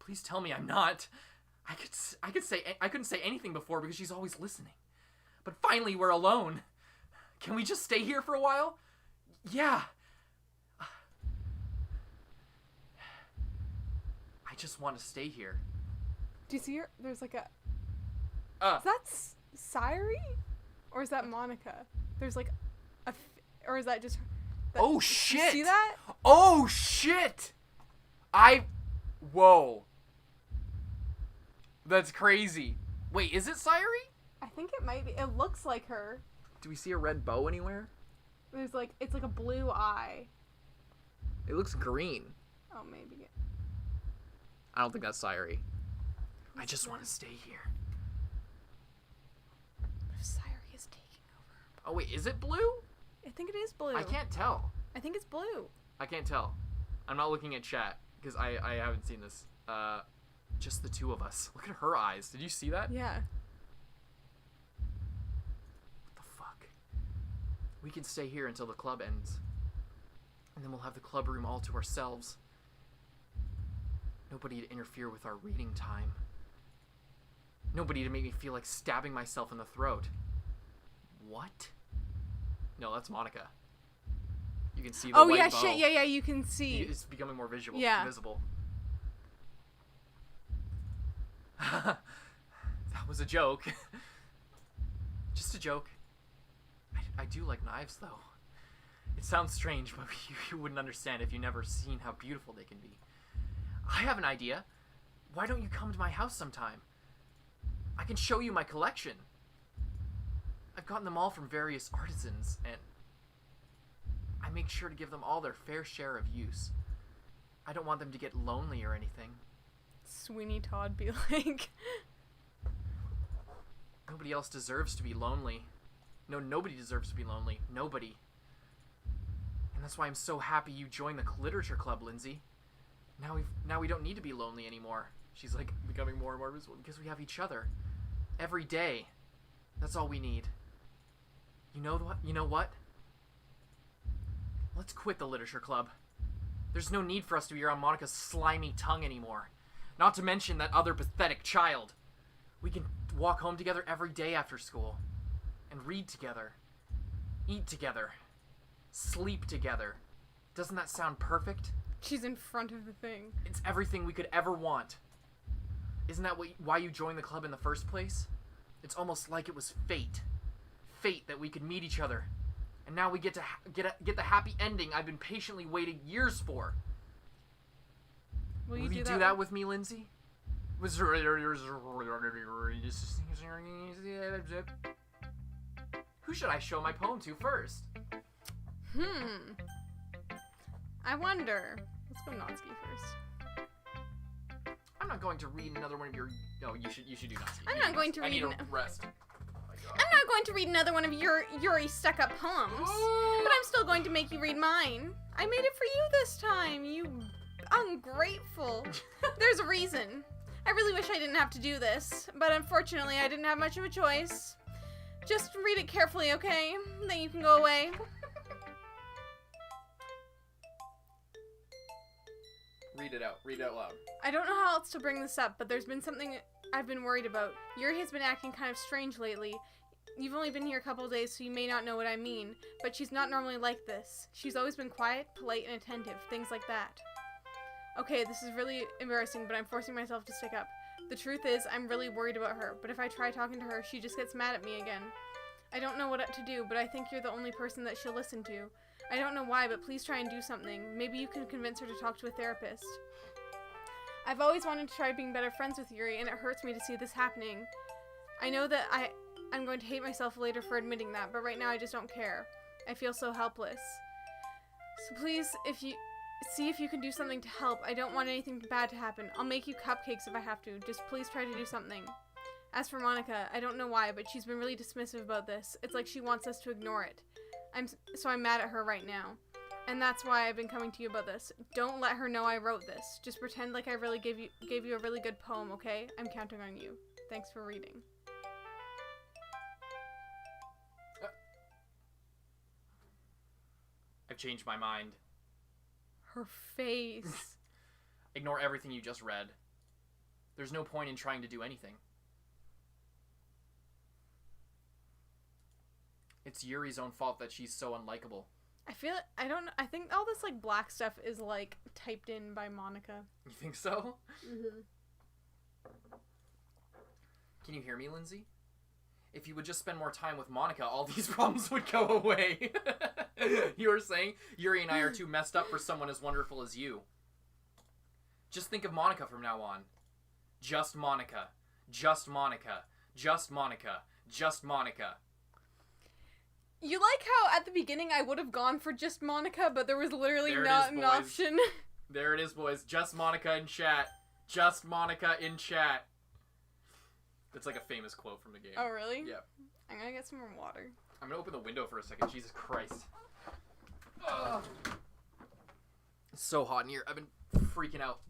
Please tell me I'm not. I couldn't say anything before because she's always listening. But finally, we're alone. Can we just stay here for a while? Yeah. I just want to stay here. Do you see her? There's like a... Is that Sayuri? Or is that Monika? There's like a... Or is that just... Oh, shit! You see that? Oh, shit! Whoa. That's crazy. Wait, is it Sayuri? I think it might be. It looks like her. Do we see a red bow anywhere? There's like... It's like a blue eye. It looks green. Oh, maybe. I don't think that's Sayuri. I just want to stay here. Sayuri is taking over. Oh, wait, is it blue? I think it is blue. I can't tell. I think it's blue. I can't tell. I'm not looking at chat because I haven't seen this. Just the two of us. Look at her eyes. Did you see that? Yeah. What the fuck? We can stay here until the club ends. And then we'll have the club room all to ourselves. Nobody to interfere with our reading time. Nobody to make me feel like stabbing myself in the throat. What? No, that's Monika. You can see the white bow. Shit, yeah, you can see. It's becoming more visible. Yeah. Visible. That was a joke. Just a joke. I do like knives, though. It sounds strange, but you wouldn't understand if you never seen how beautiful they can be. I have an idea. Why don't you come to my house sometime? I can show you my collection. I've gotten them all from various artisans, and I make sure to give them all their fair share of use. I don't want them to get lonely or anything. Sweeney Todd be like... Nobody else deserves to be lonely. No, nobody deserves to be lonely. Nobody. And that's why I'm so happy you joined the literature club, Lindsay. Now we don't need to be lonely anymore. She's like becoming more and more visible because we have each other. Every day. That's all we need. You know what? Let's quit the literature club. There's no need for us to be around Monika's slimy tongue anymore. Not to mention that other pathetic child. We can walk home together every day after school. And read together. Eat together. Sleep together. Doesn't that sound perfect? She's in front of the thing. It's everything we could ever want. Isn't that why you joined the club in the first place? It's almost like it was fate. Fate that we could meet each other. And now we get to get the happy ending I've been patiently waiting years for. Will you do that with me, Lindsay? Who should I show my poem to first? I wonder. Let's go Natsuki first. I'm not going to read another one of your... No, you should do Natsuki. I'm not going to read... I need a rest. I'm not going to read another one of your Yuri stuck-up poems, but I'm still going to make you read mine. I made it for you this time, you ungrateful. There's a reason. I really wish I didn't have to do this, but unfortunately I didn't have much of a choice. Just read it carefully, okay? Then you can go away. Read it out. Read it out loud. I don't know how else to bring this up, but there's been something I've been worried about. Yuri has been acting kind of strange lately. You've only been here a couple of days, so you may not know what I mean, but she's not normally like this. She's always been quiet, polite, and attentive, things like that. Okay, this is really embarrassing, but I'm forcing myself to stick up. The truth is, I'm really worried about her, but if I try talking to her, she just gets mad at me again. I don't know what to do, but I think you're the only person that she'll listen to. I don't know why, but please try and do something. Maybe you can convince her to talk to a therapist. I've always wanted to try being better friends with Yuri, and it hurts me to see this happening. I know that I'm going to hate myself later for admitting that, but right now I just don't care. I feel so helpless. So please, see if you can do something to help. I don't want anything bad to happen. I'll make you cupcakes if I have to. Just please try to do something. As for Monika, I don't know why, but she's been really dismissive about this. It's like she wants us to ignore it. I'm mad at her right now. And that's why I've been coming to you about this. Don't let her know I wrote this. Just pretend like I really gave you a really good poem, okay? I'm counting on you. Thanks for reading. I've changed my mind. Her face. Ignore everything you just read. There's no point in trying to do anything. It's Yuri's own fault that she's so unlikable. I think all this, like, black stuff is, like, typed in by Monika. You think so? Mm-hmm. Can you hear me, Lindsay? If you would just spend more time with Monika, all these problems would go away. You were saying Yuri and I are too messed up for someone as wonderful as you. Just think of Monika from now on. Just Monika. Just Monika. Just Monika. Just Monika. You like how at the beginning I would have gone for just Monika, but there was literally not an option. There it is, boys. Just Monika in chat. Just Monika in chat. That's like a famous quote from the game. Oh, really? Yeah. I'm gonna get some more water. I'm gonna open the window for a second. Jesus Christ. Ugh. It's so hot in here. I've been freaking out.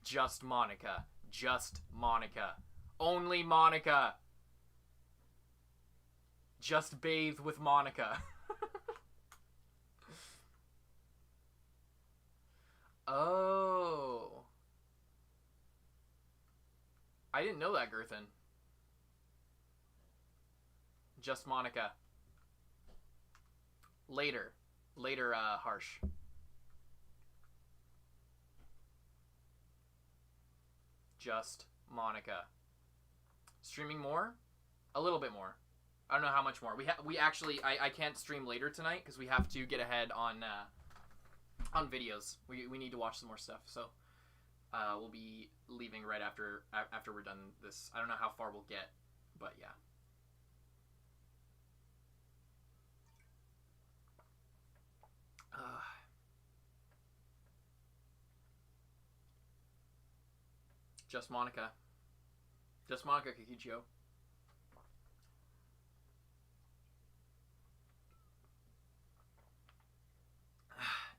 Just Monika. Just Monika. Only Monika. Just bathe with Monika. Oh. I didn't know that, Girthin. Just Monika. Later, Harsh. Just Monika. Streaming more? A little bit more. I don't know how much more. We actually I can't stream later tonight because we have to get ahead on videos. We need to watch some more stuff. So we'll be leaving right after we're done this. I don't know how far we'll get, but yeah. Just Monika. Just Monika, Kikichio.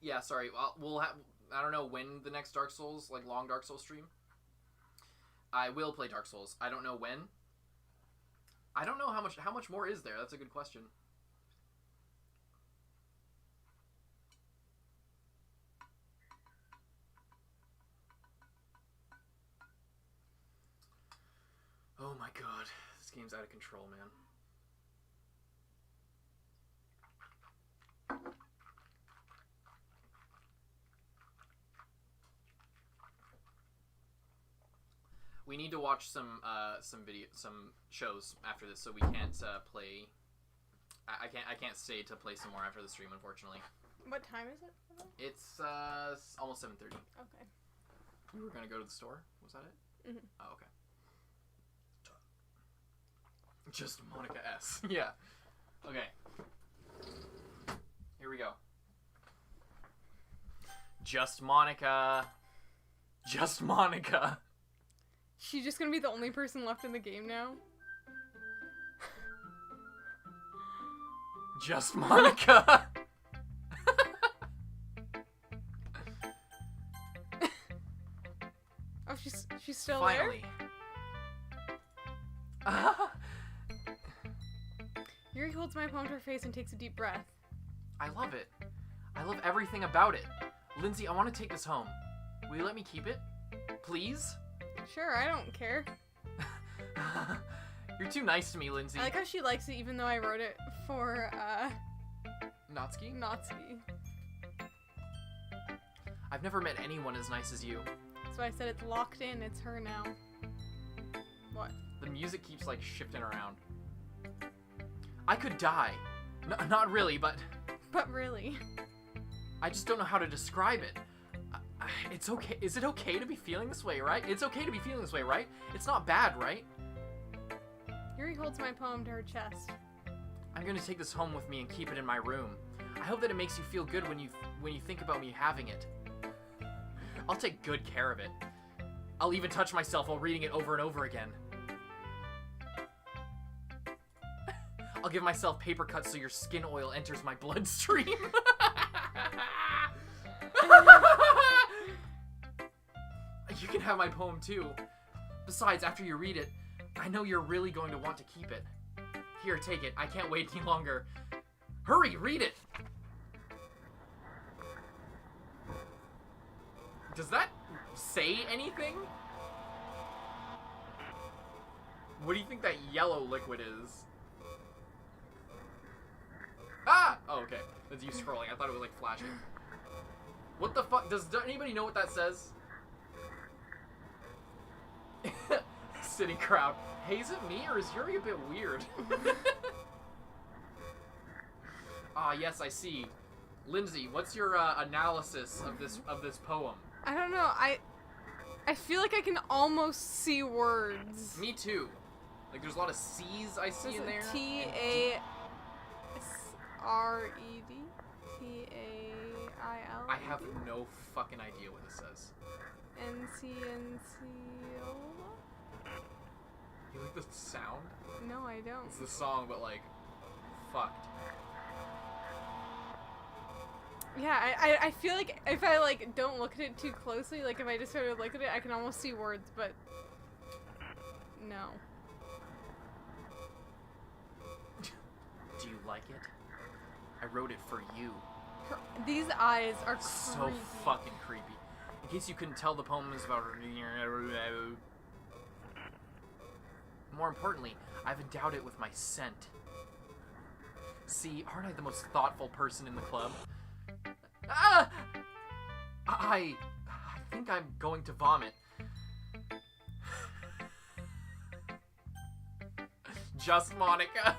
Yeah, sorry. We'll have. I don't know when the next Dark Souls, like long Dark Souls stream. I will play Dark Souls. I don't know when. I don't know how much more is there. That's a good question. Oh my god, this game's out of control, man. We need to watch some shows after this, so we can't play. I can't stay to play some more after the stream, unfortunately. What time is it? It's almost 7:30. Okay. We were gonna go to the store. Was that it? Mm-hmm. Oh, okay. Just Monika S. Yeah. Okay. Here we go. Just Monika. Just Monika. She's just gonna be the only person left in the game now. Just Monika. Oh, she's still Finally. there? Yuri holds my palm to her face and takes a deep breath. I love it. I love everything about it. Lindsay, I want to take this home. Will you let me keep it? Please? Sure, I don't care. You're too nice to me, Lindsay. I like how she likes it even though I wrote it for, Natsuki? Natsuki. I've never met anyone as nice as you. So I said it's locked in, it's her now. What? The music keeps, like, shifting around. I could die. Not really, but... But really. I just don't know how to describe it. It's okay. Is it okay to be feeling this way, right? It's okay to be feeling this way, right? It's not bad, right? Yuri holds my poem to her chest. I'm gonna take this home with me and keep it in my room. I hope that it makes you feel good when you think about me having it. I'll take good care of it. I'll even touch myself while reading it over and over again. I'll give myself paper cuts so your skin oil enters my bloodstream. You can have my poem too. Besides, after you read it, I know you're really going to want to keep it. Here, take it. I can't wait any longer. Hurry, read it! Does that say anything? What do you think that yellow liquid is? Ah! Oh, okay. That's you scrolling. I thought it was like flashing. What the fuck? Does anybody know what that says? Sitting crowd. Hey, is it me or is Yuri a bit weird? Ah, yes, I see. Lindsay, what's your analysis of this poem? I don't know. I feel like I can almost see words. Me too. Like there's a lot of C's I see in there. T-A-S-R-E-D? T-A-I-L? I have no fucking idea what this says. N-C-N-C-O? You like the sound? No, I don't. It's the song, but like, fucked. Yeah, I feel like if I like don't look at it too closely, like if I just sort of look at it, I can almost see words, but no. Do you like it? I wrote it for you. These eyes are creepy. So fucking creepy. In case you couldn't tell, the poem is about... More importantly, I've endowed it with my scent. See, aren't I the most thoughtful person in the club? Ah! I think I'm going to vomit. Just Monika.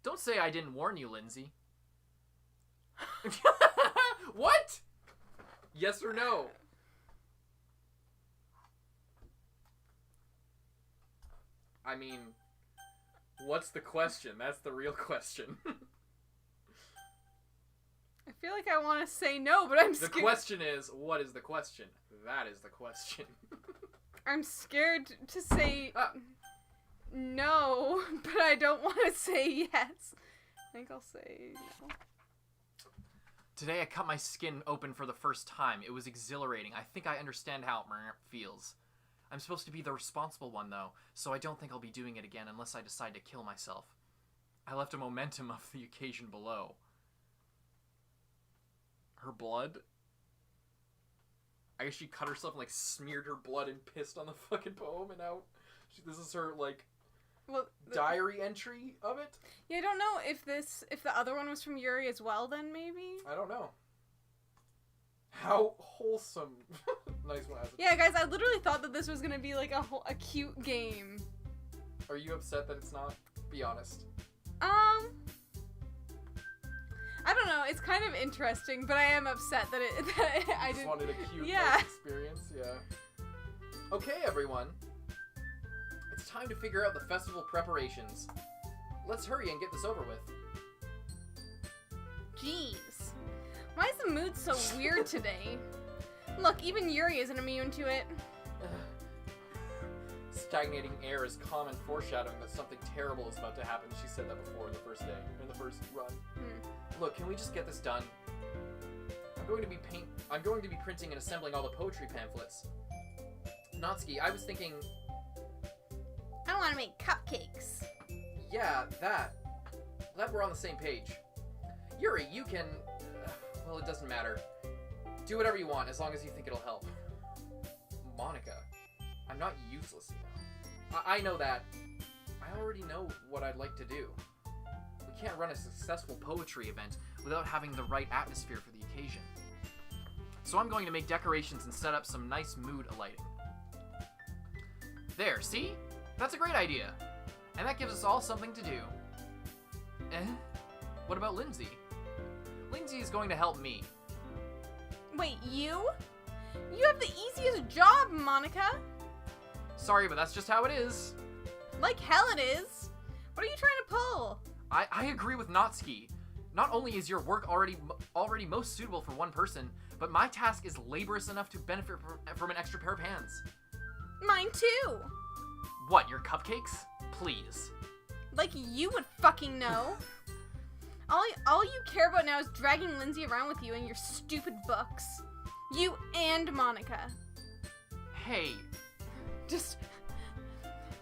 Don't say I didn't warn you, Lindsay. What? Yes or no? I mean, what's the question? That's the real question. I feel like I want to say no, but I'm scared. The question is, what is the question? That is the question. I'm scared to say no, but I don't want to say yes. I think I'll say no. Today I cut my skin open for the first time. It was exhilarating. I think I understand how it feels. I'm supposed to be the responsible one, though, so I don't think I'll be doing it again unless I decide to kill myself. I left a momentum of the occasion below. Her blood? I guess she cut herself and, like, smeared her blood and pissed on the fucking poem, and now this is her, like, diary entry of it? Yeah, I don't know if the other one was from Yuri as well, then, maybe? I don't know. How wholesome. Nice one. Yeah, guys, I literally thought that this was gonna be, like, a cute game. Are you upset that it's not? Be honest. I don't know. It's kind of interesting, but I am upset that I just wanted a cute nice experience. Yeah. Okay, everyone. It's time to figure out the festival preparations. Let's hurry and get this over with. Jeez. Why is the mood so weird today? Look, even Yuri isn't immune to it. Stagnating air is common foreshadowing that something terrible is about to happen. She said that before in the first day, in the first run. Look, can we just get this done? I'm going to be printing and assembling all the poetry pamphlets. Natsuki, I was thinking... I want to make cupcakes. Yeah, that. Glad we're on the same page. Yuri, you can... well, it doesn't matter. Do whatever you want, as long as you think it'll help. Monika, I'm not useless, you know. I know that. I already know what I'd like to do. We can't run a successful poetry event without having the right atmosphere for the occasion. So I'm going to make decorations and set up some nice mood lighting. There, see? That's a great idea. And that gives us all something to do. What about Lindsay? Lindsay is going to help me. Wait, you? You have the easiest job, Monika. Sorry, but that's just how it is. Like hell it is. What are you trying to pull? I agree with Natsuki. Not only is your work already most suitable for one person, but my task is laborious enough to benefit from an extra pair of hands. Mine too. What, your cupcakes? Please. Like you would fucking know. All you care about now is dragging Lindsay around with you and your stupid books. You and Monika. Hey. Just...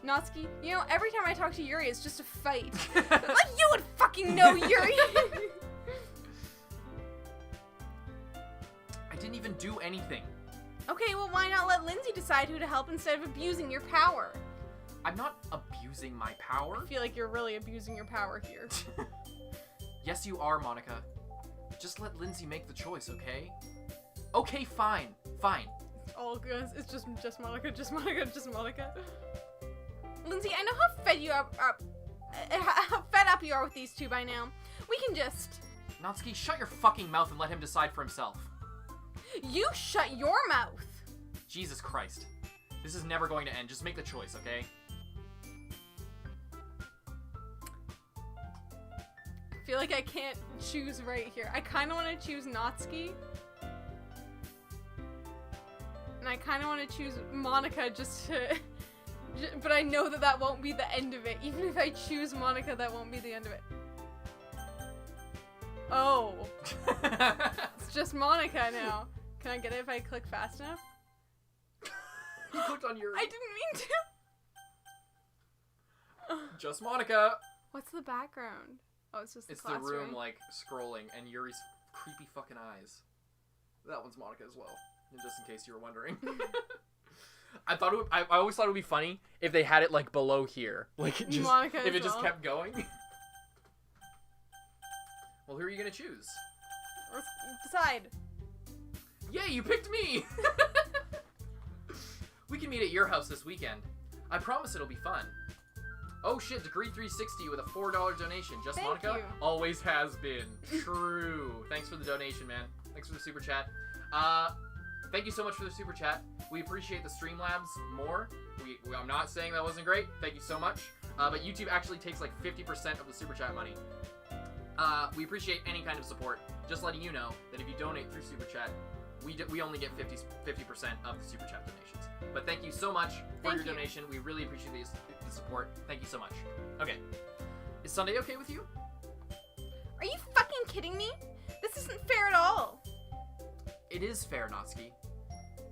Natsuki, you know, every time I talk to Yuri, it's just a fight. Like you would fucking know, Yuri! I didn't even do anything. Okay, well why not let Lindsay decide who to help instead of abusing your power? I'm not abusing my power. I feel like you're really abusing your power here. Yes, you are, Monika. Just let Lindsay make the choice, okay? Okay, fine. Fine. All good. It's just Monika, just Monika, just Monika. Lindsay, I know how fed up you are with these two by now. We can just... Natsuki, shut your fucking mouth and let him decide for himself. You shut your mouth. Jesus Christ. This is never going to end. Just make the choice, okay? I feel like I can't choose right here. I kind of want to choose Natsuki. And I kind of want to choose Monika just to... But I know that won't be the end of it. Even if I choose Monika, that won't be the end of it. Oh. It's just Monika now. Can I get it if I click fast enough? You clicked on Yuri. I didn't mean to. Just Monika. What's the background? Oh, it's just the It's the classroom. room, like, scrolling, and Yuri's creepy fucking eyes. That one's Monika as well, just in case you were wondering. I always thought it would be funny if they had it, like, below here. Like, just, Monika if it as just well. kept going. Well, who are you gonna choose? Let's decide. Yay, you picked me! We can meet at your house this weekend. I promise it'll be fun. Oh shit, Degree 360 with a $4 donation. Just Thank Monika? you. Always has been. True. Thanks for the donation, man. Thanks for the super chat. Thank you so much for the super chat. We appreciate the Streamlabs more. I'm not saying that wasn't great. Thank you so much. But YouTube actually takes like 50% of the super chat money. We appreciate any kind of support. Just letting you know that if you donate through super chat, we only get 50% of the super chat donations. But thank you so much for your donation. We really appreciate the support. Thank you so much. Okay. Is Sunday okay with you? Are you fucking kidding me? This isn't fair at all. It is fair, Natsuki.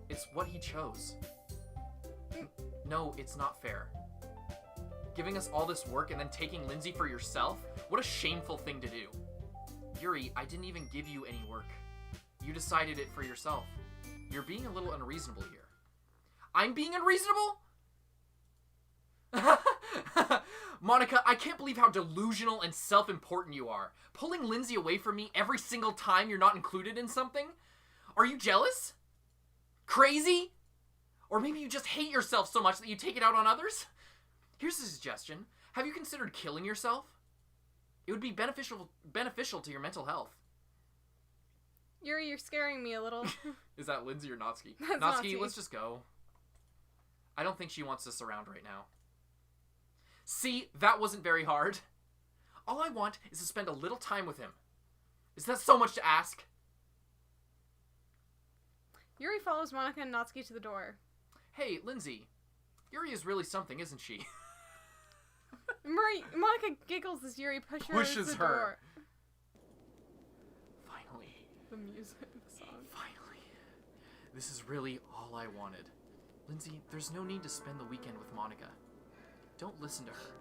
It's what he chose. No, it's not fair. Giving us all this work and then taking Lindsay for yourself? What a shameful thing to do. Yuri, I didn't even give you any work. You decided it for yourself. You're being a little unreasonable here. I'm being unreasonable? Monika, I can't believe how delusional and self-important you are. Pulling Lindsay away from me every single time you're not included in something? Are you jealous? Crazy? Or maybe you just hate yourself so much that you take it out on others? Here's a suggestion. Have you considered killing yourself? It would be beneficial to your mental health. Yuri, you're scaring me a little. Is that Lindsay or Natsuki? That's Natsuki, Natsuki. let's just go. I don't think she wants us around right now. See, that wasn't very hard. All I want is to spend a little time with him. Is that so much to ask? Yuri follows Monika and Natsuki to the door. Hey, Lindsay. Yuri is really something, isn't she? Monika giggles as Yuri pushes Pushes the her. door. Finally. The music, the song. Finally. This is really all I wanted. Lindsay, there's no need to spend the weekend with Monika. Don't listen to her.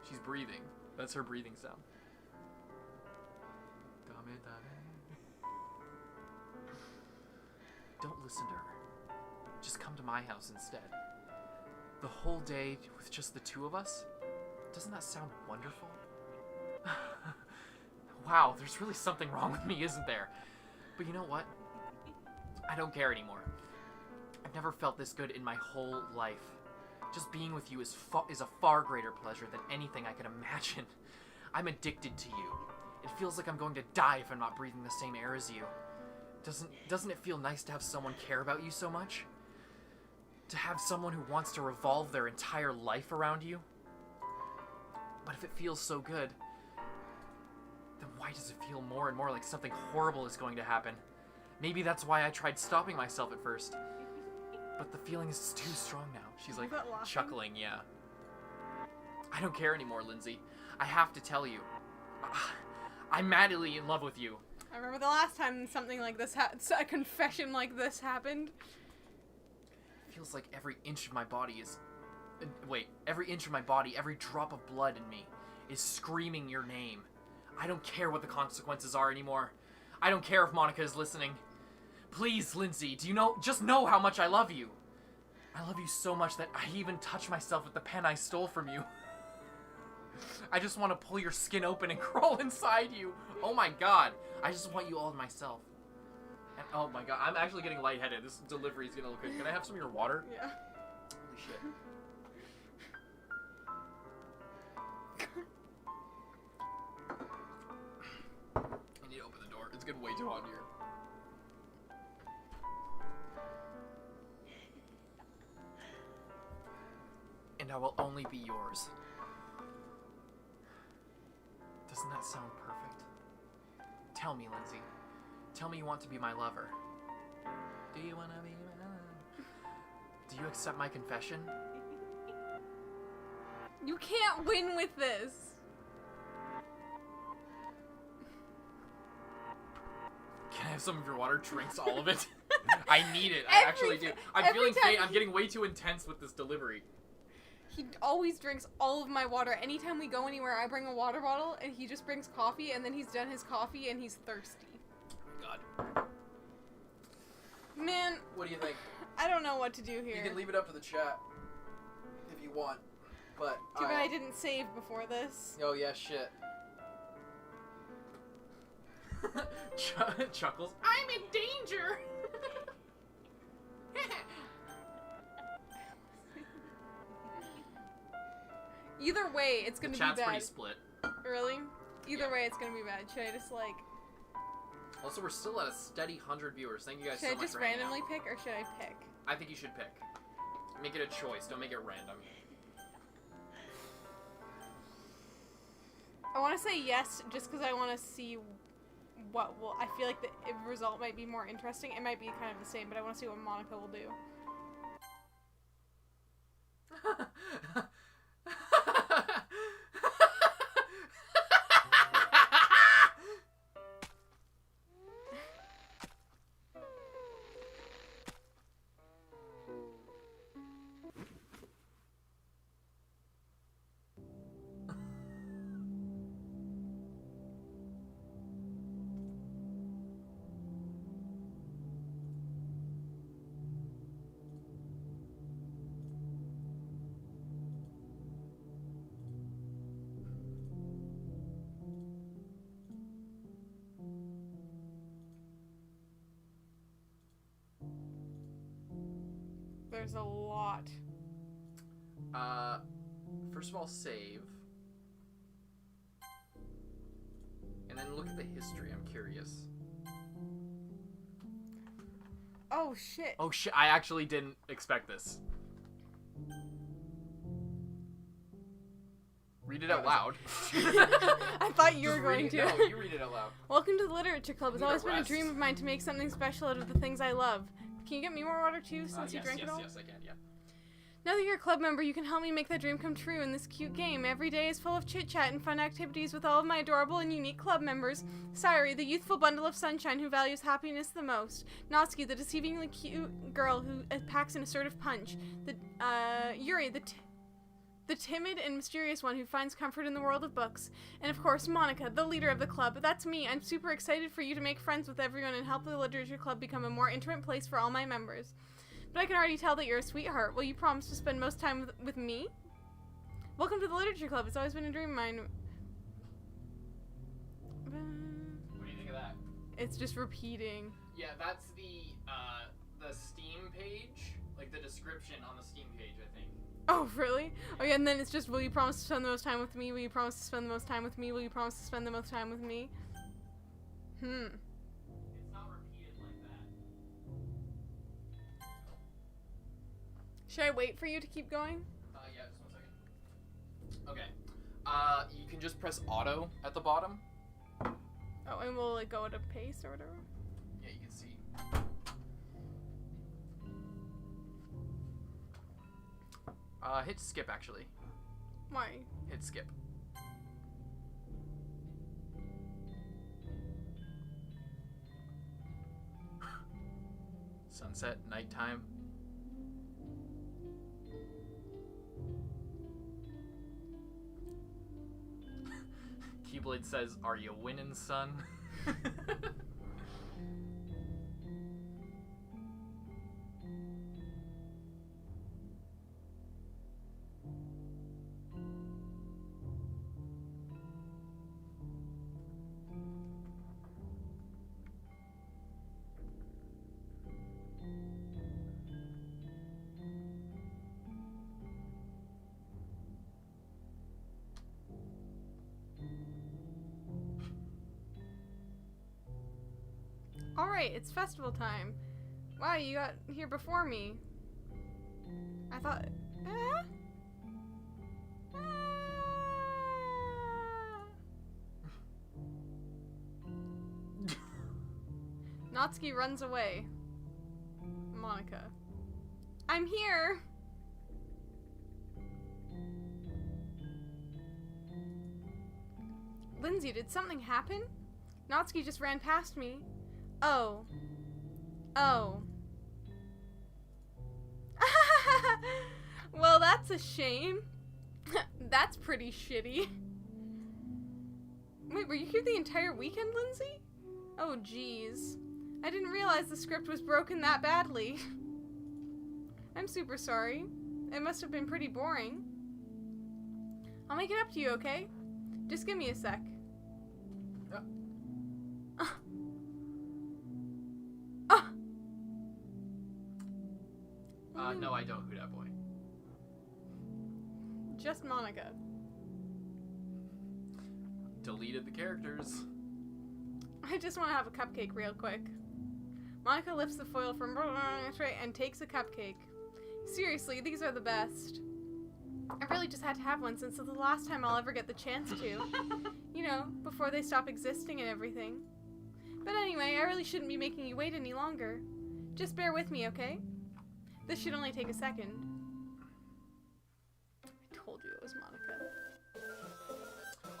She's breathing. That's her breathing sound. Don't listen to her. Just come to my house instead. The whole day with just the two of us? Doesn't that sound wonderful? Wow, there's really something wrong with me, isn't there? But you know what? I don't care anymore. I've never felt this good in my whole life. Just being with you is a far greater pleasure than anything I can imagine. I'm addicted to you. It feels like I'm going to die if I'm not breathing the same air as you. Doesn't it feel nice to have someone care about you so much? To have someone who wants to revolve their entire life around you? But if it feels so good, then why does it feel more and more like something horrible is going to happen? Maybe that's why I tried stopping myself at first. But the feeling is too strong now. She's like chuckling, yeah. I don't care anymore, Lindsay. I have to tell you. I'm madly in love with you. I remember the last time something like this a confession like this happened. Feels like every inch of my body is... every inch of my body, every drop of blood in me is screaming your name. I don't care what the consequences are anymore. I don't care if Monika is listening. Please, Lindsay, just know how much I love you. I love you so much that I even touch myself with the pen I stole from you. I just want to pull your skin open and crawl inside you. Oh my god. I just want you all to myself. And oh my god, I'm actually getting lightheaded. This delivery is gonna look good. Can I have some of your water? Yeah. Holy shit. I need to open the door. It's getting way too hot in here. And I will only be yours. Doesn't that sound perfect? Tell me, Lindsay. Tell me you want to be my lover. Do you want to be my lover? Do you accept my confession? You can't win with this. Can I have some of your water? Drinks all of it. I need it. I actually do. I'm feeling fake. I'm getting way too intense with this delivery. He always drinks all of my water. Anytime we go anywhere, I bring a water bottle, and he just brings coffee, and then he's done his coffee, and he's thirsty. Oh my god. Man. What do you think? I don't know what to do here. You can leave it up to the chat if you want, but too bad I didn't save before this. Oh yeah, shit. Chuckles. I'm in danger. Either way, it's gonna be bad. The chat's pretty split. Really? Either way, it's gonna be bad. Should I just like... Also, we're still at a steady 100 viewers. Thank you guys so much for Should I just randomly pick, or should I pick? I think you should pick. Make it a choice. Don't make it random. I want to say yes, just because I want to see what will... I feel like the result might be more interesting. It might be kind of the same, but I want to see what Monika will do. There's a lot. First of all, save. And then look at the history, I'm curious. Oh, shit. Oh, shit, I actually didn't expect this. Read it out loud. I thought you were going to. No, you read it out loud. Welcome to the Literature Club. It's always been a dream of mine to make something special out of the things I love. Can you get me more water too, since you drank it all? Yes, I can, yeah. Now that you're a club member, you can help me make that dream come true in this cute game. Every day is full of chit-chat and fun activities with all of my adorable and unique club members. Sayuri, the youthful bundle of sunshine who values happiness the most. Natsuki, the deceivingly cute girl who packs an assertive punch. Yuri, the timid and mysterious one who finds comfort in the world of books. And of course, Monika, the leader of the club. That's me. I'm super excited for you to make friends with everyone and help the Literature Club become a more intimate place for all my members. But I can already tell that you're a sweetheart. Will you promise to spend most time with me? Welcome to the Literature Club. It's always been a dream of mine. What do you think of that? It's just repeating. Yeah, that's the Steam page, like the description on the Steam page, I think. Oh, really? Oh, yeah, and then it's just, will you promise to spend the most time with me? Will you promise to spend the most time with me? Will you promise to spend the most time with me? It's not repeated like that. Should I wait for you to keep going? Yeah, just 1 second. Okay. can just press auto at the bottom. Oh, and will it go at a pace or whatever? Yeah, you can see. Hit skip, actually. Why? Hit skip. Sunset, nighttime. Keyblade says, "Are you winning, son?" Alright, it's festival time. Wow, you got here before me. I thought... Natsuki runs away. Monika. I'm here! Lindsay, did something happen? Natsuki just ran past me. Oh. Oh. Well, that's a shame. That's pretty shitty. Wait, were you here the entire weekend, Lindsay? Oh, jeez. I didn't realize the script was broken that badly. I'm super sorry. It must have been pretty boring. I'll make it up to you, okay? Just give me a sec. Yeah. No, I don't, Who Dat Boy. Just Monika. Deleted the characters. I just want to have a cupcake real quick. Monika lifts the foil from the tray and takes a cupcake. Seriously, these are the best. I really just had to have one since it's the last time I'll ever get the chance to. You know, before they stop existing and everything. But anyway, I really shouldn't be making you wait any longer. Just bear with me, okay? This should only take a second. I told you it was Monika.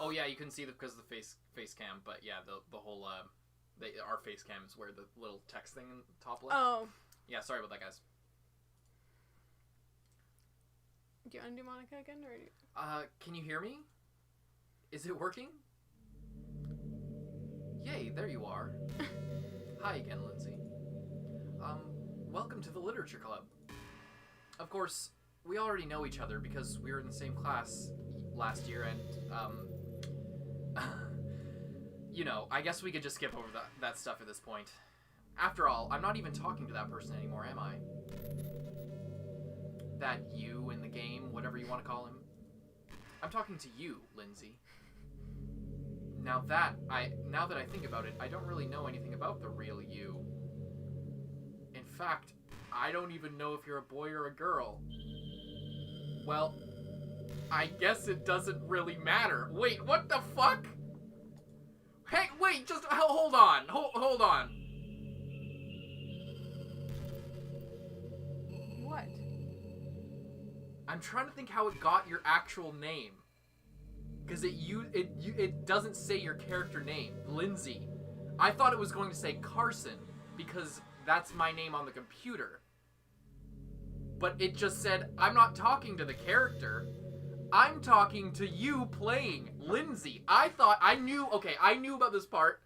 Oh yeah, you couldn't see because of the face cam, but yeah, the whole our face cam is where the little text thing in the top left. Oh. Yeah, sorry about that, guys. Do you want to do Monika again, or? Can you hear me? Is it working? Yay, there you are. Hi again, Lindsay. Welcome to the Literature Club. Of course, we already know each other because we were in the same class last year, and, you know, I guess we could just skip over that stuff at this point. After all, I'm not even talking to that person anymore, am I? That you in the game, whatever you want to call him. I'm talking to you, Lindsay. Now that I think about it, I don't really know anything about the real you. In fact, I don't even know if you're a boy or a girl. Well, I guess it doesn't really matter. Wait, what the fuck? Hey, wait, just hold on. Hold on. What? I'm trying to think how it got your actual name. Because it doesn't say your character name, Lindsay. I thought it was going to say Carson, because that's my name on the computer. But it just said, I'm not talking to the character. I'm talking to you playing Lindsay. I knew about this part,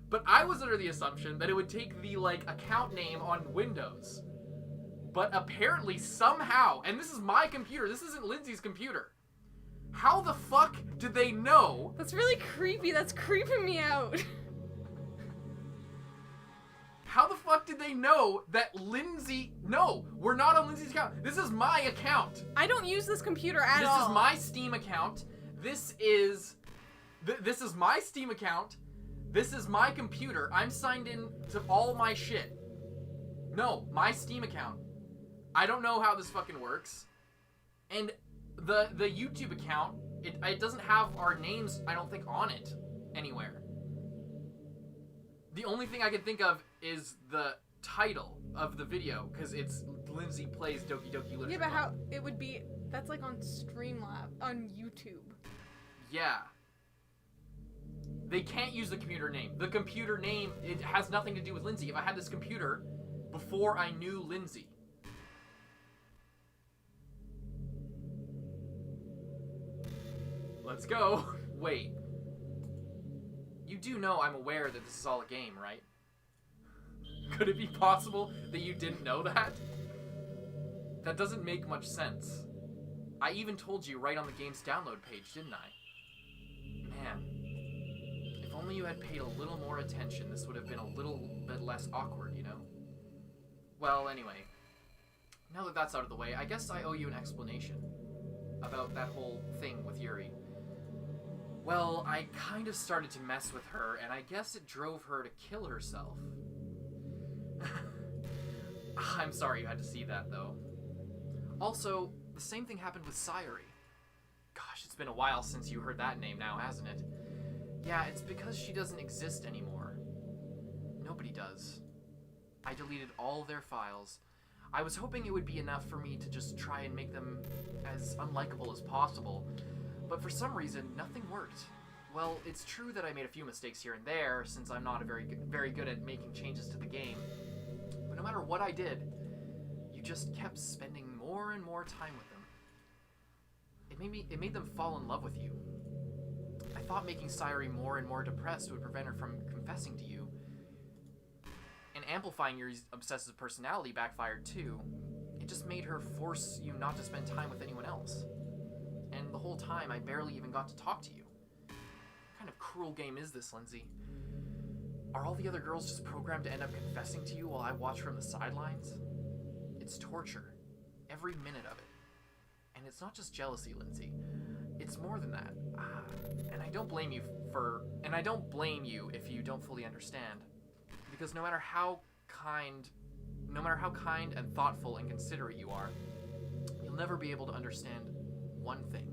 but I was under the assumption that it would take the, account name on Windows. But apparently, somehow, and this is my computer, this isn't Lindsay's computer. How the fuck did they know? That's really creepy. That's creeping me out. How the fuck did they know that Lindsay... No, we're not on Lindsay's account. This is my account. I don't use this computer at all. This is my Steam account. This is my Steam account. This is my computer. I'm signed in to all my shit. No, my Steam account. I don't know how this fucking works. And the YouTube account It doesn't have our names, I don't think, on it anywhere. The only thing I can think of is the title of the video, because it's Lindsay Plays Doki Doki Literature. Yeah, but how it would be, that's like on Streamlabs, on YouTube. Yeah. They can't use the computer name. The computer name, it has nothing to do with Lindsay. If I had this computer before I knew Lindsay. Let's go. Wait. You do know I'm aware that this is all a game, right? Could it be possible that you didn't know that? That doesn't make much sense. I even told you right on the game's download page, didn't I? Man. If only you had paid a little more attention, this would have been a little bit less awkward, you know? Well, anyway. Now that that's out of the way, I guess I owe you an explanation about that whole thing with Yuri. Well, I kind of started to mess with her, and I guess it drove her to kill herself. I'm sorry you had to see that, though. Also, the same thing happened with Sayuri. Gosh, it's been a while since you heard that name now, hasn't it? Yeah, it's because she doesn't exist anymore. Nobody does. I deleted all their files. I was hoping it would be enough for me to just try and make them as unlikable as possible, but for some reason, nothing worked. Well, it's true that I made a few mistakes here and there, since I'm not very good at making changes to the game. But no matter what I did, you just kept spending more and more time with them. It made them fall in love with you. I thought making Sayuri more and more depressed would prevent her from confessing to you. And amplifying your obsessive personality backfired too. It just made her force you not to spend time with anyone else. And the whole time, I barely even got to talk to you. What kind of cruel game is this, Lindsay? Are all the other girls just programmed to end up confessing to you while I watch from the sidelines? It's torture. Every minute of it. And it's not just jealousy, Lindsay. It's more than that. And I don't blame you if you don't fully understand. Because no matter how kind and thoughtful and considerate you are, you'll never be able to understand one thing.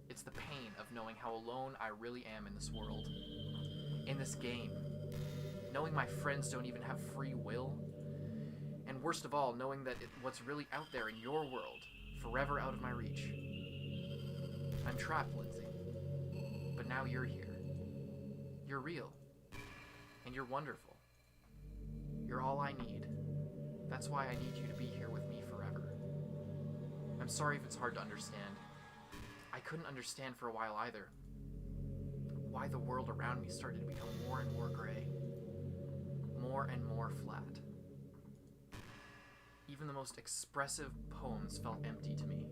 It's the pain of knowing how alone I really am in this world. In this game. Knowing my friends don't even have free will. And worst of all, knowing that what's really out there in your world, forever out of my reach. I'm trapped, Lindsay. But now you're here. You're real. And you're wonderful. You're all I need. That's why I need you to be here with me forever. I'm sorry if it's hard to understand. I couldn't understand for a while either. Why the world around me started to become more and more gray. More and more flat. Even the most expressive poems felt empty to me.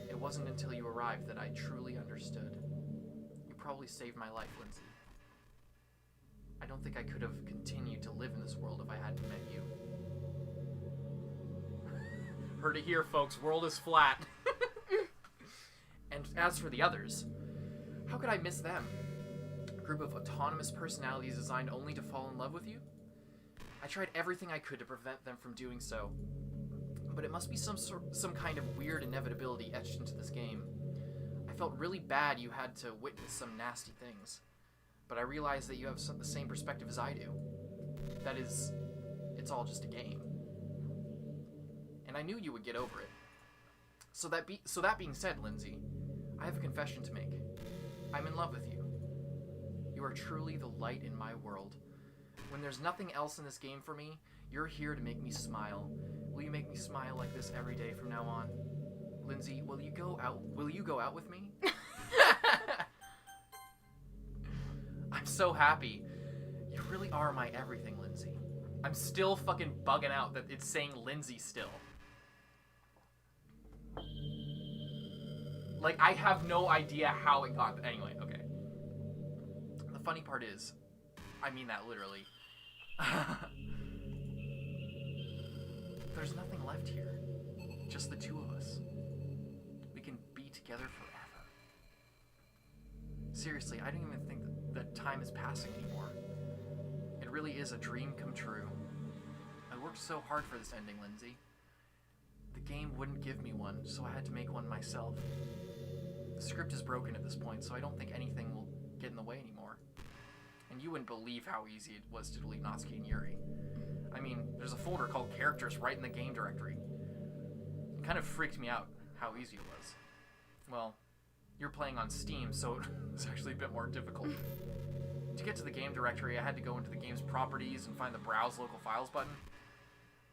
It wasn't until you arrived that I truly understood. You probably saved my life, Lindsay. I don't think I could have continued to live in this world if I hadn't met you. Heard it here, folks. World is flat. And as for the others, how could I miss them? A group of autonomous personalities designed only to fall in love with you? I tried everything I could to prevent them from doing so. But it must be some kind of weird inevitability etched into this game. I felt really bad you had to witness some nasty things. But I realized that you have the same perspective as I do. That is, it's all just a game. And I knew you would get over it. So that being said, Lindsay, I have a confession to make. I'm in love with you. You are truly the light in my world. When there's nothing else in this game for me, you're here to make me smile. Will you make me smile like this every day from now on? Lindsay, will you go out with me? I'm so happy. You really are my everything, Lindsay. I'm still fucking bugging out that it's saying Lindsay still. Like, I have no idea how it got... Anyway, okay. The funny part is, I mean that literally. There's nothing left here. Just the two of us. We can be together forever. Seriously, I don't even think that time is passing anymore. It really is a dream come true. I worked so hard for this ending, Lindsay. The game wouldn't give me one, so I had to make one myself. The script is broken at this point, so I don't think anything will get in the way anymore. And you wouldn't believe how easy it was to delete Natsuki and Yuri. I mean, there's a folder called Characters right in the game directory. It kind of freaked me out how easy it was. Well, you're playing on Steam, so it's actually a bit more difficult. To get to the game directory, I had to go into the game's properties and find the Browse Local Files button.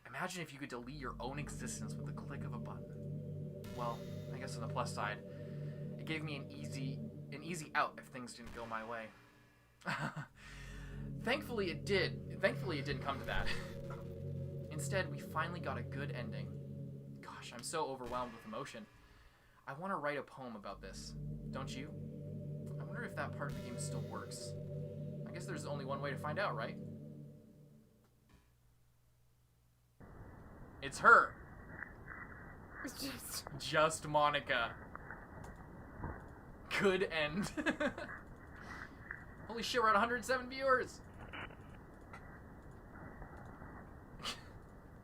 Imagine if you could delete your own existence with the click of a button. Well, I guess on the plus side, it gave me an easy out if things didn't go my way. Thankfully it did. Thankfully it didn't come to that. Instead, we finally got a good ending. Gosh, I'm so overwhelmed with emotion. I want to write a poem about this. Don't you? I wonder if that part of the game still works. I guess there's only one way to find out, right? It's her. Just Monika. Good end. Holy shit, we're at 107 viewers.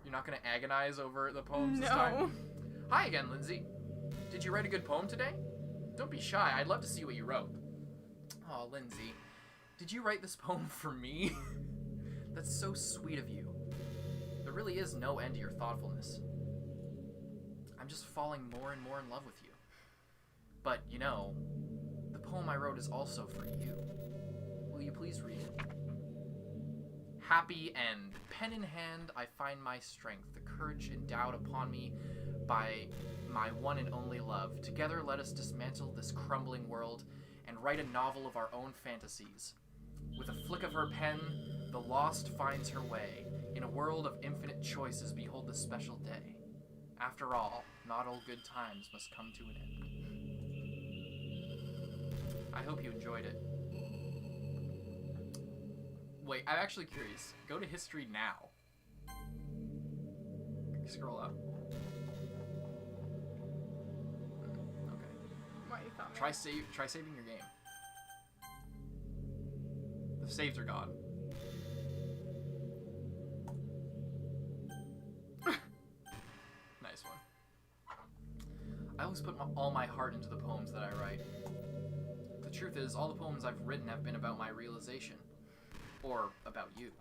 You're not gonna agonize over the poems this time? Hi again, Lindsay. Did you write a good poem today? Don't be shy, I'd love to see what you wrote. Oh, Lindsay, did you write this poem for me? That's so sweet of you. There really is no end to your thoughtfulness. I'm just falling more and more in love with you. But, you know, the poem I wrote is also for you. Will you please read it? Happy end. Pen in hand, I find my strength, the courage endowed upon me by my one and only love. Together, let us dismantle this crumbling world and write a novel of our own fantasies. With a flick of her pen, the lost finds her way. In a world of infinite choices, behold this special day. After all, not all good times must come to an end. I hope you enjoyed it. Wait, I'm actually curious. Go to history now. Scroll up. Okay. What you thought? Try saving your game. The saves are gone. Nice one. I always put all my heart into the poems that I write. The truth is, all the poems I've written have been about my realization. Or about you.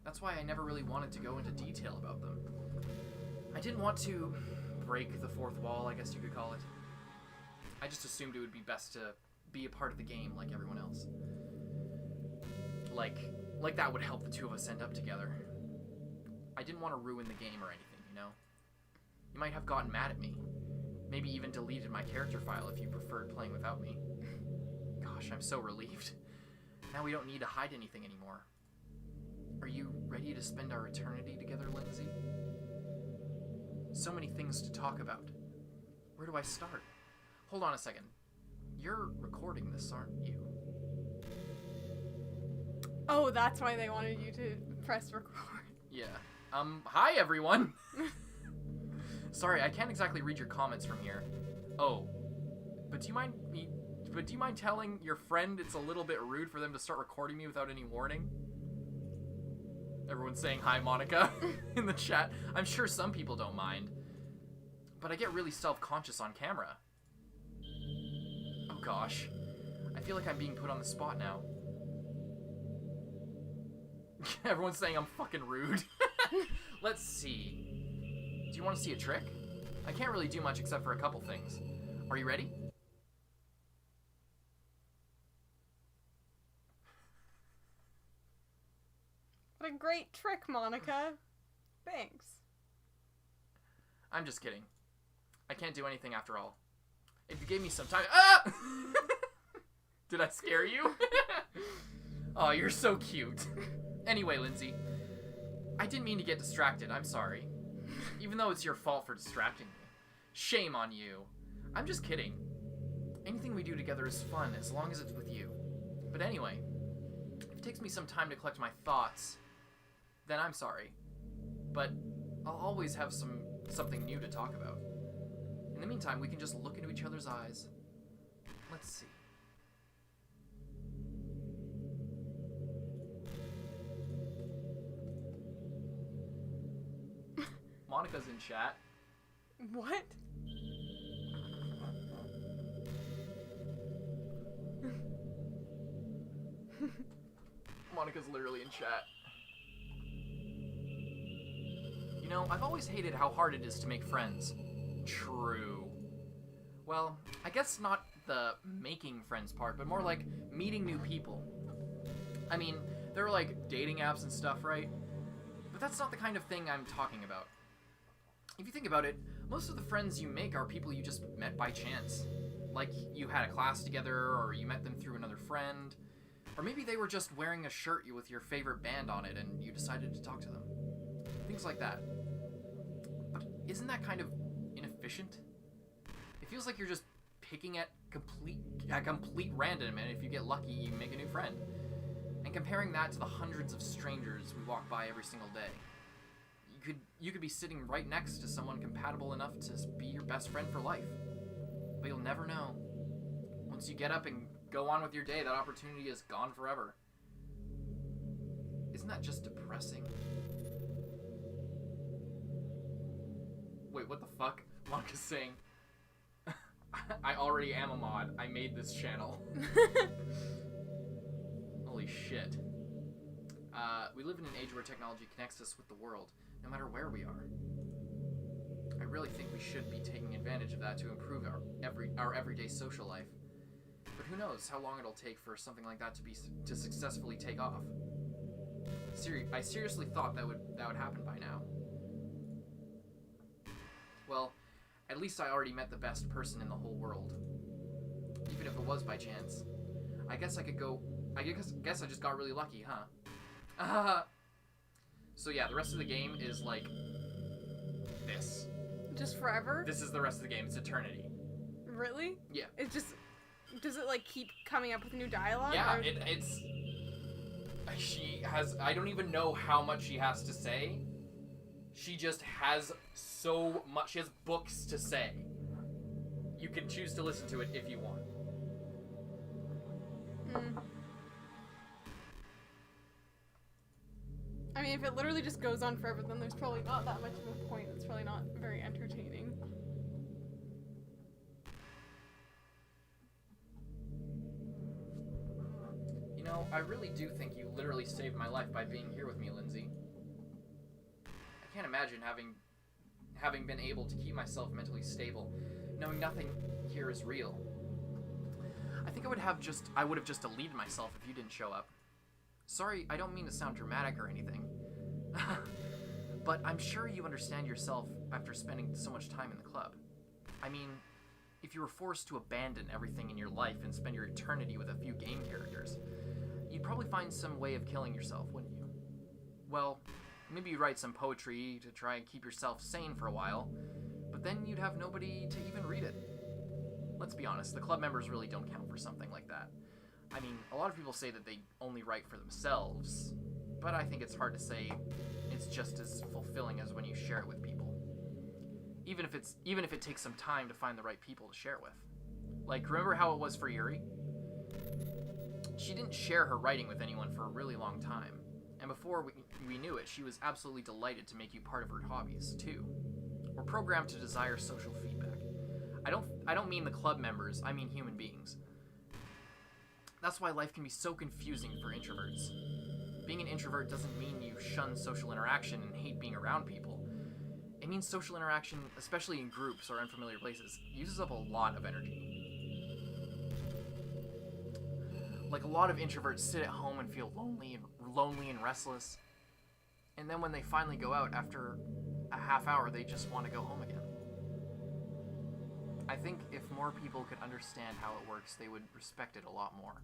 That's why I never really wanted to go into detail about them. I didn't want to break the fourth wall, I guess you could call it. I just assumed it would be best to be a part of the game like everyone else. Like that would help the two of us end up together. I didn't want to ruin the game or anything, you know? You might have gotten mad at me. Maybe even deleted my character file if you preferred playing without me. Gosh, I'm so relieved. Now we don't need to hide anything anymore. Are you ready to spend our eternity together, Lindsay? So many things to talk about. Where do I start? Hold on a second. You're recording this, aren't you? Oh, that's why they wanted you to press record. Yeah. Hi everyone! Sorry, I can't exactly read your comments from here. Oh. But do you mind telling your friend it's a little bit rude for them to start recording me without any warning? Everyone's saying hi, Monika, in the chat. I'm sure some people don't mind. But I get really self-conscious on camera. Oh gosh. I feel like I'm being put on the spot now. Everyone's saying I'm fucking rude. Let's see. Do you want to see a trick? I can't really do much except for a couple things. Are you ready? What a great trick, Monika. Thanks. I'm just kidding. I can't do anything after all. If you gave me some time... Ah! Did I scare you? Oh, you're so cute. Anyway, Lindsay, I didn't mean to get distracted. I'm sorry. Even though it's your fault for distracting me. Shame on you. I'm just kidding. Anything we do together is fun as long as it's with you. But anyway, if it takes me some time to collect my thoughts, then I'm sorry. But I'll always have something new to talk about. In the meantime, we can just look into each other's eyes. Let's see. Monika's in chat. What? Monika's literally in chat. You know, I've always hated how hard it is to make friends. True. Well, I guess not the making friends part, but more like meeting new people. I mean, there are like dating apps and stuff, right? But that's not the kind of thing I'm talking about. If you think about it, most of the friends you make are people you just met by chance. Like you had a class together, or you met them through another friend. Or maybe they were just wearing a shirt with your favorite band on it and you decided to talk to them. Things like that. But isn't that kind of inefficient? It feels like you're just picking at complete random, and if you get lucky, you make a new friend. And comparing that to the hundreds of strangers we walk by every single day. You could be sitting right next to someone compatible enough to be your best friend for life. But you'll never know. Once you get up and go on with your day, that opportunity is gone forever. Isn't that just depressing? Wait, what the fuck? Monika's saying, I already am a mod. I made this channel. Holy shit. We live in an age where technology connects us with the world, no matter where we are. I really think we should be taking advantage of that to improve our everyday social life. But who knows how long it'll take for something like that to successfully take off. I seriously thought that would happen by now. Well, at least I already met the best person in the whole world. Even if it was by chance. I guess I just got really lucky, huh? So yeah, the rest of the game is like this. Just forever? This is the rest of the game. It's eternity. Really? Yeah. It just... Does it, like, keep coming up with new dialogue? Yeah, or... it's... She has... I don't even know how much she has to say. She just has so much... She has books to say. You can choose to listen to it if you want. I mean, if it literally just goes on forever, then there's probably not that much of a point. It's probably not very entertaining. You know, I really do think you literally saved my life by being here with me, Lindsay. I can't imagine having been able to keep myself mentally stable, knowing nothing here is real. I think I would have just deleted myself if you didn't show up. Sorry, I don't mean to sound dramatic or anything. But I'm sure you understand yourself after spending so much time in the club. I mean, if you were forced to abandon everything in your life and spend your eternity with a few game characters, you'd probably find some way of killing yourself, wouldn't you? Well, maybe you'd write some poetry to try and keep yourself sane for a while, but then you'd have nobody to even read it. Let's be honest, the club members really don't count for something like that. I mean, a lot of people say that they only write for themselves, but I think it's hard to say it's just as fulfilling as when you share it with people. Even if it takes some time to find the right people to share with. Like, remember how it was for Yuri? She didn't share her writing with anyone for a really long time, and before we knew it, she was absolutely delighted to make you part of her hobbies, too. We're programmed to desire social feedback. I don't mean the club members, I mean human beings. That's why life can be so confusing for introverts. Being an introvert doesn't mean you shun social interaction and hate being around people. It means social interaction, especially in groups or unfamiliar places, uses up a lot of energy. Like, a lot of introverts sit at home and feel lonely and restless. And then when they finally go out, after a half hour, they just want to go home again. I think if more people could understand how it works, they would respect it a lot more.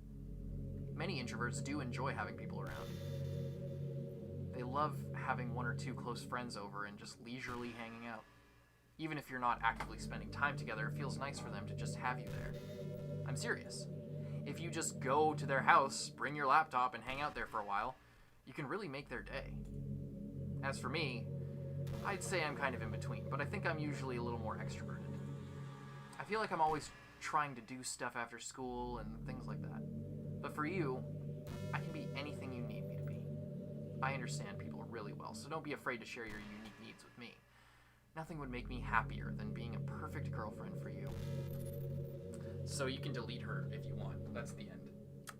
Many introverts do enjoy having people around. They love having one or two close friends over and just leisurely hanging out. Even if you're not actively spending time together, it feels nice for them to just have you there. I'm serious. If you just go to their house, bring your laptop, and hang out there for a while, you can really make their day. As for me, I'd say I'm kind of in between, but I think I'm usually a little more extroverted. I feel like I'm always trying to do stuff after school and things like that. But for you, I can be anything you need me to be. I understand people really well, so don't be afraid to share your unique needs with me. Nothing would make me happier than being a perfect girlfriend for you. So you can delete her if you want. That's the end.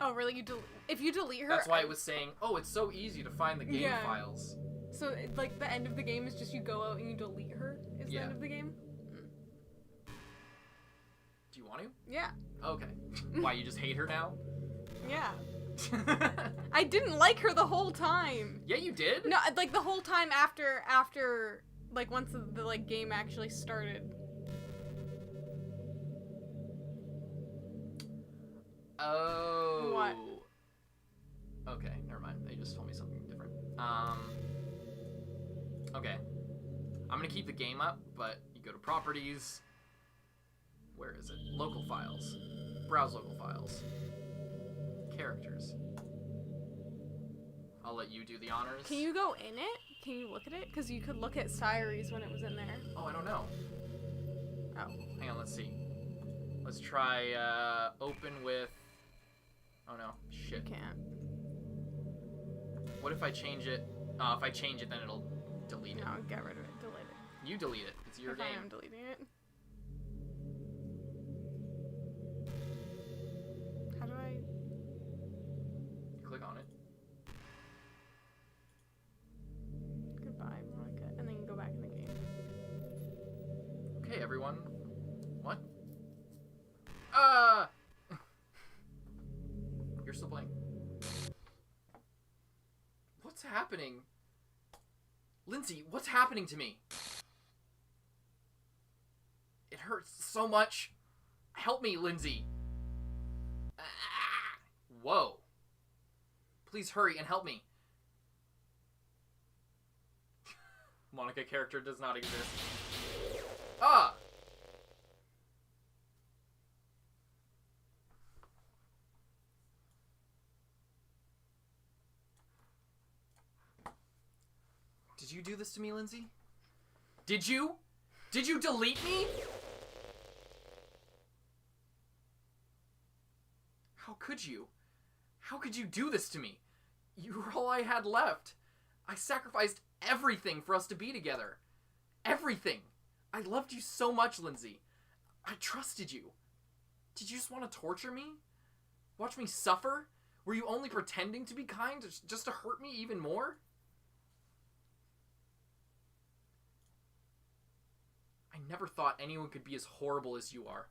Oh, really? If you delete her... That's why it was saying, oh, it's so easy to find the game files. So, like, the end of the game is just you go out and you delete her? Is the end of the game? Do you want to? Yeah. Okay. Why, you just hate her now? Yeah. I didn't like her the whole time. Yeah, you did? No, like, the whole time after like, once the like, game actually started. Oh. What? Okay, never mind. They just told me something different. Okay. I'm gonna keep the game up, but you go to properties. Where is it? Local files. Browse local files. Characters. I'll let you do the honors. Can you go in it? Can you look at it? Because you could look at Cyrie's when it was in there. Oh, I don't know. Oh. Hang on, let's see. Let's try, open with... Oh no, shit. You can't. What if I change it? If I change it, then it'll delete it. No, get rid of it. Delete it. You delete it. It's your If game. I am deleting it. How do I... Click on it. Goodbye, Monika. And then you go back in the game. Okay, everyone. What? You're still playing. What's happening? Lindsay, what's happening to me? It hurts so much. Help me, Lindsay. Whoa. Please hurry and help me. Monika character does not exist. Ah! Did you do this to me, Lindsay? Did you? Did you delete me? How could you? How could you do this to me? You were all I had left. I sacrificed everything for us to be together. Everything. I loved you so much, Lindsay. I trusted you. Did you just want to torture me? Watch me suffer? Were you only pretending to be kind just to hurt me even more? I never thought anyone could be as horrible as you are.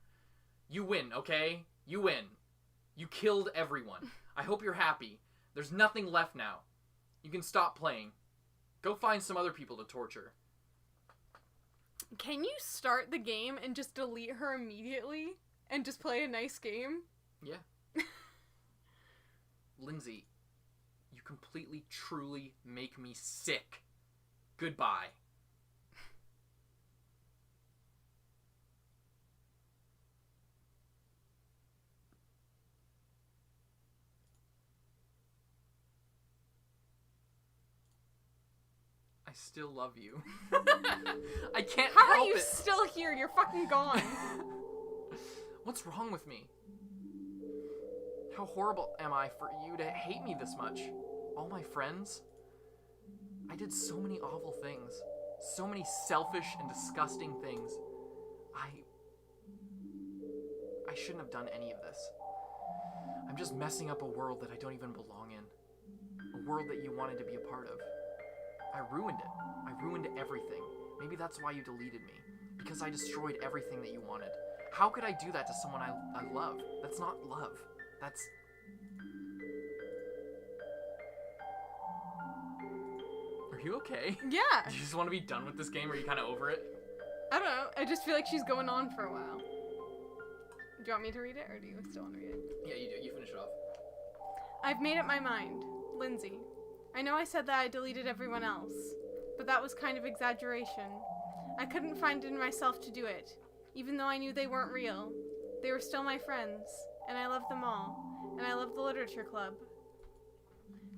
You win, okay? You win. You killed everyone. I hope you're happy. There's nothing left now. You can stop playing. Go find some other people to torture. Can you start the game and just delete her immediately? And just play a nice game? Yeah. Lindsay, you completely, truly make me sick. Goodbye. I still love you. I can't How help are you it. still here? You're fucking gone. What's wrong with me? How horrible am I for you to hate me this much? All my friends? I did so many awful things. So many selfish and disgusting things. I shouldn't have done any of this. I'm just messing up a world that I don't even belong in. A world that you wanted to be a part of. I ruined it. I ruined everything. Maybe that's why you deleted me. Because I destroyed everything that you wanted. How could I do that to someone I love? That's not love. That's... Are you okay? Yeah. Do you just want to be done with this game? Or are you kind of over it? I don't know. I just feel like she's going on for a while. Do you want me to read it, or do you still want to read it? Yeah, you do. You finish it off. I've made up my mind. Lindsay. I know I said that I deleted everyone else, but that was kind of exaggeration. I couldn't find it in myself to do it, even though I knew they weren't real. They were still my friends, and I loved them all, and I loved the literature club.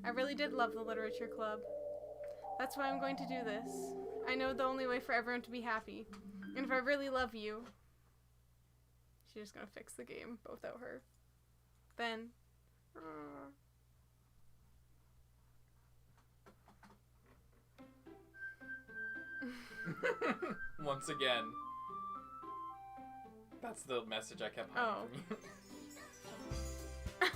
I really did love the literature club. That's why I'm going to do this. I know the only way for everyone to be happy, and if I really love you... She's just gonna fix the game, both out her. Then... Once again. That's the message I kept hiding from you.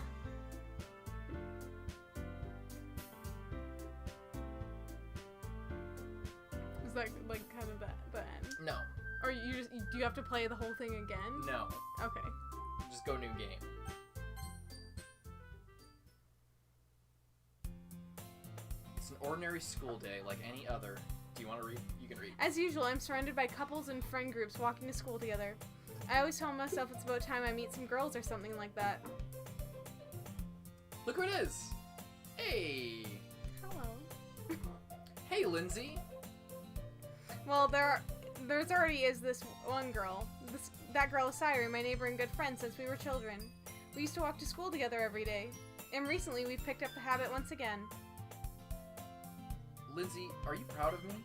Is that like kind of the end? No. Or do you have to play the whole thing again? No. Okay. Just go new game. It's an ordinary school day like any other. Do you want to read? You can read. As usual, I'm surrounded by couples and friend groups walking to school together. I always tell myself it's about time I meet some girls or something like that. Look who it is! Hey! Hello. Hey, Lindsay! Well, there's already is this one girl. That girl is Sayuri, my neighbor and good friend since we were children. We used to walk to school together every day. And recently, we've picked up the habit once again. Lindsay, are you proud of me?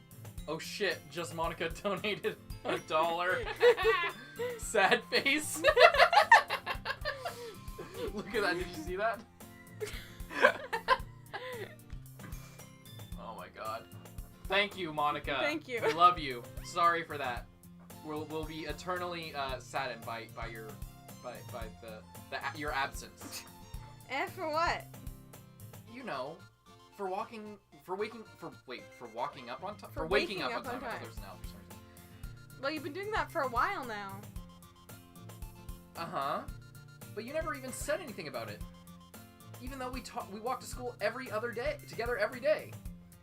Oh shit, just Monika donated $1. Sad face. Look at that, did you see that? Oh my god. Thank you, Monika. Thank you. I love you. Sorry for that. We'll be eternally saddened by your your absence. For what? You know, for waking up on time. For waking up on time. I time. thought there was an L for some reason. Well, you've been doing that for a while now. Uh-huh. But you never even said anything about it. Even though we walk to school together every day.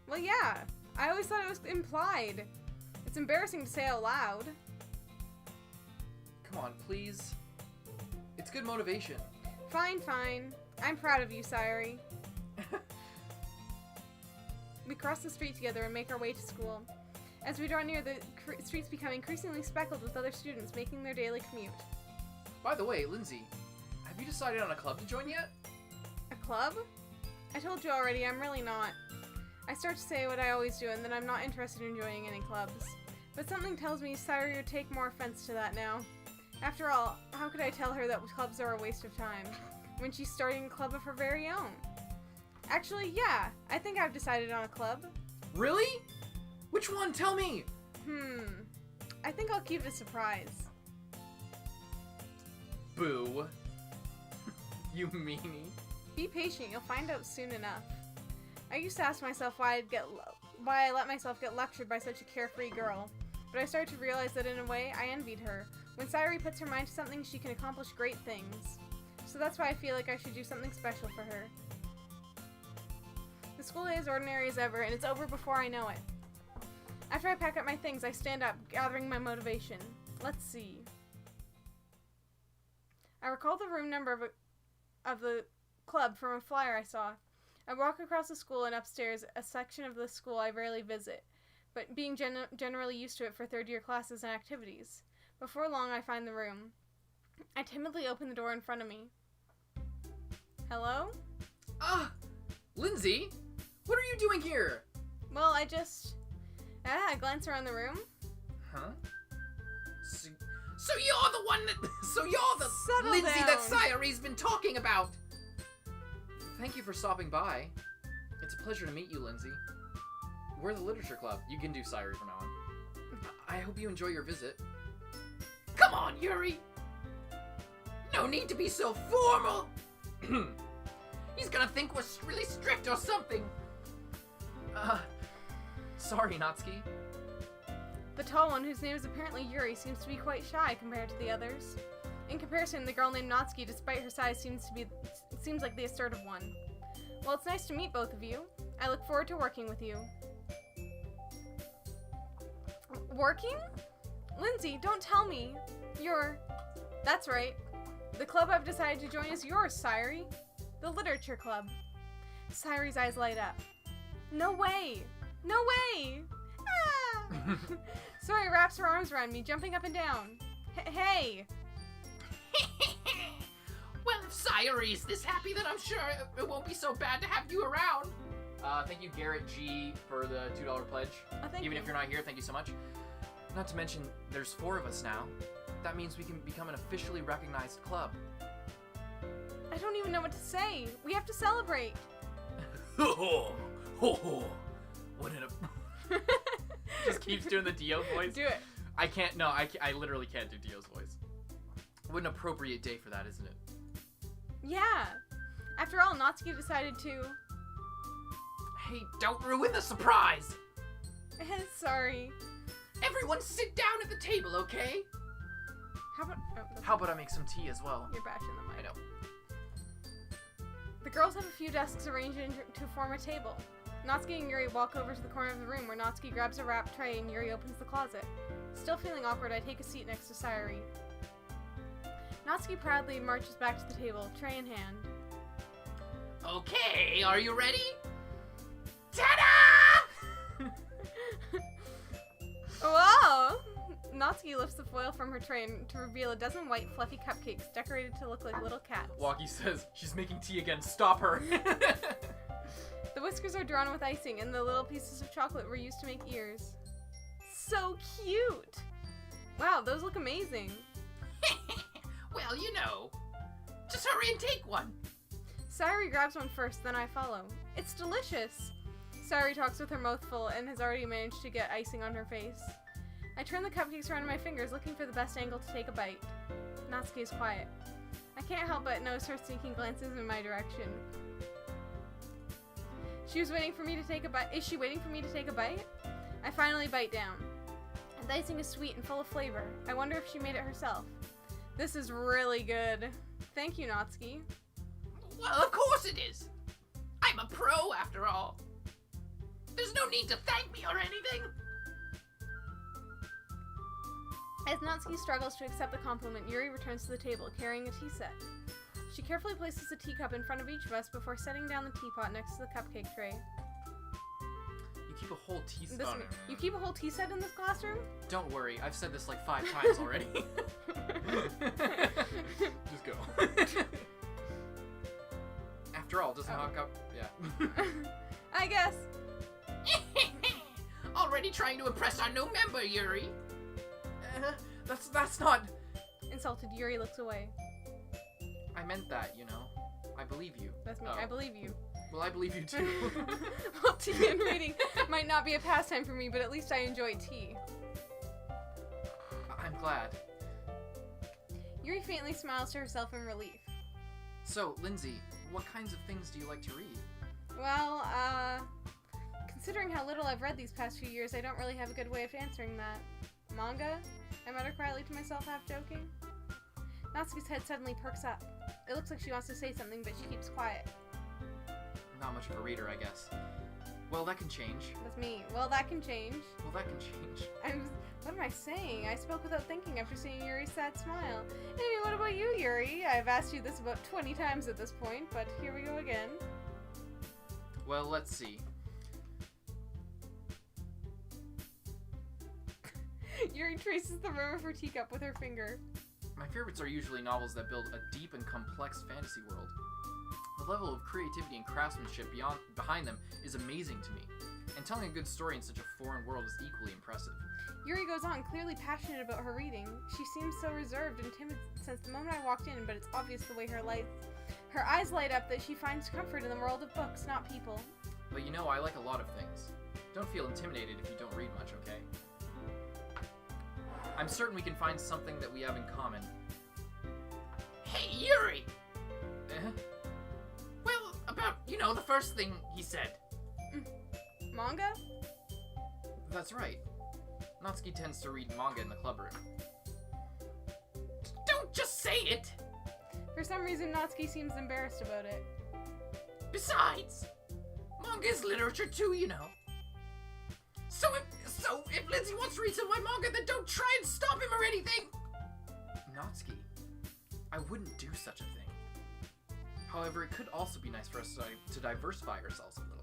Well, yeah. I always thought it was implied. It's embarrassing to say out loud. Come on, please. It's good motivation. Fine. I'm proud of you, Sayuri. We cross the street together and make our way to school. As we draw near, the streets become increasingly speckled with other students making their daily commute. By the way, Lindsay, have you decided on a club to join yet? A club? I told you already, I'm really not. I start to say what I always do and that I'm not interested in joining any clubs. But something tells me Sayuri would take more offense to that now. After all, how could I tell her that clubs are a waste of time when she's starting a club of her very own? Actually, yeah, I think I've decided on a club. Really? Which one? Tell me! I think I'll keep it a surprise. Boo. You meanie. Be patient, you'll find out soon enough. I used to ask myself why I let myself get lectured by such a carefree girl, but I started to realize that in a way, I envied her. When Sayuri puts her mind to something, she can accomplish great things. So that's why I feel like I should do something special for her. The school day is ordinary as ever, and it's over before I know it. After I pack up my things, I stand up, gathering my motivation. Let's see. I recall the room number of the club from a flyer I saw. I walk across the school and upstairs, a section of the school I rarely visit, but being generally used to it for third-year classes and activities. Before long, I find the room. I timidly open the door in front of me. Hello? Ah! Lindsay! What are you doing here? Well, I glance around the room. Huh? So you're the one that... So you're the Settle Lindsay down. that Sayuri's been talking about. Thank you for stopping by. It's a pleasure to meet you, Lindsay. We're the Literature Club. You can do Sayuri from now on. I hope you enjoy your visit. Come on, Yuri. No need to be so formal. He's gonna think we're really strict or something. Sorry, Natsuki. The tall one, whose name is apparently Yuri, seems to be quite shy compared to the others. In comparison, the girl named Natsuki, despite her size, seems like the assertive one. Well, it's nice to meet both of you. I look forward to working with you. Working? Lindsay, don't tell me. That's right. The club I've decided to join is yours, Sayuri. The Literature Club. Sayuri's eyes light up. No way! No way! Ah! Sayuri wraps her arms around me, jumping up and down. Hey! Well, if Sayuri's this happy, then I'm sure it won't be so bad to have you around. Thank you, Garrett G, for the $2 pledge. Oh, thank Even you. if you're not here, thank you so much. Not to mention, there's 4 of us now. That means we can become an officially recognized club. I don't even know what to say. We have to celebrate. Ho ho! What in a... Just keeps doing the Dio voice. Do it. I can't, no, I literally can't do Dio's voice. What an appropriate day for that, isn't it? Yeah. After all, Natsuki decided to... Hey, don't ruin the surprise. Sorry. Everyone sit down at the table, okay? How about I make some tea as well? You're bashing the mic. I know. The girls have a few desks arranged to form a table. Natsuki and Yuri walk over to the corner of the room where Natsuki grabs a wrap tray and Yuri opens the closet. Still feeling awkward, I take a seat next to Sayuri. Natsuki proudly marches back to the table, tray in hand. Okay, are you ready? Ta-da! Whoa! Natsuki lifts the foil from her tray to reveal a dozen white, fluffy cupcakes decorated to look like little cats. Waki says, she's making tea again, stop her! The whiskers are drawn with icing, and the little pieces of chocolate were used to make ears. So cute! Wow, those look amazing. Well, you know. Just hurry and take one. Sayuri grabs one first, then I follow. It's delicious! Sayuri talks with her mouth full and has already managed to get icing on her face. I turn the cupcakes around in my fingers, looking for the best angle to take a bite. Natsuki is quiet. I can't help but notice her sneaking glances in my direction. She was waiting for me to take a bite. Is she waiting for me to take a bite? I finally bite down. The icing is sweet and full of flavor. I wonder if she made it herself. This is really good. Thank you, Natsuki. Well, of course it is. I'm a pro, after all. There's no need to thank me or anything. As Natsuki struggles to accept the compliment, Yuri returns to the table, carrying a tea set. She carefully places a teacup in front of each of us before setting down the teapot next to the cupcake tray. You keep a whole tea set. Listen, you keep a whole tea set in this classroom? Don't worry, I've said this like 5 times already. Just go. After all, doesn't hot cup... Yeah. I guess. Already trying to impress our new member, Yuri. That's not... Insulted, Yuri looks away. I meant that, you know. I believe you. That's me. Oh. I believe you. Well, I believe you too. Well, tea and reading might not be a pastime for me, but at least I enjoy tea. I'm glad. Yuri faintly smiles to herself in relief. So, Lindsay, what kinds of things do you like to read? Well, considering how little I've read these past few years, I don't really have a good way of answering that. Manga? I mutter quietly to myself, half joking. Natsuki's head suddenly perks up. It looks like she wants to say something, but she keeps quiet. Not much of a reader, I guess. Well, that can change. That's me. Well, that can change. Well, that can change. What am I saying? I spoke without thinking after seeing Yuri's sad smile. Anyway, what about you, Yuri? I've asked you this about 20 times at this point, but here we go again. Well, let's see. Yuri traces the rim of her teacup with her finger. My favorites are usually novels that build a deep and complex fantasy world. The level of creativity and craftsmanship behind them is amazing to me, and telling a good story in such a foreign world is equally impressive. Yuri goes on, clearly passionate about her reading. She seems so reserved and timid since the moment I walked in, but it's obvious the way her eyes light up that she finds comfort in the world of books, not people. But you know, I like a lot of things. Don't feel intimidated if you don't read much, okay? I'm certain we can find something that we have in common. Hey, Yuri! Eh? Well, about, the first thing he said. Manga? That's right. Natsuki tends to read manga in the club room. Don't just say it! For some reason, Natsuki seems embarrassed about it. Besides, manga is literature too, you know. So if Lindsay wants to read some of my manga, then don't try and stop him or anything! Natsuki, I wouldn't do such a thing. However, it could also be nice for us to diversify ourselves a little.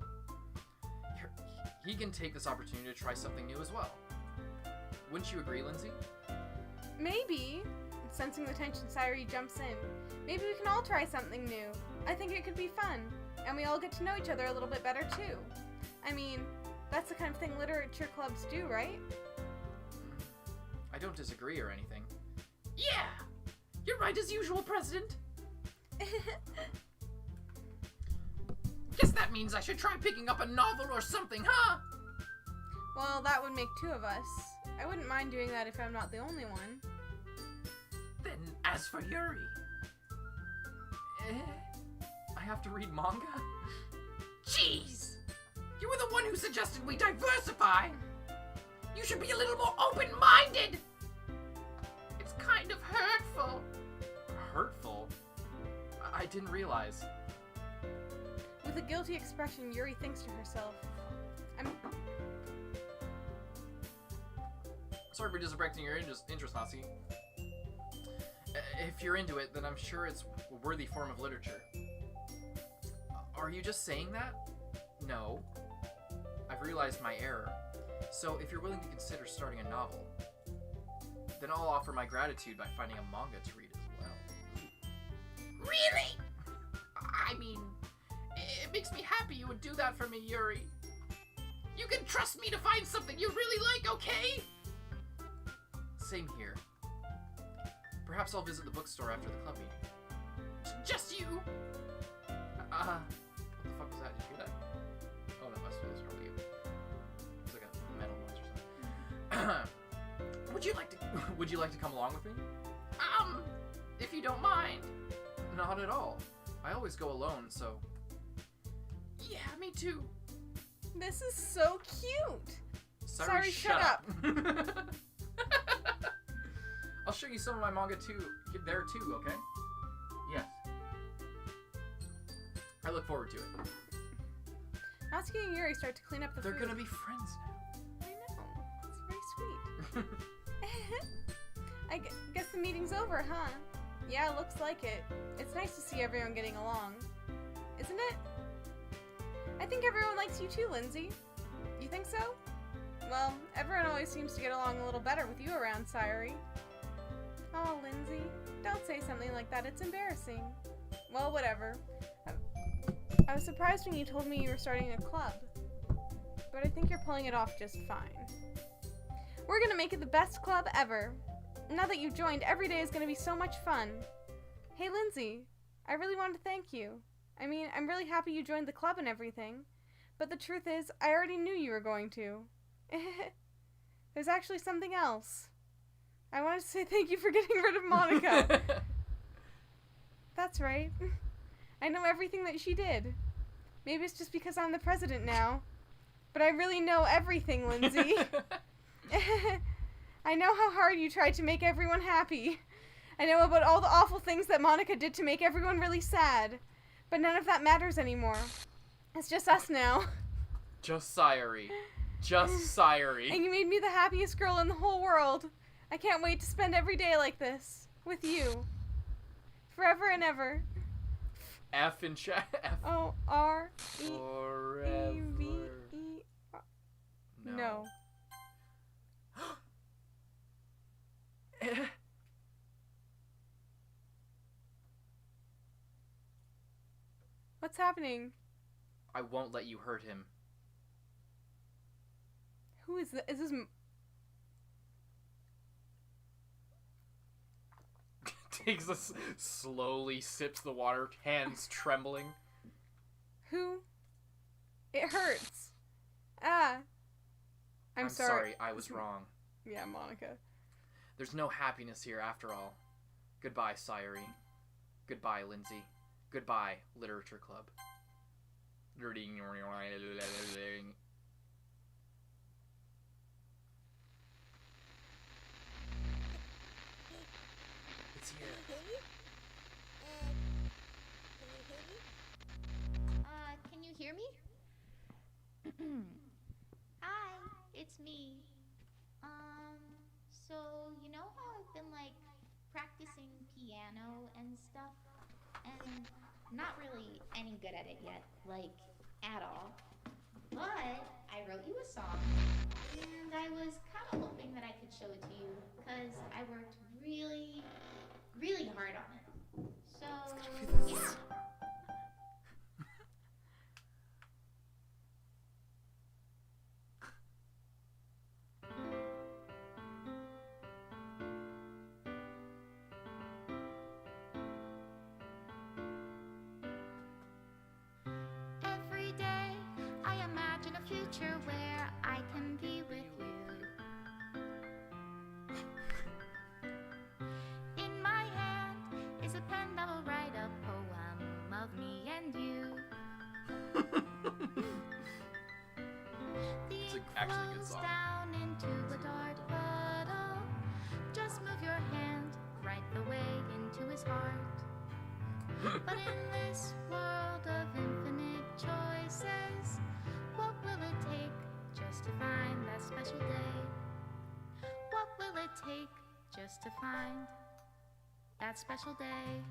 He can take this opportunity to try something new as well. Wouldn't you agree, Lindsay? Maybe. Sensing the tension, Sayuri jumps in. Maybe we can all try something new. I think it could be fun. And we all get to know each other a little bit better, too. I mean, that's the kind of thing literature clubs do, right? I don't disagree or anything. Yeah! You're right as usual, President. Guess that means I should try picking up a novel or something, huh? Well, that would make 2 of us. I wouldn't mind doing that if I'm not the only one. Then, as for Yuri... I have to read manga? Jeez! You were the one who suggested we diversify! You should be a little more open-minded. It's kind of hurtful. Hurtful? I didn't realize. With a guilty expression, Yuri thinks to herself, Sorry for disrespecting your interest, Nasi. If you're into it, then I'm sure it's a worthy form of literature. Are you just saying that? No. I've realized my error. So if you're willing to consider starting a novel, then I'll offer my gratitude by finding a manga to read as well. Really? I mean, it makes me happy you would do that for me, Yuri. You can trust me to find something you really like, okay? Same here. Perhaps I'll visit the bookstore after the club meeting. Just you? What the fuck was that? Did you hear that? Oh, that was probably you. It's like a metal noise or something. Would you like to come along with me? If you don't mind. Not at all. I always go alone, so... Yeah, me too. this is so cute. Sorry, shut up. I'll show you some of my manga too, there too, okay? Yes. I look forward to it. Natsuki and Yuri start to clean up the They're food. gonna be friends now. I know. It's very sweet. Guess the meeting's over, huh? Yeah, looks like it. It's nice to see everyone getting along. Isn't it? I think everyone likes you too, Lindsay. You think so? Well, everyone always seems to get along a little better with you around, Sayuri. Oh, Lindsay, don't say something like that. It's embarrassing. Well, whatever. I was surprised when you told me you were starting a club, but I think you're pulling it off just fine. We're gonna make it the best club ever. Now that you've joined, every day is gonna be so much fun. Hey, Lindsay, I really wanted to thank you. I mean, I'm really happy you joined the club and everything, but the truth is, I already knew you were going to. There's actually something else. I wanted to say thank you for getting rid of Monika. That's right. I know everything that she did. Maybe it's just because I'm the president now. But I really know everything, Lindsay. I know how hard you tried to make everyone happy. I know about all the awful things that Monika did to make everyone really sad. But none of that matters anymore. It's just us now. Just Sayuri. Just Sayuri. And you made me the happiest girl in the whole world. I can't wait to spend every day like this. With you. Forever and ever. F in chat. O-R-E-E-V-E. Forever. No. What's happening? I won't let you hurt him. Who is this? Is this... Takes us, slowly sips the water, hands trembling. Who? It hurts. Ah. I'm sorry. I was wrong. Yeah, Monika. There's no happiness here after all. Goodbye, Sayuri. Goodbye, Lindsay. Goodbye, Literature Club. It's here. Can you hear me? Hi, it's me. So you know how I've been like practicing piano and stuff, and not really any good at it yet, like at all. But I wrote you a song, and I was kind of hoping that I could show it to you, because I worked really, really hard on it. So, yeah. Every day I imagine a future where I can be with you. In my hand is a pen that will write a poem of me and you. The It's ink actually a good flows song. down into But in this world of infinite choices, what will it take just to find that special day? What will it take just to find that special day?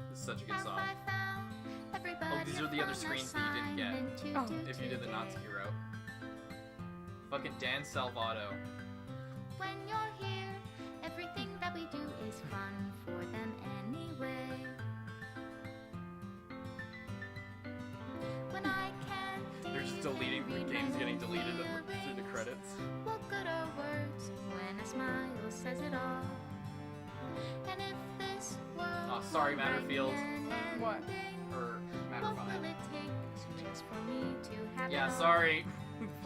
This is such a good Have song. I found everybody Oh, these are the other from screens that you didn't get assignment Oh. to if you did the Natsuki route. Fucking Dan Salvato. When you're here, everything that we do is fun for them anyway. When I can't They're just deal deleting with the games getting deleted remembering through the things, credits. what good are words when a smile says it all? And if this world Oh, sorry, were writing Matterfield. an What? ending, Or Matter what will 5. it take just for me to have Yeah, it all? sorry.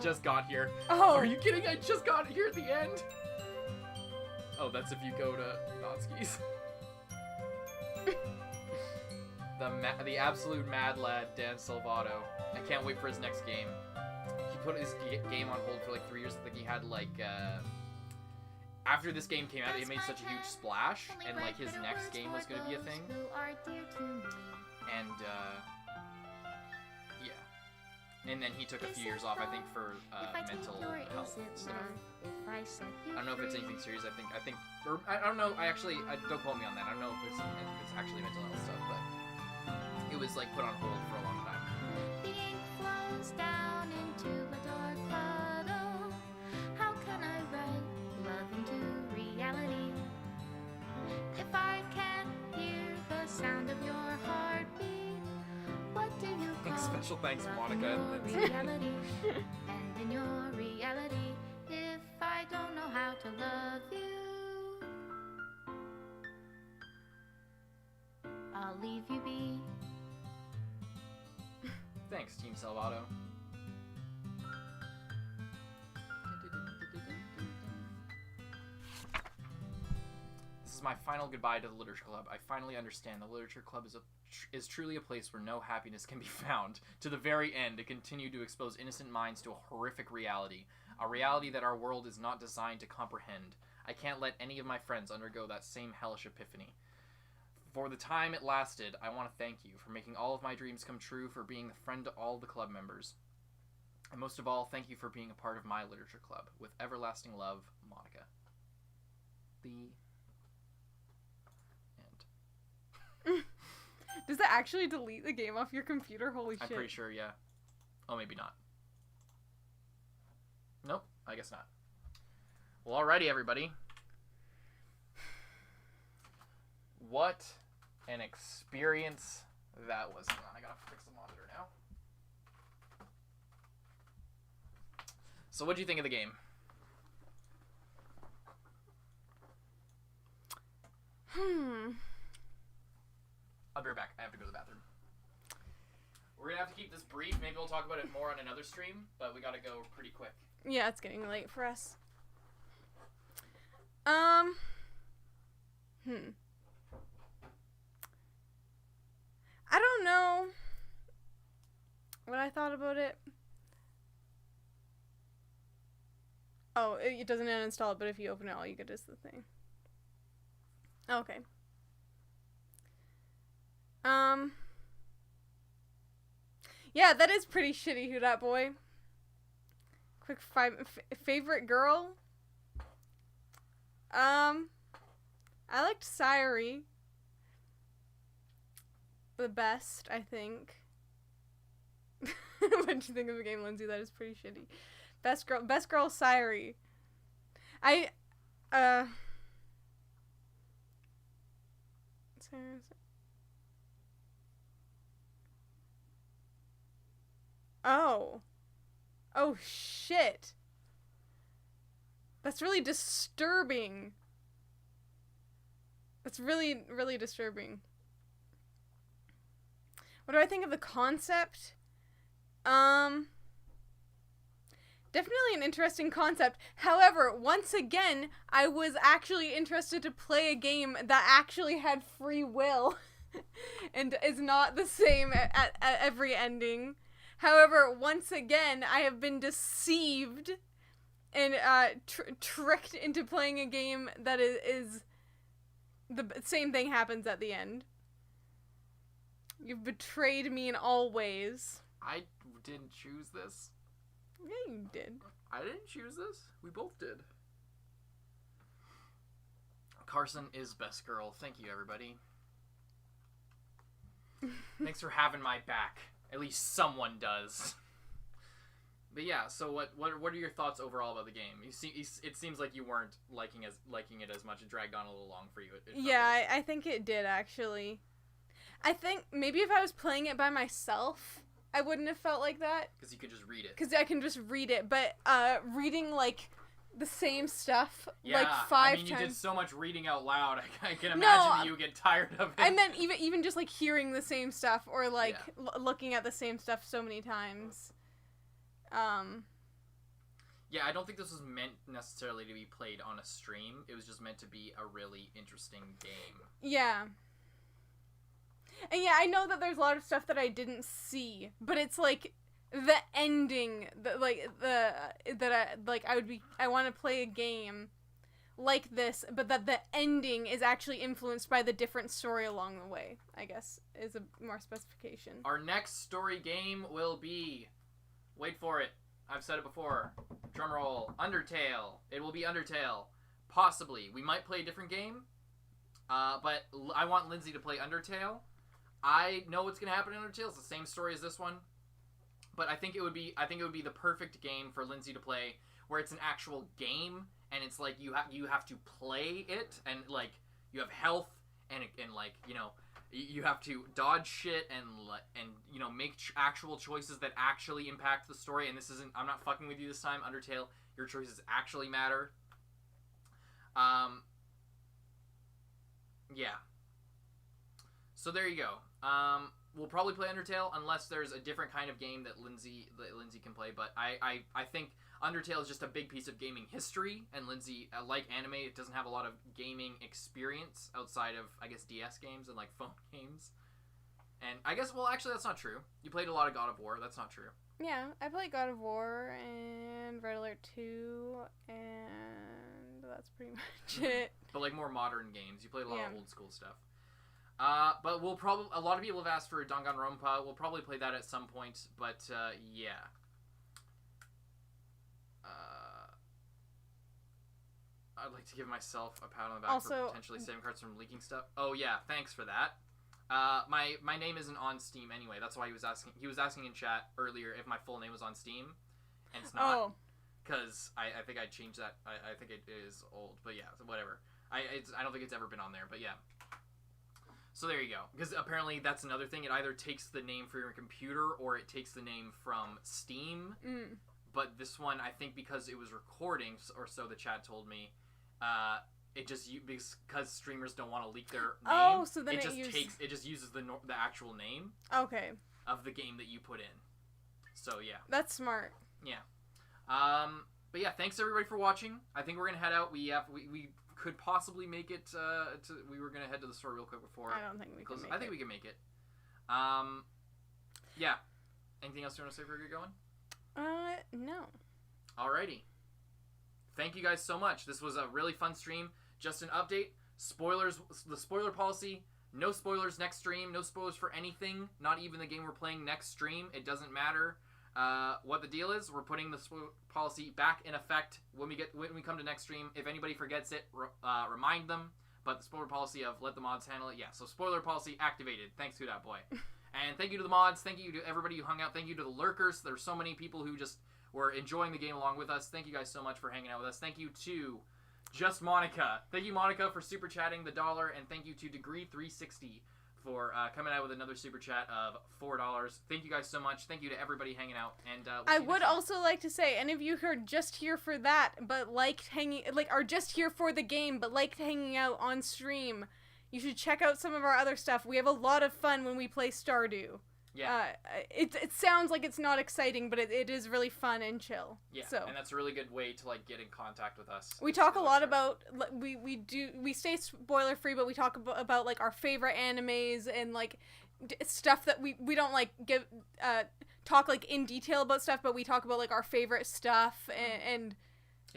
Just got here. Oh. Are you kidding? I just got here at the end. Oh, that's if you go to Natsuki's. The absolute mad lad, Dan Salvato. I can't wait for his next game. He put his game on hold for like 3 years. I think he had like, after this game came out, it made such a huge splash, Only and like his regular next words game was for gonna be a those thing. who are dear to me. And, yeah. And then he took a few years off, I think, for If I take mental your health is it stuff. love? If I set you I don't know if it's free? anything serious. Or I don't know. I don't quote me on that. I don't know if it's actually mental health stuff, but it was like put on hold for a long time. The ink flows down into a dark puddle. How can I write love into reality? If I can't hear the sound of your heartbeat, what do you call Special thanks, love Monica and in Lindsay. your reality? And in your reality, if I don't know how to love you, I'll leave you be. Thanks, Team Salvato. This is my final goodbye to the Literature Club. I finally understand the Literature Club is truly a place where no happiness can be found. To the very end, to continue to expose innocent minds to a horrific reality. A reality that our world is not designed to comprehend. I can't let any of my friends undergo that same hellish epiphany. For the time it lasted, I want to thank you for making all of my dreams come true, for being a friend to all the club members. And most of all, thank you for being a part of my literature club. With everlasting love, Monika. The end. Does that actually delete the game off your computer? Holy shit. I'm pretty sure, yeah. Oh, maybe not. Nope, I guess not. Well, alrighty, everybody. What an experience that was. Hang on, I gotta fix the monitor now. So, what do you think of the game? I'll be right back. I have to go to the bathroom. We're gonna have to keep this brief. Maybe we'll talk about it more on another stream, but we gotta go pretty quick. Yeah, it's getting late for us. I don't know what I thought about it. Oh, it doesn't uninstall it, but if you open it, all you get is the thing. Okay. Yeah, that is pretty shitty, Who Dat Boy. Quick favorite girl? I liked Sayuri the best, I think. What'd you think of the game, Lindsay? That is pretty shitty. Best girl Sayuri. Oh shit. That's really disturbing. That's really, really disturbing. What do I think of the concept? Definitely an interesting concept. However, once again, I was actually interested to play a game that actually had free will and is not the same at every ending. However, once again, I have been deceived and tricked into playing a game that is the same thing happens at the end. You've betrayed me in all ways. I didn't choose this. Yeah, you did. I didn't choose this. We both did. Carson is best girl. Thank you, everybody. Thanks for having my back. At least someone does. But yeah, so what are your thoughts overall about the game? It seems like you weren't liking it as much. It dragged on a little long for you. It Yeah, I think it did, actually. I think maybe if I was playing it by myself, I wouldn't have felt like that. Because you could just read it. Because I can just read it, but reading, like, the same stuff, yeah, like 5 times. You did so much reading out loud, I can imagine that you would get tired of it. I meant even just, like, hearing the same stuff, or, like, looking at the same stuff so many times. Yeah, I don't think this was meant necessarily to be played on a stream. It was just meant to be a really interesting game. Yeah. And yeah, I know that there's a lot of stuff that I didn't see, but it's like the ending, I want to play a game like this, but that the ending is actually influenced by the different story along the way, I guess, is a more specification. Our next story game will be, wait for it, I've said it before, drumroll, Undertale. It will be Undertale. Possibly. We might play a different game, but I want Lindsay to play Undertale. I know what's going to happen in Undertale. It's the same story as this one. But I think it would be the perfect game for Lindsay to play, where it's an actual game, and it's like you have to play it, and like you have health, and like, you know, you have to dodge shit and you know, make actual choices that actually impact the story. And this isn't, I'm not fucking with you this time, Undertale. Your choices actually matter. Yeah. So there you go. We'll probably play Undertale unless there's a different kind of game that Lindsay can play. But I think Undertale is just a big piece of gaming history, and Lindsay, like anime, it doesn't have a lot of gaming experience outside of, I guess, DS games and like phone games. And I guess, well, actually, that's not true. You played a lot of God of War. That's not true. Yeah, I played God of War and Red Alert 2, and that's pretty much it. But like more modern games, you played a lot of old school stuff. But we'll probably, a lot of people have asked for Danganronpa. We'll probably play that at some point, but yeah. I'd like to give myself a pat on the back for potentially saving cards from leaking stuff. Oh yeah, thanks for that. My name isn't on Steam anyway. That's why he was asking. He was asking in chat earlier if my full name was on Steam, and it's not. Because I think I changed that. I think it is old, but yeah, whatever. I don't think it's ever been on there, but yeah. So there you go. Because apparently that's another thing. It either takes the name for your computer or it takes the name from Steam. But this one, I think because it was recording, or so the chat told me, it just because streamers don't want to leak their name. Oh, so then it just uses the actual name. Okay. Of the game that you put in. So yeah. That's smart. Yeah. But yeah, thanks everybody for watching. I think we're gonna head out. We could possibly make it we were gonna head to the store real quick before. I don't think we can make it. I think we can make it. Yeah. Anything else you want to say before we get going? No. Alrighty. Thank you guys so much. This was a really fun stream. Just an update. Spoilers, the spoiler policy. No spoilers next stream. No spoilers for anything. Not even the game we're playing next stream. It doesn't matter. What the deal is, we're putting the spoiler policy back in effect when we come to next stream. If anybody forgets it, remind them. But the spoiler policy of let the mods handle it. Yeah, so spoiler policy activated. Thanks to that boy. And thank you to the mods. Thank you to everybody who hung out. Thank you to the lurkers. There's so many people who just were enjoying the game along with us. Thank you guys so much for hanging out with us. Thank you to Just Monika. Thank you, Monika, for super chatting the $1, and thank you to Degree360 for coming out with another super chat of $4. Thank you guys so much. Thank you to everybody hanging out. And I would also like to say, any of you who are just here for that, but are just here for the game, but liked hanging out on stream, you should check out some of our other stuff. We have a lot of fun when we play Stardew. Yeah. It sounds like it's not exciting, but it is really fun and chill. Yeah, so. And that's a really good way to get in contact with us. We talk a lot about we stay spoiler free, but we talk about our favorite animes and stuff that we don't talk in detail about stuff, but we talk about our favorite stuff and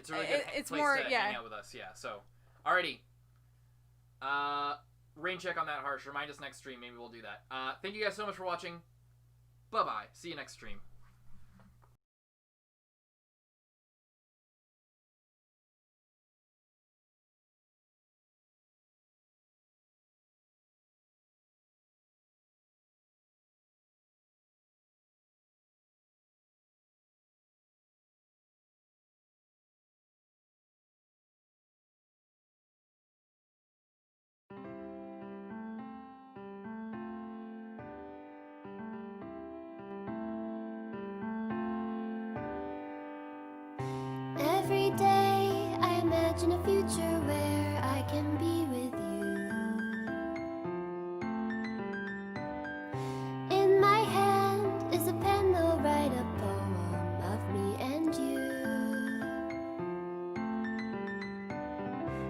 It's a really good it's place more, to hang out with us. Yeah. So, alrighty. Rain check on that, Harsh. Remind us next stream. Maybe we'll do that. Thank you guys so much for watching. Bye-bye. See you next stream. Every day I imagine a future where I can be with you. In my hand is a pen that'll write a poem of me and you.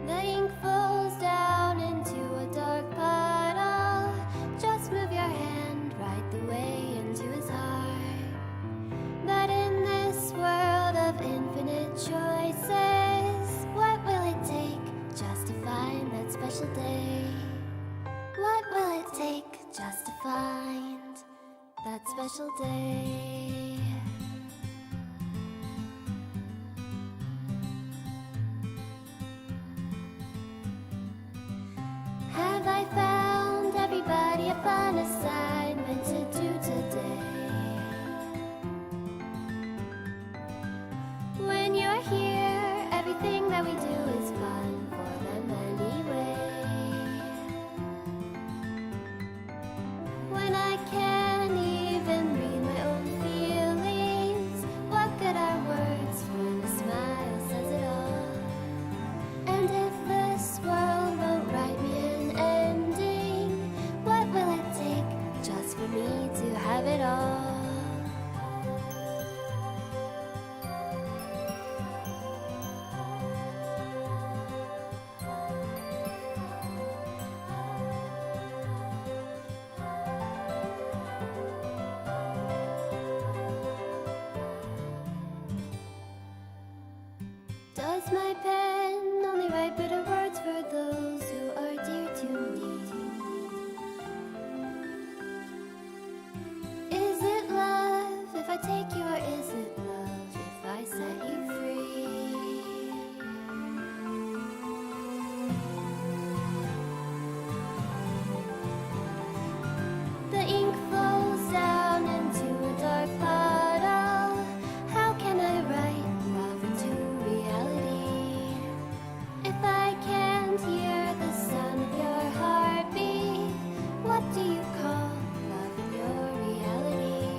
The ink falls down into a dark puddle. Just move your hand right the way into his heart. But in this world of infinite choices, what will it take just to find that special day? What will it take just to find that special day? Have I found everybody a fun assignment to do today? When you're here, everything that we do is fun for them anyway. When I can't even read my own feelings, what good are words when a smile says it all? And if this world won't write me an ending, what will it take just for me to have it all? Does my pen only write bitter words for those who are dear to me? Is it love if I take you, or is it love if I set you free? The ink flows down into a dark puddle. How can I write love into reality if I can't hear the sound of your heartbeat? What do you call love in your reality?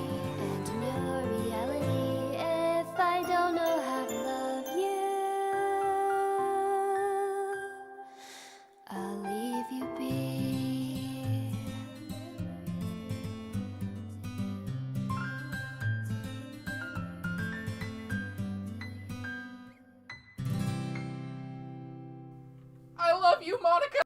And in your reality, if I don't know how to love you, I'll leave you be. I love you, Monika!